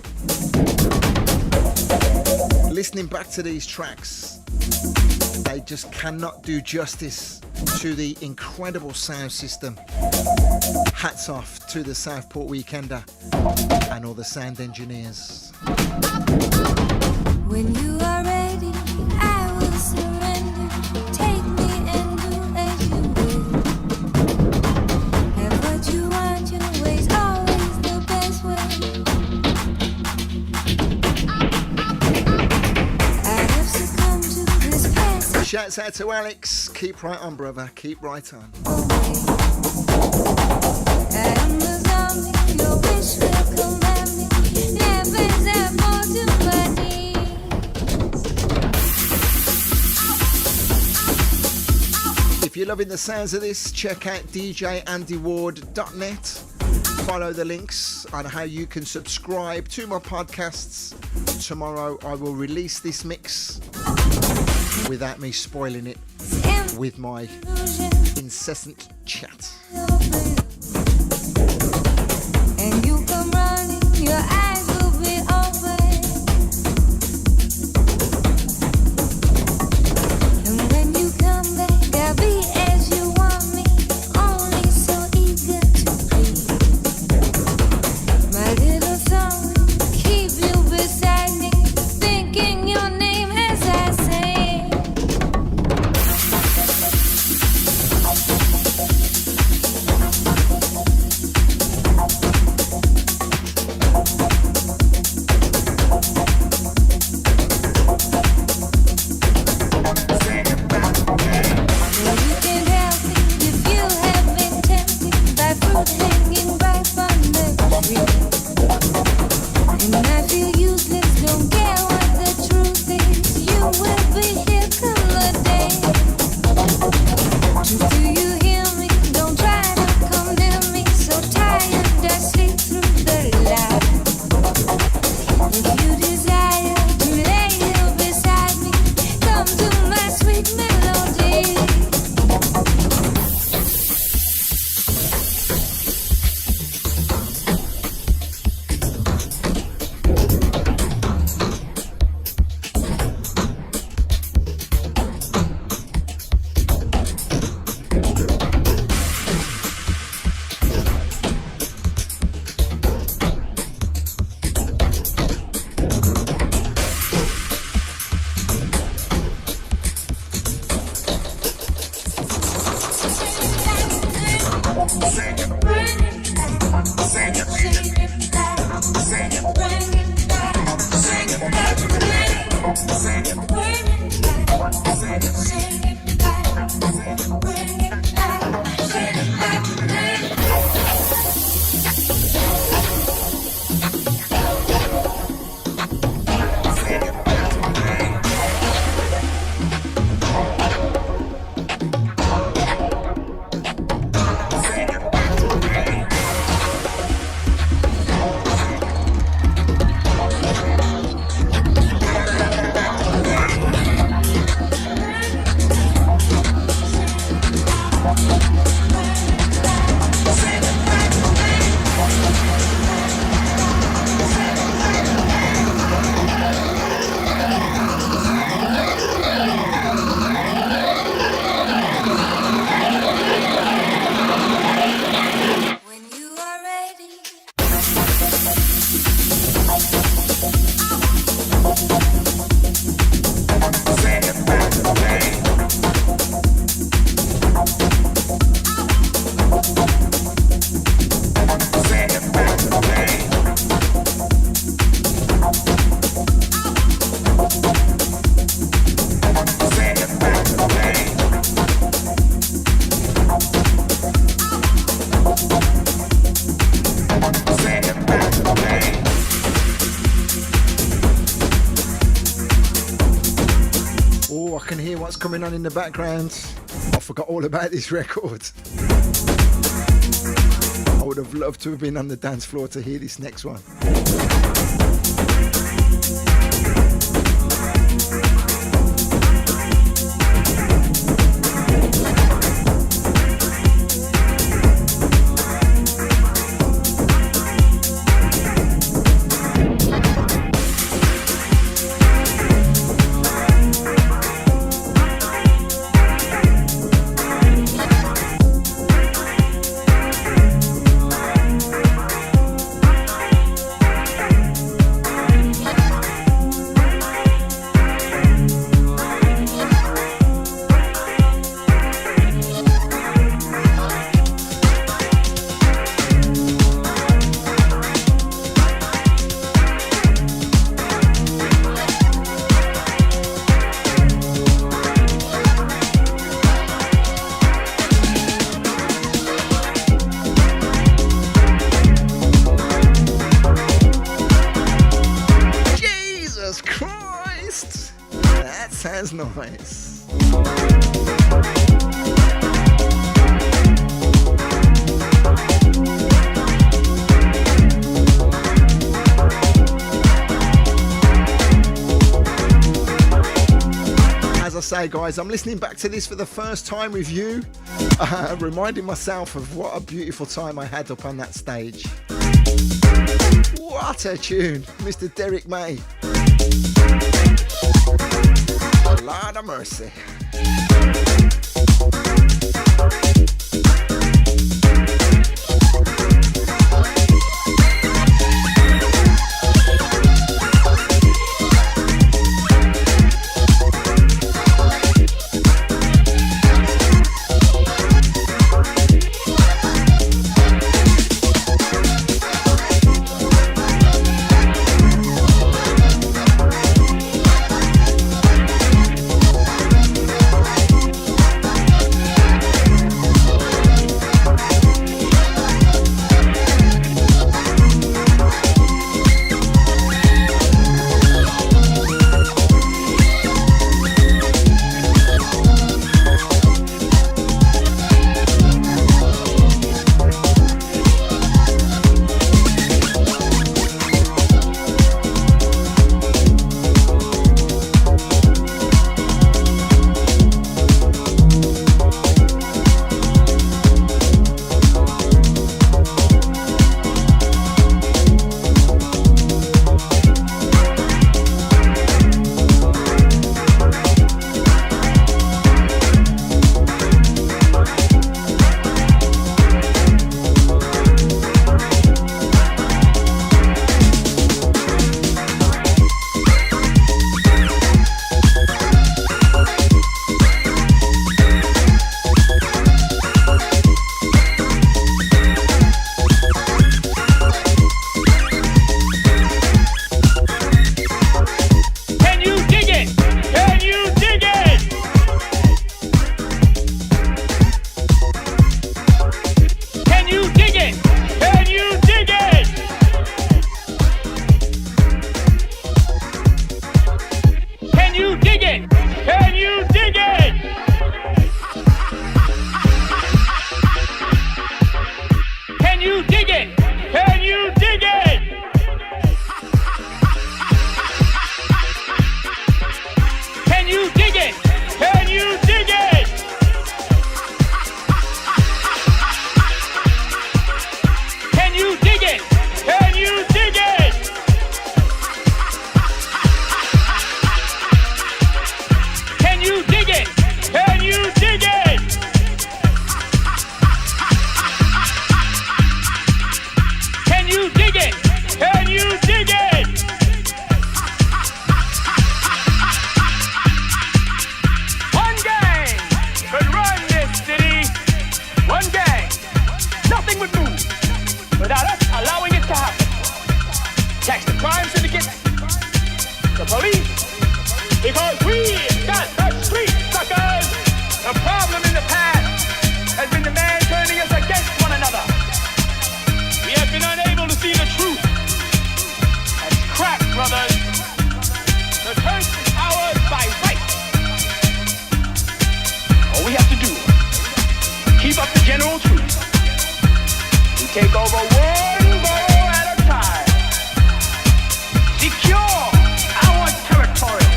Listening back to these tracks, they just cannot do justice to the incredible sound system. Hats off to the Southport Weekender and all the sound engineers. When you are ready, I will surrender. Take me and do as you will. Have what you want, your way's always the best way. I have succumbed to this past. Shouts out to Alex. Keep right on, brother. Keep right on. I am the zombie, your wish will command me. Never's that more to my needs. If you're loving the sounds of this, check out djandyward.net. Follow the links on how you can subscribe to my podcasts. Tomorrow I will release this mix without me spoiling it with my incessant chat. And you come running, your eyes will be open. And when you come back, I'll be as you want me, only so eager to please. My little song, keep you beside me, thinking your name as I sing. can hear what's coming on in the background. I forgot all about this record. I would have loved to have been on the dance floor to hear this next one. Nice. As I say, guys, I'm listening back to this for the first time with you, reminding myself of what a beautiful time I had up on that stage. What a tune, Mr. Derek May. Lord of mercy. Take over one borough at a time. Secure our territory.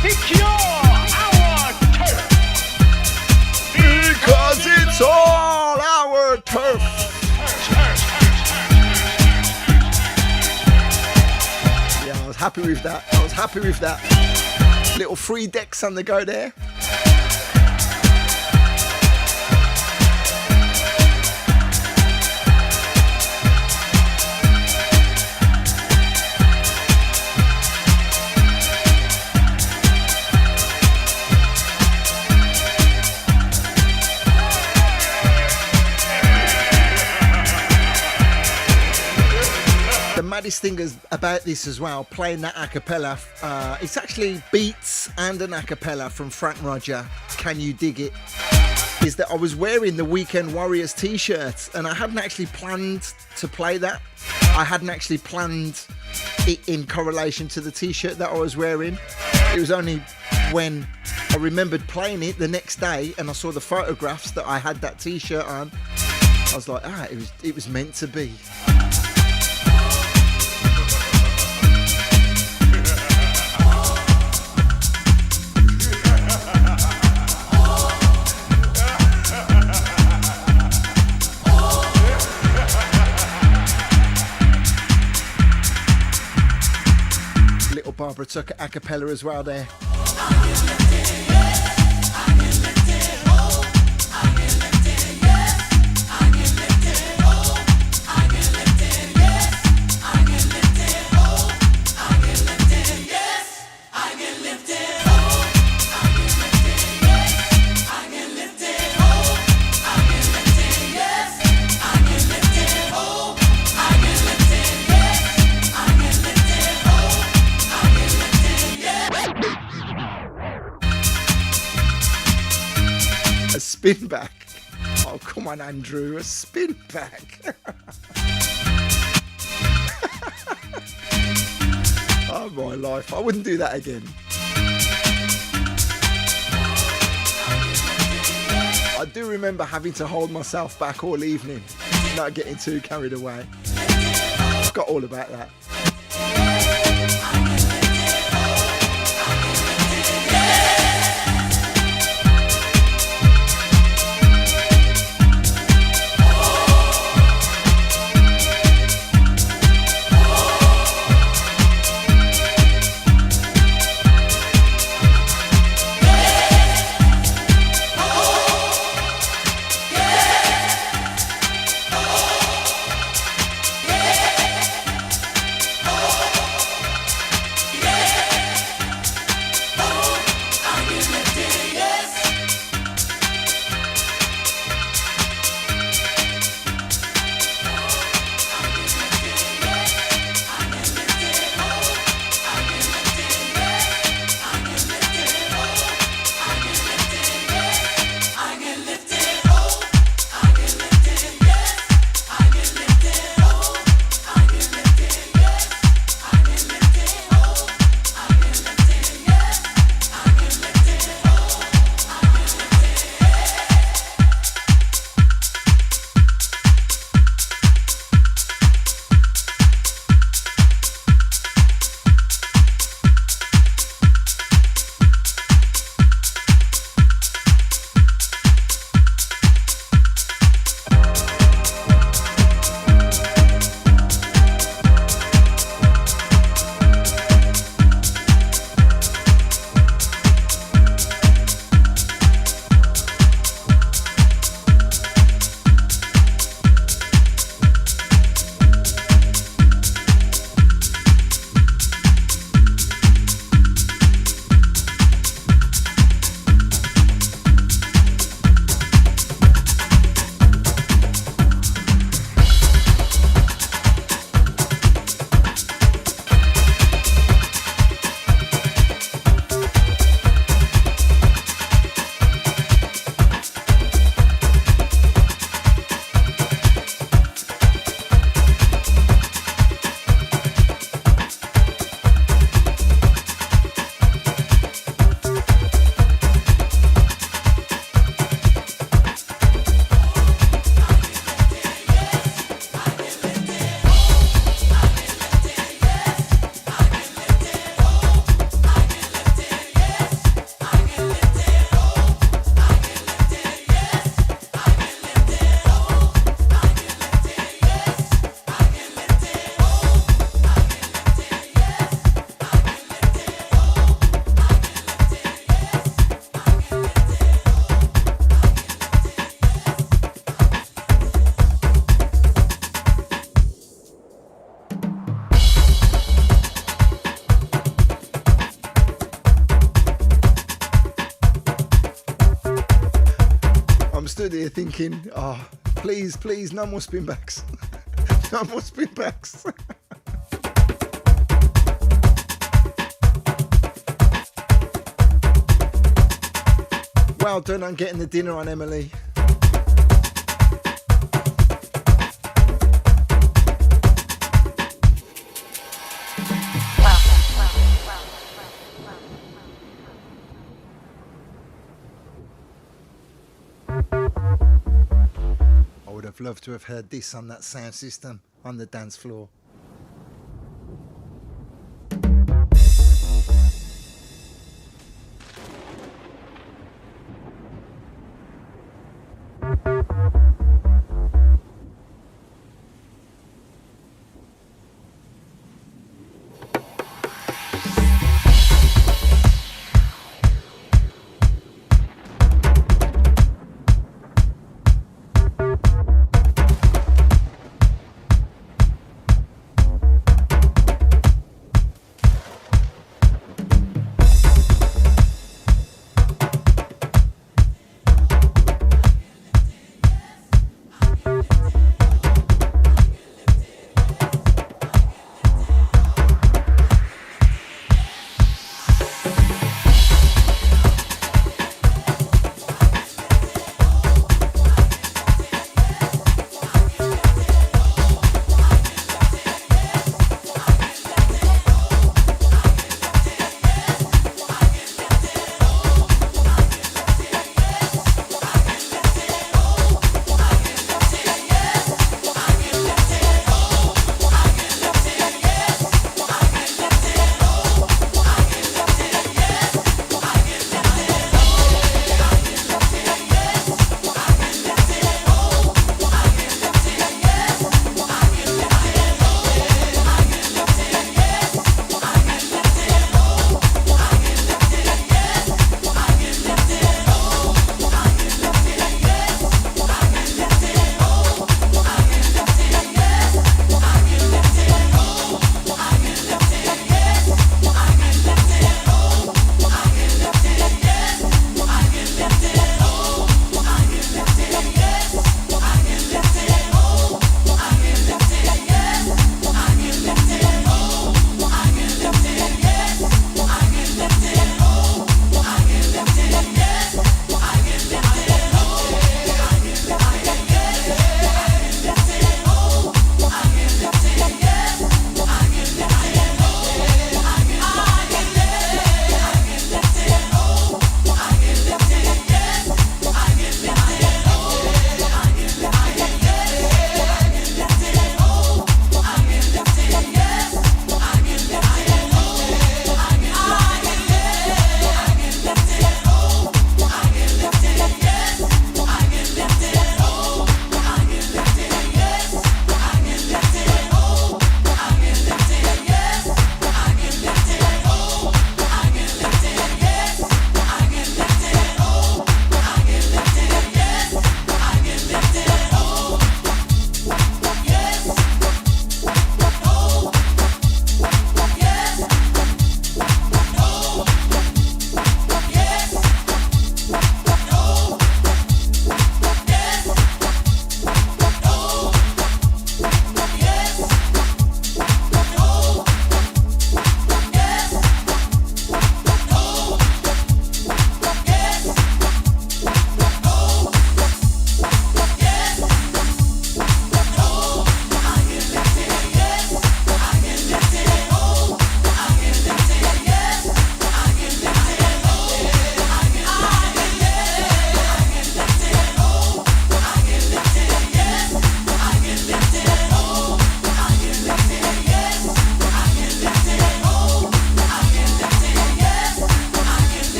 Secure our turf. Because it's all our turf. Yeah, I was happy with that. I was happy with that. Little 3 decks on the go there. The maddest thing is about this as well, playing that a cappella, it's actually beats and an a cappella from Frank Roger, Can You Dig It? Is that I was wearing the Weekend Warriors t-shirt and I hadn't actually planned to play that. I hadn't actually planned it in correlation to the t-shirt that I was wearing. It was only when I remembered playing it the next day and I saw the photographs that I had that t-shirt on. I was like, it was meant to be. Barbara took a cappella as well there. Spin back. Oh, come on, Andrew, a spin back. Oh, my life. I wouldn't do that again. I do remember having to hold myself back all evening, not getting too carried away. Forgot all about that. stood here thinking, oh, please, please, no more spin backs. No more spin backs. Well done on getting the dinner on, Emily. I would have loved to have heard this on that sound system on the dance floor.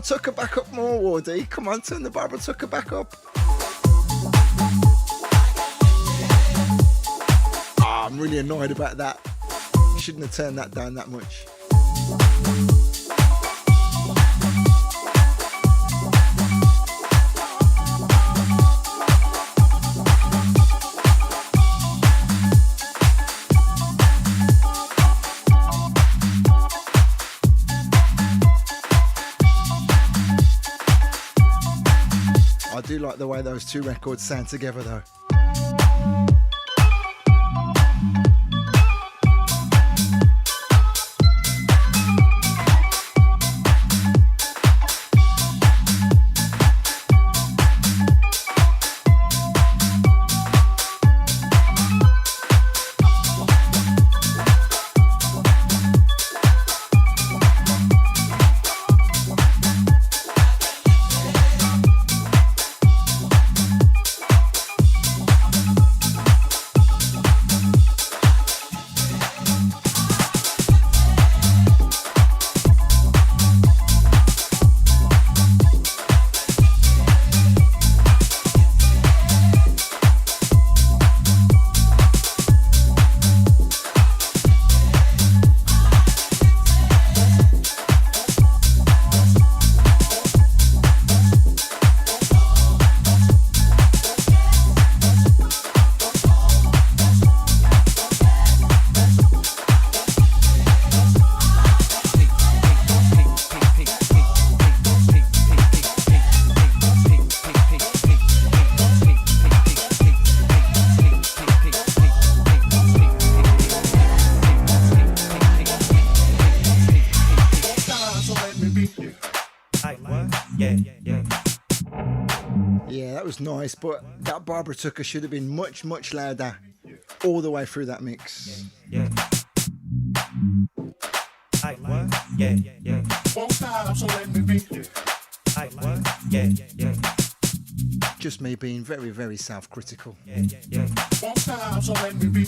Tucker back up more, Wardy. Come on, turn the Barbara Tucker back up. Oh, I'm really annoyed about that. Shouldn't have turned that down that much. I do like the way those two records sound together though. Yeah, that was nice, but that Barbara Tucker should have been much, much louder all the way through that mix. Yeah. Won't stop, so let me be. Just me being very, very self-critical. Won't stop, so let me be.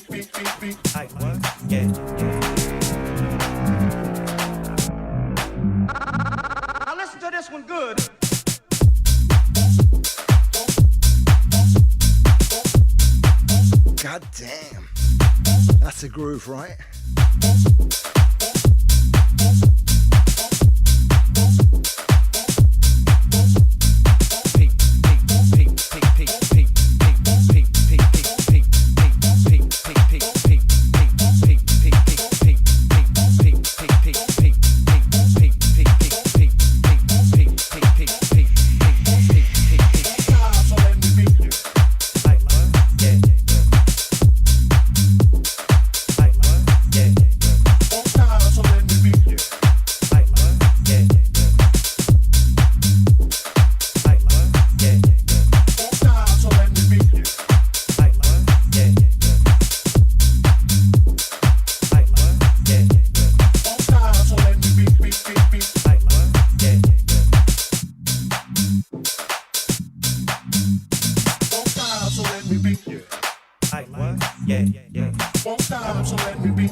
Now listen to this one good. God damn. That's a groove, right? Won't stop, so let me be.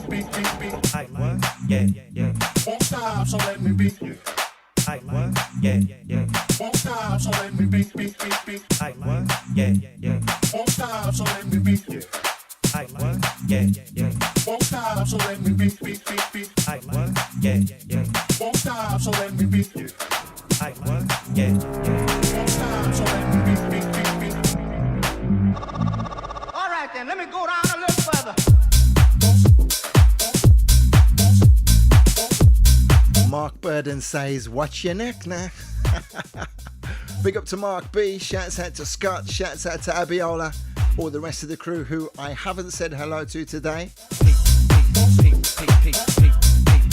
Won't stop, so let me be. Won't stop, so let me be. Won't stop, so let me be. Won't stop, so let me be. Won't stop, so let me be. Won't stop, so let me be. All right then, let me go down a little further. Mark Burden says, watch your neck now. Big up to Mark B, shouts out to Scott, shouts out to Abiola, all the rest of the crew who I haven't said hello to today.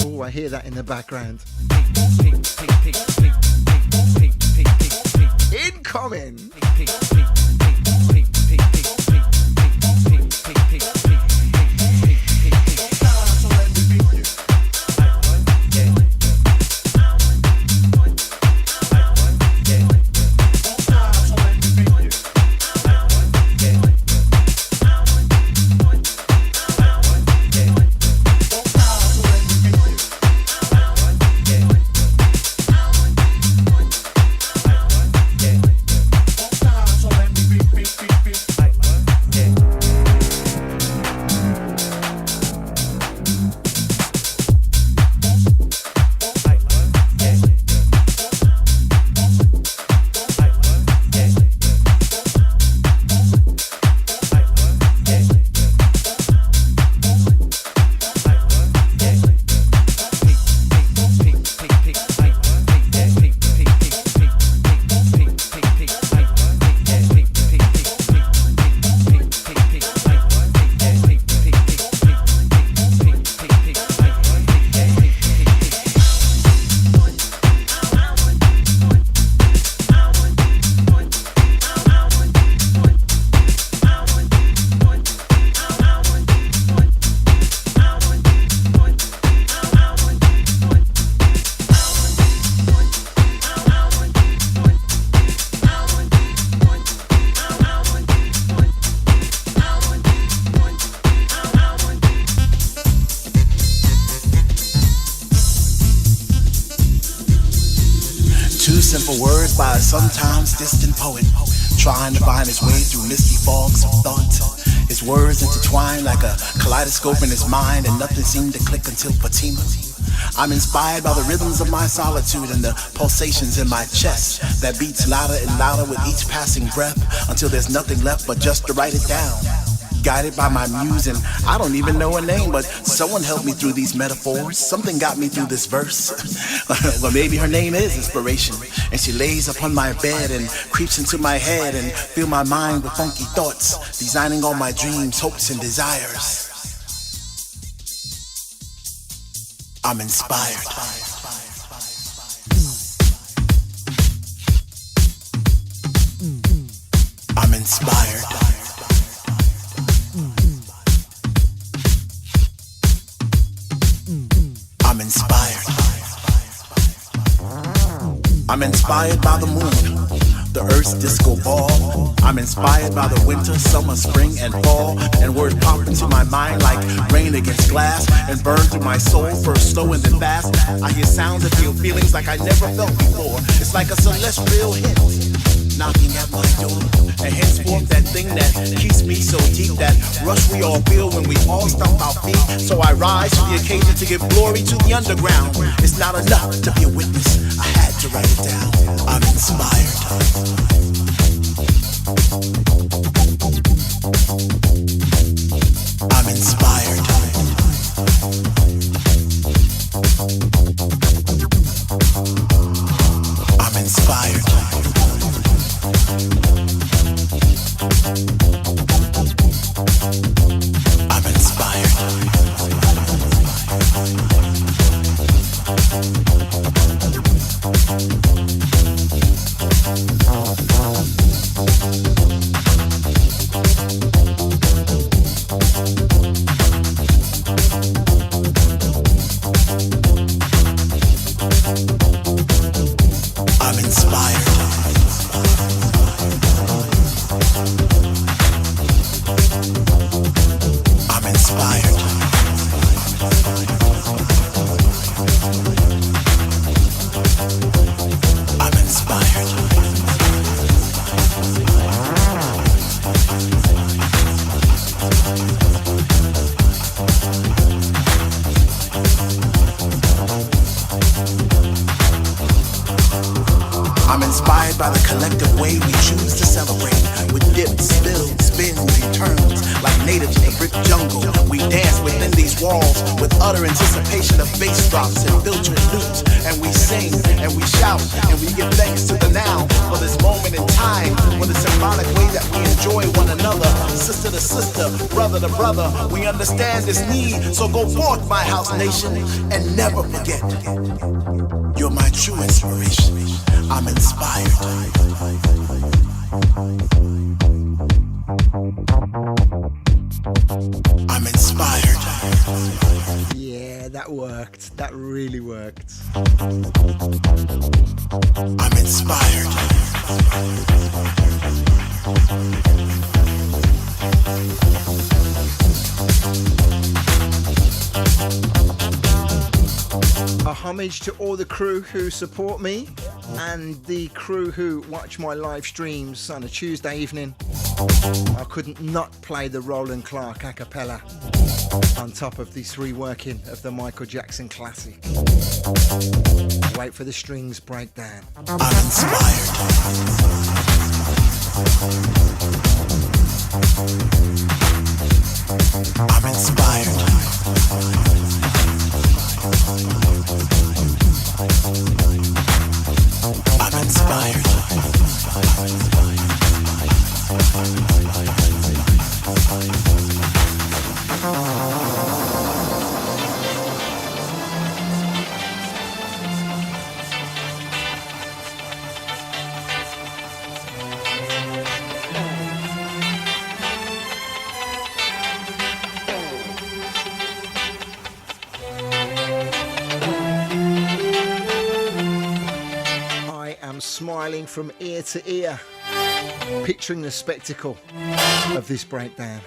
Oh, I hear that in the background. Incoming! simple words by a sometimes distant poet, trying to find his way through misty fogs of thought. His words intertwined like a kaleidoscope in his mind, and nothing seemed to click until Fatima. I'm inspired by the rhythms of my solitude and the pulsations in my chest that beats louder and louder with each passing breath until there's nothing left but just to write it down. Guided by my muse, and I don't even know her name, but someone helped me through these metaphors. Something got me through this verse. Well, maybe her name is inspiration, and she lays upon my bed and creeps into my head and fill my mind with funky thoughts, designing all my dreams, hopes, and desires. I'm inspired. I'm inspired. I'm inspired. I'm inspired by the moon, the earth's disco ball. I'm inspired by the winter, summer, spring, and fall. And words pop into my mind like rain against glass and burn through my soul, first slow and then fast. I hear sounds and feel feelings like I never felt before. It's like a celestial hit knocking at my door, and henceforth that thing that keeps me so deep, that rush we all feel when we all stomp our feet. So I rise to the occasion to give glory to the underground. It's not enough to be a witness, I had to write it down. I'm inspired. I'm inspired. I'm inspired. I'm inspired. I'm inspired. I'm inspired. I'm inspired. I'm inspired by the collective way we choose to celebrate, with dips, spills, spins, and turns. Like natives in the brick jungle, we dance within these walls with utter anticipation of bass drops and filtered loops. And we sing, and we shout, and we give thanks to the now for this moment in time, for the symbolic way that we enjoy one another, sister to sister, brother to brother. We understand this need, so go forth, my house nation, and never forget, you're my true inspiration. I'm inspired. I'm inspired. Yeah, that worked. That really worked. I'm inspired. A homage to all the crew who support me and the crew who watch my live streams on a Tuesday evening. I couldn't not play the Roland Clark a cappella on top of this reworking of the Michael Jackson classic. Wait for the strings breakdown. I'm inspired. I'm inspired. I'm inspired. Smiling from ear to ear, picturing the spectacle of this breakdown.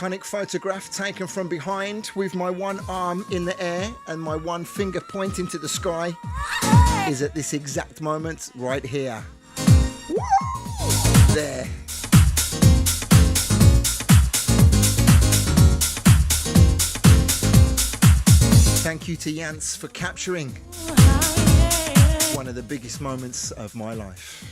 iconic photograph taken from behind with my one arm in the air and my one finger pointing to the sky is at this exact moment right here. There. Thank you to Jans for capturing one of the biggest moments of my life.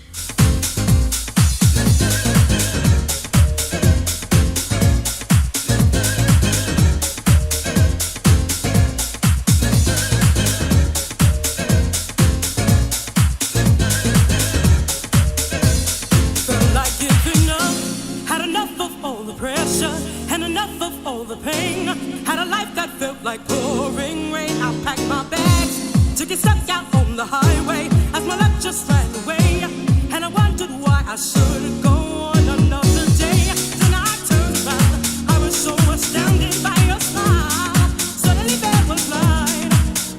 Like pouring rain, I packed my bags, took a step out on the highway as my luck just ran away, and I wondered why I should go on another day. Then I turned around, I was so astounded by your smile. Suddenly there was light,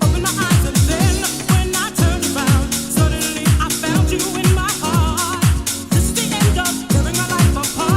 opened my eyes, and then when I turned around, suddenly I found you in my heart. This is the end of tearing my life apart.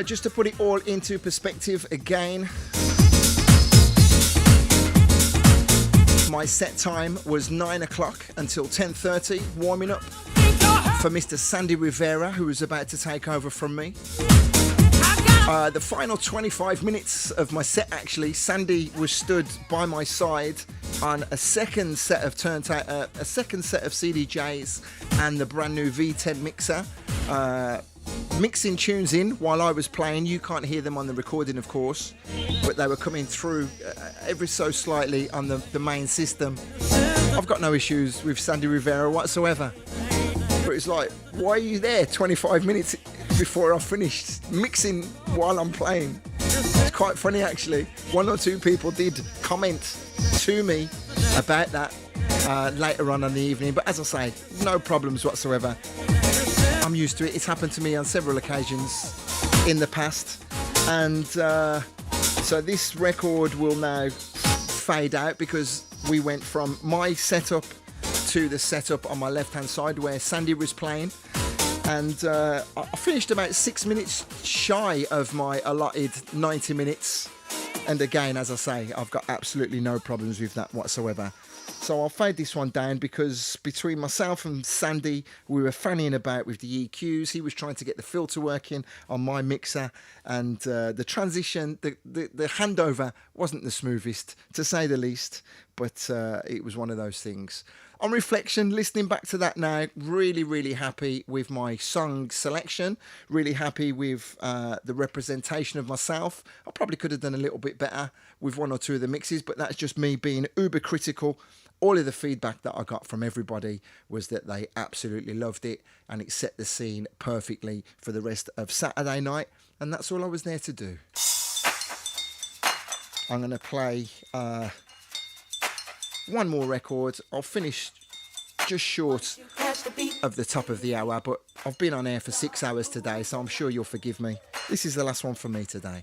Just to put it all into perspective again, my set time was 9 o'clock until 10:30, warming up for Mr. Sandy Rivera, who was about to take over from me. The final 25 minutes of my set, actually, Sandy was stood by my side on a second set of CDJs and the brand new V10 mixer. Mixing tunes in while I was playing. You can't hear them on the recording, of course, but they were coming through ever so slightly on the main system. I've got no issues with Sandy Rivera whatsoever, but it's like, why are you there 25 minutes before I finished mixing while I'm playing? It's quite funny, actually. One or two people did comment to me about that later on in the evening, but as I say, no problems whatsoever. I'm used to it. It's happened to me on several occasions in the past, and so this record will now fade out because we went from my setup to the setup on my left hand side where Sandy was playing, and I finished about 6 minutes shy of my allotted 90 minutes, and again, as I say, I've got absolutely no problems with that whatsoever. So I'll fade this one down because between myself and Sandy, we were fanning about with the EQs. He was trying to get the filter working on my mixer, and the transition, the handover wasn't the smoothest, to say the least, but it was one of those things. On reflection, listening back to that now, really, really happy with my song selection, really happy with the representation of myself. I probably could have done a little bit better with one or two of the mixes, but that's just me being uber critical. All of the feedback that I got from everybody was that they absolutely loved it, and it set the scene perfectly for the rest of Saturday night, and that's all I was there to do. I'm going to play one more record. I'll finish just short of the top of the hour, but I've been on air for 6 hours today, so I'm sure you'll forgive me. This is the last one for me today.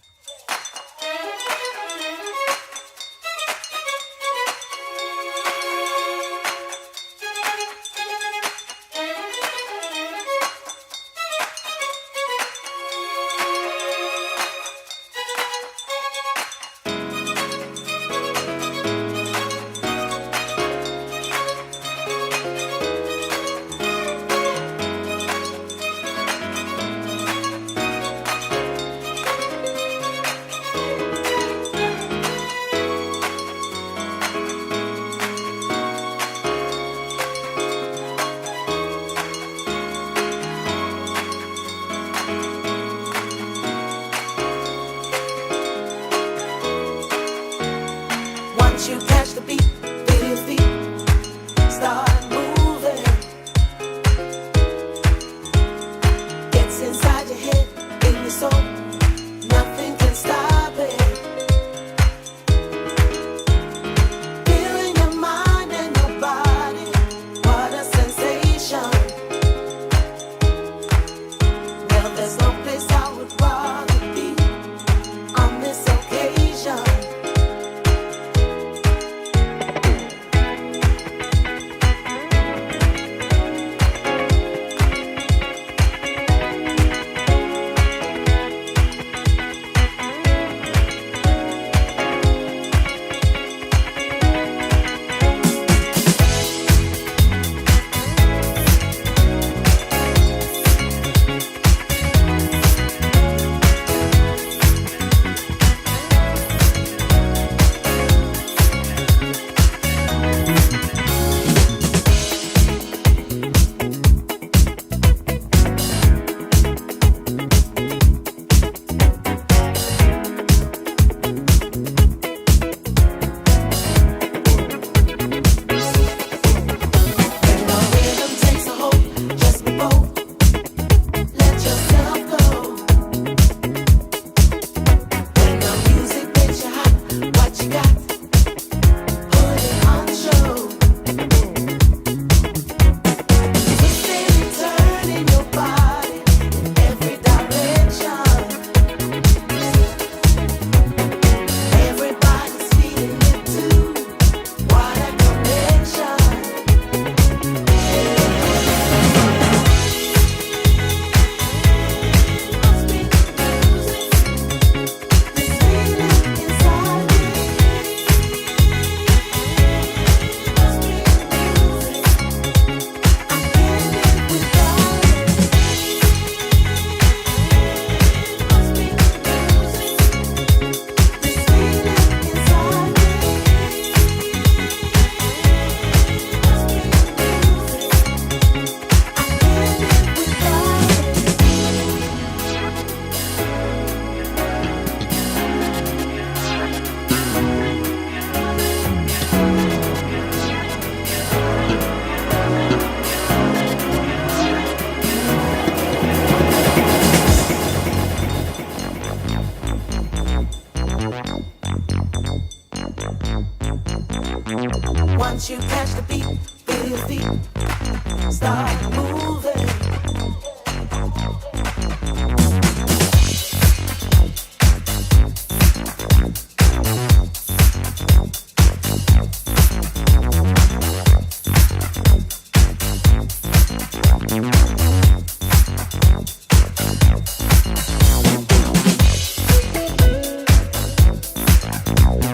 Once you catch the beat, feel your feet start moving.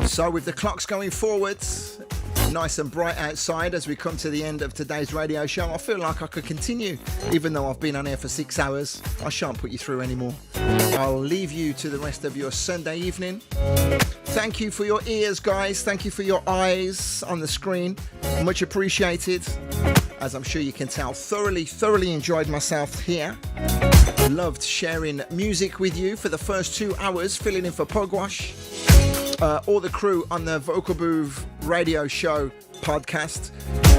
So with the clocks going forwards, nice and bright outside as we come to the end of today's radio show, I feel like I could continue, even though I've been on air for 6 hours. I shan't put you through anymore. I'll leave you to the rest of your Sunday evening. Thank you for your ears, guys. Thank you for your eyes on the screen. Much appreciated. As I'm sure you can tell, thoroughly enjoyed myself here. Loved sharing music with you for the first 2 hours, filling in for Pugwash. All the crew on the Vocal Booth radio show podcast,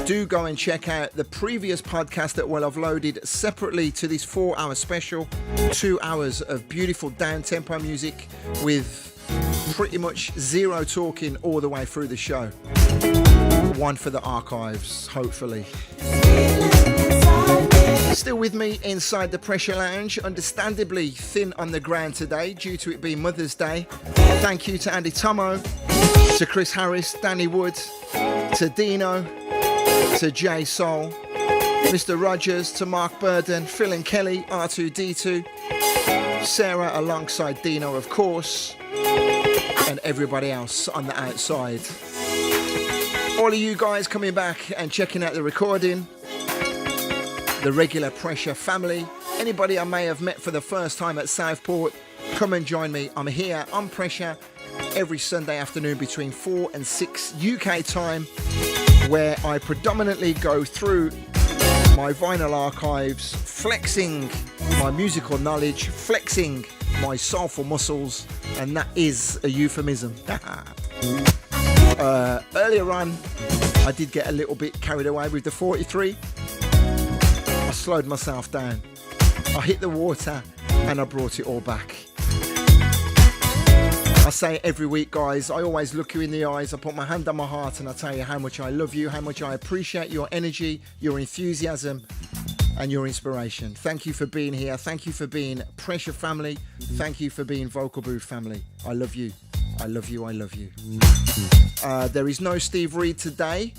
do go and check out the previous podcast that will have loaded separately to this 4-hour special. 2 hours of beautiful down-tempo music with pretty much zero talking all the way through the show. One for the archives, hopefully. Still with me inside the Pressure Lounge, understandably thin on the ground today due to it being Mother's Day. Thank you to Andy Tomo, to Chris Harris, Danny Wood, to Dino, to Jay Soul, Mr. Rogers, to Mark Burden, Phil and Kelly, R2D2, Sarah alongside Dino, of course, and everybody else on the outside. All of you guys coming back and checking out the recording, the regular Pressure family, anybody I may have met for the first time at Southport, come and join me. I'm here on Pressure every Sunday afternoon between 4 and 6 UK time, where I predominantly go through my vinyl archives, flexing my musical knowledge, flexing my soulful muscles, and that is a euphemism. Earlier on, I did get a little bit carried away with the 43. I slowed myself down. I hit the water and I brought it all back. I say it every week, guys. I always look you in the eyes. I put my hand on my heart and I tell you how much I love you, how much I appreciate your energy, your enthusiasm and your inspiration. Thank you for being here. Thank you for being Pressure family. Thank you for being Vocal Booth family. I love you. I love you. I love you. There is no Steve Reed today.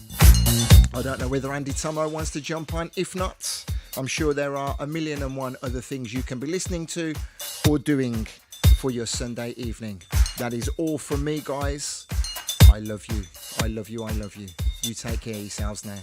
I don't know whether Andy Tomo wants to jump on. If not, I'm sure there are 1,000,001 other things you can be listening to or doing for your Sunday evening. That is all from me, guys. I love you. I love you. I love you. You take care of yourselves now.